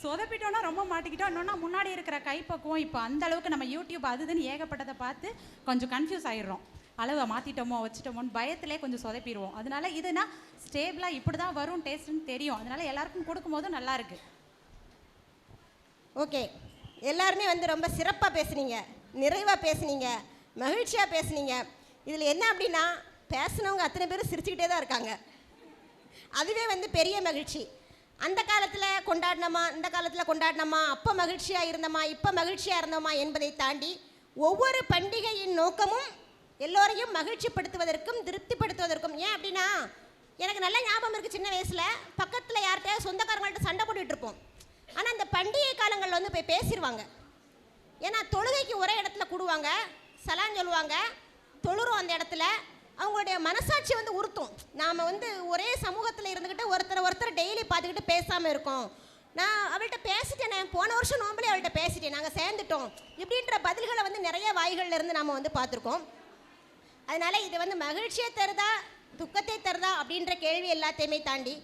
சொதப்பிட்டோன்னா ரொம்ப மாட்டிக்கிட்டோம். இன்னொன்னா முன்னாடி இருக்கிற கைப்பக்குவம் இப்போ அந்த அளவுக்கு நம்ம யூடியூப் அதுன்னு ஏகப்பட்டதை பார்த்து கொஞ்சம் கன்ஃபியூஸ் ஆகிடுறோம். அளவை மாற்றிட்டோமோ வச்சுட்டோமோன்னு பயத்திலே கொஞ்சம் சொதப்பிடுவோம். அதனால இதுனா ஸ்டேபிளாக இப்படி தான் வரும் டேஸ்ட்டுன்னு தெரியும். அதனால எல்லாருக்கும் கொடுக்கும்போதும் நல்லா இருக்கு. ஓகே, எல்லாருமே வந்து ரொம்ப சிறப்பாக பேசுனீங்க, நிறைவாக பேசுனீங்க, மகிழ்ச்சியாக பேசுனீங்க. இதில் என்ன அப்படின்னா பேசுனவங்க அத்தனை பேரும் சிரிச்சுக்கிட்டே தான் இருக்காங்க. அதுவே வந்து பெரிய மகிழ்ச்சி. அந்த காலத்தில் கொண்டாடினோமா, இந்த காலத்தில் கொண்டாடினோமா, அப்போ மகிழ்ச்சியாக இருந்தோமா, இப்போ மகிழ்ச்சியாக இருந்தோமா என்பதை தாண்டி ஒவ்வொரு பண்டிகையின் நோக்கமும் எல்லோரையும் மகிழ்ச்சிப்படுத்துவதற்கும் திருப்திப்படுத்துவதற்கும். ஏன் அப்படின்னா எனக்கு நல்ல ஞாபகம் இருக்குது, சின்ன வயசில் பக்கத்தில் யார்கிட்டயா சொந்தக்காரங்கள்ட்ட சண்டை போட்டுட்டு இருப்போம். ஆனால் இந்த பண்டிகை காலங்களில் வந்து போய் பேசிடுவாங்க. ஏன்னா தொழுகைக்கு ஒரே இடத்துல கூடுவாங்க, சலான் சொல்லுவாங்க, தொழுறோம். அந்த இடத்துல அவங்களுடைய மனசாட்சி வந்து உறுத்தும். நாம் வந்து ஒரே சமூகத்தில் இருந்துக்கிட்டு ஒருத்தர் டெய்லி பார்த்துக்கிட்டு பேசாமல் இருக்கோம். நான் அவள்கிட்ட பேசிட்டேனே, போன வருஷம் நோம்பலே அவள்கிட்ட பேசிட்டேன், நாங்கள் சேர்ந்துட்டோம், இப்படின்ற பதில்களை வந்து நிறைய வாய்களில் இருந்து நாம் வந்து பார்த்துருக்கோம். அதனால் இது வந்து மகிழ்ச்சியை தருதா துக்கத்தை தருதா அப்படின்ற கேள்வி எல்லாத்தையுமே தாண்டி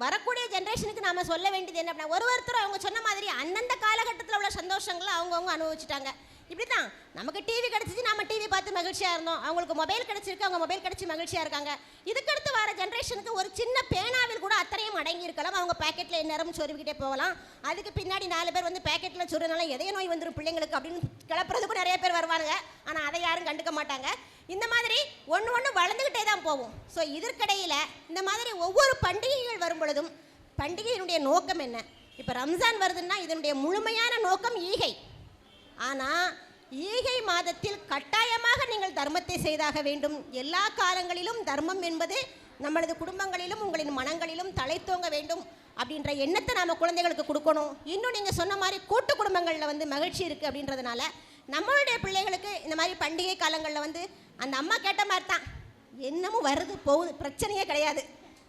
வரக்கூடிய ஜென்ரேஷனுக்கு நாம் சொல்ல வேண்டியது என்ன அப்படின்னா, ஒருத்தரும் அவங்க சொன்ன மாதிரி அந்தந்த காலகட்டத்தில் உள்ள சந்தோஷங்களை அவங்கவுங்க அனுபவிச்சுட்டாங்க. இப்படி தான் நமக்கு டிவி கிடச்சிச்சு, நம்ம டிவி பார்த்து மகிழ்ச்சியாக இருந்தோம். அவங்களுக்கு மொபைல் கிடச்சிருக்கு, அவங்க மொபைல் கிடச்சி மகிழ்ச்சியாக இருக்காங்க. இதுக்கடுத்து வர ஜென்ரேஷனுக்கு ஒரு சின்ன பேனாவில் கூட அத்தனையும் அடங்கி இருக்கலாம். அவங்க பேக்கெட்டில் எந்நேரமும் சொருவிக்கிட்டே போகலாம். அதுக்கு பின்னாடி 4 பேர் வந்து பேக்கெட்டில் சொருனால எதைய நோய் வந்துடும் பிள்ளைங்களுக்கு அப்படின்னு கிளப்புறதுக்கும் நிறைய பேர் வருவாங்க. ஆனால் அதை யாரும் கண்டுக்க மாட்டாங்க. இந்த மாதிரி ஒன்று வளர்ந்துக்கிட்டே தான் போகும். ஸோ இதற்கிடையில் இந்த மாதிரி ஒவ்வொரு பண்டிகைகள் வரும் பொழுதும் பண்டிகையினுடைய நோக்கம் என்ன? இப்போ ரம்ஜான் வருதுன்னா இதனுடைய முழுமையான நோக்கம் ஈகை. ஆனால் ஈகை மாதத்தில் கட்டாயமாக நீங்கள் தர்மத்தை செய்தாக வேண்டும். எல்லா காலங்களிலும் தர்மம் என்பது நம்மளது குடும்பங்களிலும் உங்களின் மனங்களிலும் தலைத்தோங்க வேண்டும் அப்படின்ற எண்ணத்தை நாம் குழந்தைகளுக்கு கொடுக்கணும். இன்னும் நீங்கள் சொன்ன மாதிரி கூட்டு குடும்பங்களில் வந்து மகிழ்ச்சி இருக்குது அப்படின்றதுனால நம்மளுடைய பிள்ளைகளுக்கு இந்த மாதிரி பண்டிகை காலங்களில் வந்து அந்த அம்மா கேட்ட மாதிரி தான் என்னமும் வருது போகுது, பிரச்சனையே கிடையாது.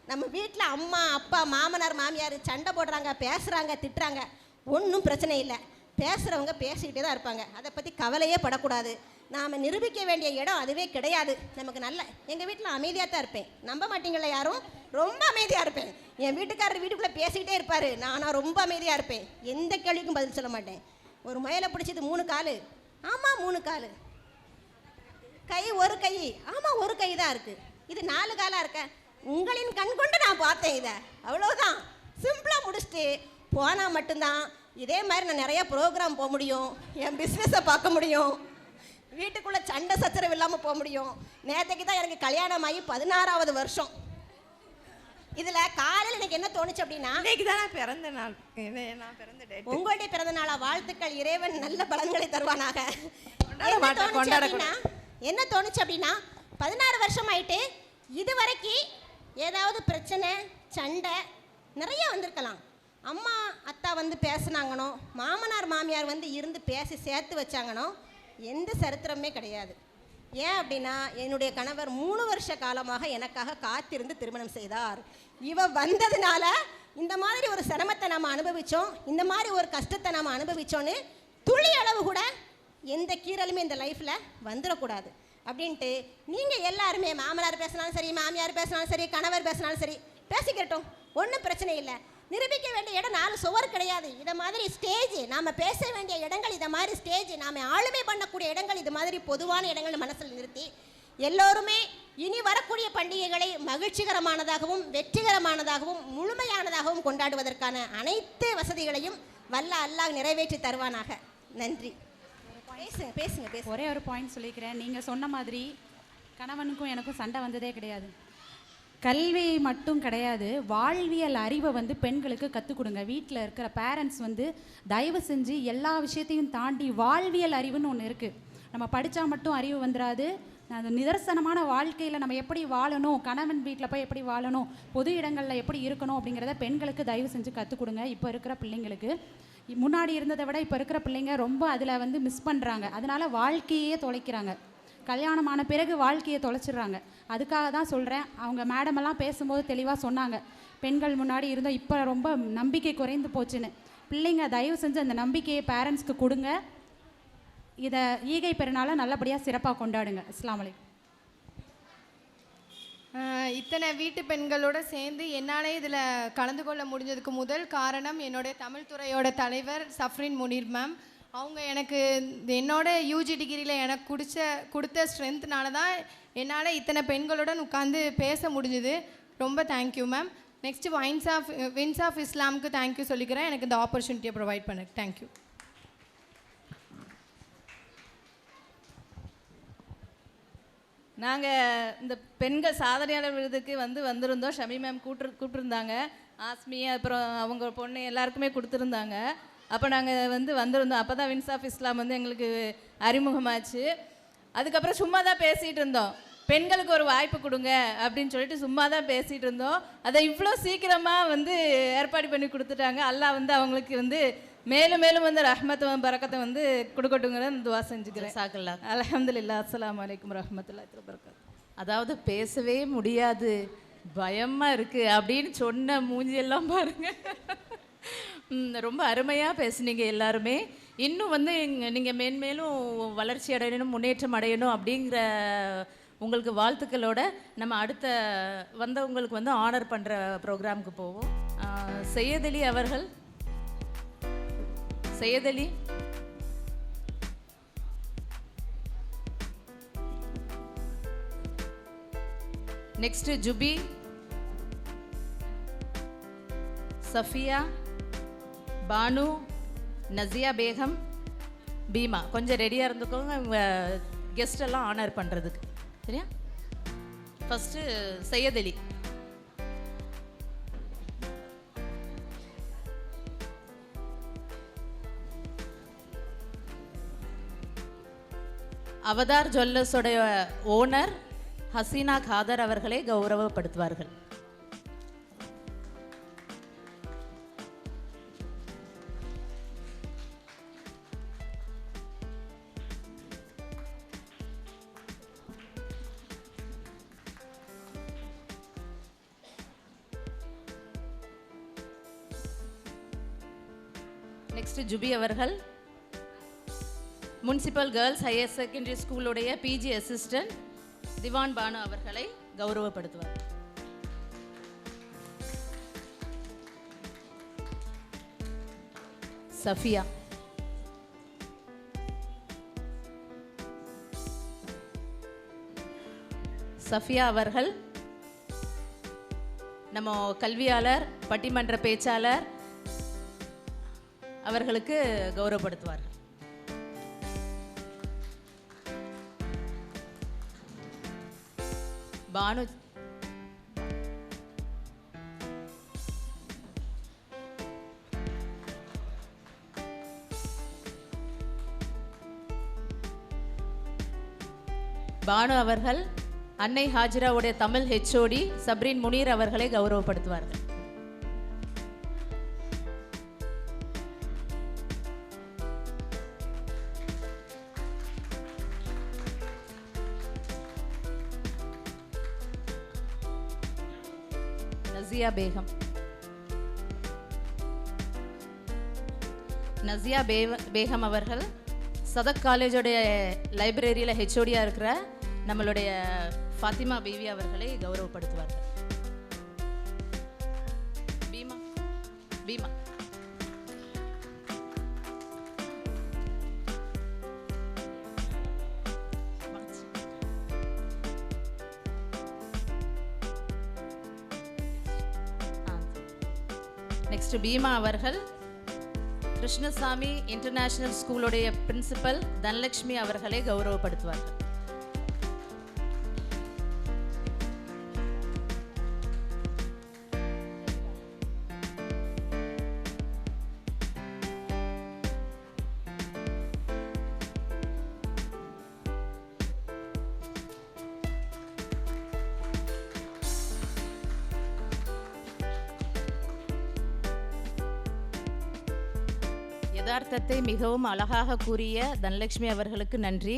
நம்ம வீட்டில் அம்மா அப்பா மாமனார் மாமியார் சண்டை போடுறாங்க, பேசுகிறாங்க, திட்டுறாங்க, ஒன்றும் பிரச்சனை இல்லை. பேசுகிறவங்க பேசிக்கிட்டே தான் இருப்பாங்க. அதை பற்றி கவலையே படக்கூடாது. நாம் நிரூபிக்க வேண்டிய இடம் அதுவே கிடையாது. நமக்கு நல்ல எங்கள் வீட்டில் அமைதியாக தான் இருப்பேன். நம்ப மாட்டீங்களா யாரும்? ரொம்ப அமைதியாக இருப்பேன். என் வீட்டுக்காரர் வீட்டுக்குள்ளே பேசிக்கிட்டே இருப்பார், நான் ரொம்ப அமைதியாக இருப்பேன். எந்த கேள்விக்கும் பதில் சொல்ல மாட்டேன். ஒரு முயலை பிடிச்சது 3 கால், ஆமாம் 3 கால். கை ஒரு கை, ஆமாம் ஒரு கை தான் இருக்குது. இது 4 காலாக இருக்க, உங்களின் கண் கொண்டு நான் பார்த்தேன். இதை அவ்வளோதான் சிம்பிளாக முடிச்சுட்டு போனால் மட்டும்தான் இதே மாதிரி நான் நிறைய ப்ரோக்ராம் போக முடியும், என் பிஸ்னஸை பார்க்க முடியும், வீட்டுக்குள்ளே சண்டை சச்சரவு இல்லாமல் போக முடியும். நேற்றுக்கு தான் எனக்கு கல்யாணம் ஆகி 16வது வருஷம். இதில் காலையில் எனக்கு என்ன தோணுச்சு அப்படின்னா, இன்னைக்கு தான் பிறந்த நாள், நான் பிறந்த டேட். உங்களுடைய பிறந்த நாளா? வாழ்த்துக்கள், இறைவன் நல்ல பலன்களை தருவானாக. என்ன தோணுச்சு அப்படின்னா 16 வருஷம் ஆயிட்டு இது வரைக்கும் ஏதாவது பிரச்சனை சண்டை நிறைய வந்திருக்கலாம். அம்மா அத்தா வந்து பேசுனாங்கனோ, மாமனார் மாமியார் வந்து இருந்து பேசி சேர்த்து வச்சாங்கனோ எந்த சரித்திரமே கிடையாது. ஏன் அப்படின்னா என்னுடைய கணவர் 3 வருஷ காலமாக எனக்காக காத்திருந்து திருமணம் செய்தார். இவ வந்ததுனால இந்த மாதிரி ஒரு சிரமத்தை நம்ம அனுபவித்தோம், இந்த மாதிரி ஒரு கஷ்டத்தை நம்ம அனுபவித்தோன்னு துளி அளவு கூட எந்த கீரலுமே இந்த லைஃப்பில் வந்துடக்கூடாது அப்படின்ட்டு நீங்கள் எல்லாருமே மாமனார் பேசினாலும் சரி, மாமியார் பேசினாலும் சரி, கணவர் பேசினாலும் சரி, பேசிக்கிறட்டும், ஒன்றும் பிரச்சனை இல்லை. நிரூபிக்க வேண்டிய இடம் 4 சுவர் கிடையாது. இதை மாதிரி ஸ்டேஜ், நாம் பேச வேண்டிய இடங்கள் இதை மாதிரி ஸ்டேஜ், நாம் ஆளுமை பண்ணக்கூடிய இடங்கள் இது மாதிரி பொதுவான இடங்கள் மனசில் நிறுத்தி எல்லோருமே இனி வரக்கூடிய பண்டிகைகளை மகிழ்ச்சிகரமானதாகவும் வெற்றிகரமானதாகவும் முழுமையானதாகவும் கொண்டாடுவதற்கான அனைத்து வசதிகளையும் வல்ல அல்லாஹ் நிறைவேற்றி தருவானாக. நன்றி. பேசுங்க பேசுங்க பேசுங்க. ஒரே ஒரு பாயிண்ட் சொல்லிக்கிறேன். நீங்கள் சொன்ன மாதிரி கணவனுக்கும் எனக்கும் சண்டை வந்ததே கிடையாது. கல்வி மட்டும் கிடையாது, வாழ்வியல் அறிவை வந்து பெண்களுக்கு கற்றுக் கொடுங்க. வீட்டில் இருக்கிற பேரண்ட்ஸ் வந்து தயவு செஞ்சு எல்லா விஷயத்தையும் தாண்டி வாழ்வியல் அறிவுன்னு ஒன்று இருக்குது. நம்ம படித்தா மட்டும் அறிவு வந்துடாது. அது நிதர்சனமான வாழ்க்கையில் நம்ம எப்படி வாழணும், கணவன் வீட்டில் போய் எப்படி வாழணும், பொது இடங்களில் எப்படி இருக்கணும் அப்படிங்கிறத பெண்களுக்கு தயவு செஞ்சு கற்றுக் கொடுங்க. இப்போ இருக்கிற பிள்ளைங்களுக்கு முன்னாடி இருந்ததை விட இப்போ இருக்கிற பிள்ளைங்க ரொம்ப அதில் வந்து மிஸ் பண்ணுறாங்க. அதனால் வாழ்க்கையே தொலைக்கிறாங்க. கல்யாணமான பிறகு வாழ்க்கையை தொலைச்சிடுறாங்க. அதுக்காக தான் சொல்கிறேன். அவங்க மேடமெல்லாம் பேசும்போது தெளிவாக சொன்னாங்க, பெண்கள் முன்னாடி இருந்தோம், இப்போ ரொம்ப நம்பிக்கை குறைந்து போச்சுன்னு. பிள்ளைங்க தயவு செஞ்சு அந்த நம்பிக்கையை பேரண்ட்ஸ்க்கு கொடுங்க. இதை ஈகை பெருநாளை நல்லபடியாக சிறப்பாக கொண்டாடுங்க. அஸ்ஸலாமு அலைக்கும். இத்தனை வீட்டு பெண்களோடு சேர்ந்து என்னாலே இதில் கலந்து கொள்ள முடிஞ்சதுக்கு முதல் காரணம் என்னுடைய தமிழ் துறையோட தலைவர் சஃப்ரின் முனீர் மேம். அவங்க எனக்கு என்னோட யூஜி டிகிரியில் எனக்கு கொடுத்த ஸ்ட்ரென்த்னால தான் என்னால் இத்தனை பெண்களுடன் உட்காந்து பேச முடிஞ்சுது. ரொம்ப thank you ma'am. Next wins of இஸ்லாமுக்கு தேங்க்யூ சொல்லிக்கிறேன், எனக்கு இந்த ஆப்பர்ச்சுனிட்டியை ப்ரொவைட் பண்ண. தேங்க்யூ. நாங்கள் இந்த பெண்கள் சாதனையாளர் விருதுக்கு வந்திருந்தோம். ஷமி மேம் கூப்பிட்டுருந்தாங்க, ஆஸ்மி அப்புறம் அவங்க பொண்ணு எல்லாருக்குமே கொடுத்துருந்தாங்க. அப்போ நாங்கள் வந்திருந்தோம். அப்போ தான் வின்ஸ் ஆஃப் இஸ்லாம் எங்களுக்கு அறிமுகமாச்சு. அதுக்கப்புறம் சும்மா தான் பேசிகிட்டு இருந்தோம், பெண்களுக்கு ஒரு வாய்ப்பு கொடுங்க அப்படின்னு சொல்லிட்டு சும்மா தான் பேசிகிட்டு இருந்தோம். அதை இவ்வளோ சீக்கிரமாக ஏற்பாடு பண்ணி கொடுத்துட்டாங்க. அல்லாஹ் அவங்களுக்கு மேலும் மேலும் ரஹ்மத்தும் பரக்கத்தை கொடுக்கட்டுங்கிற துவா செஞ்சுக்கிறேன். சாக்கல்லா. அல்ஹம்துலில்லாஹ். அஸ்ஸலாமு அலைக்கும் வரஹ்மத்துல்லாஹி வபரகாத்துஹு. அதாவது பேசவே முடியாது, பயமாக இருக்குது அப்படின்னு சொன்ன மூஞ்சியெல்லாம் பாருங்கள். ரொம்ப அருமையாக பேசுனீங்க எல்லாருமே. இன்னும் நீங்கள் மேன்மேலும் வளர்ச்சி அடையணும், முன்னேற்றம் அடையணும் அப்படிங்கிற உங்களுக்கு வாழ்த்துக்களோட நம்ம அடுத்த வந்தவங்களுக்கு ஆனர் பண்ணுற ப்ரோக்ராமுக்கு போவோம். சையத் அலி அவர்கள். சையத் அலி. நெக்ஸ்ட் ஜுபி, சஃபியா, பானு, நசியா பேகம், பீமா. கொஞ்சம் ரெடியாக இருந்துக்கோங்க இவங்க கெஸ்ட் எல்லாம் ஆனர் பண்ணுறதுக்கு. சரியா? ஃபஸ்ட்டு சையத் அலி. அவதார் ஜுவல்லர்ஸோடைய ஓனர் ஹசீனா காதர் அவர்களை கௌரவப்படுத்துவார்கள். நெக்ஸ்ட் ஜுபி அவர்கள் முனிசிபல் கேர்ள்ஸ் ஹையர் செகண்டரி ஸ்கூலுடைய பிஜி அசிஸ்டன்ட் திவான் பானு அவர்களை கௌரவப்படுத்துவார். சஃபியா. சஃபியா அவர்கள் நம்ம கல்வியாளர், பட்டிமன்ற பேச்சாளர் அவர்களுக்கு கௌரவப்படுத்துவார்கள். பானு. பானு அவர்கள் அன்னை ஹாஜிராவுடைய தமிழ் ஹெச்ஓடி சப்ரீன் முனீர் அவர்களை கௌரவப்படுத்துவார்கள். நசியா பேகம். நசியா பேகம் அவர்கள் சதக் காலேஜோடைய லைப்ரரியில் ஹெச்ஓடியாக இருக்கிற நம்மளுடைய ஃபாத்திமா பீவி அவர்களை கௌரவப்படுத்துவார்கள். பீமா. பீமா. நெக்ஸ்ட் பீமா அவர்கள் கிருஷ்ணசாமி இன்டர்நேஷனல் ஸ்கூலுடைய பிரின்சிபல் தனலட்சுமி அவர்களை கௌரவப்படுத்துவார்கள். யதார்த்தத்தை மிகவும் அழகாக கூறிய தனலட்சுமி அவர்களுக்கு நன்றி.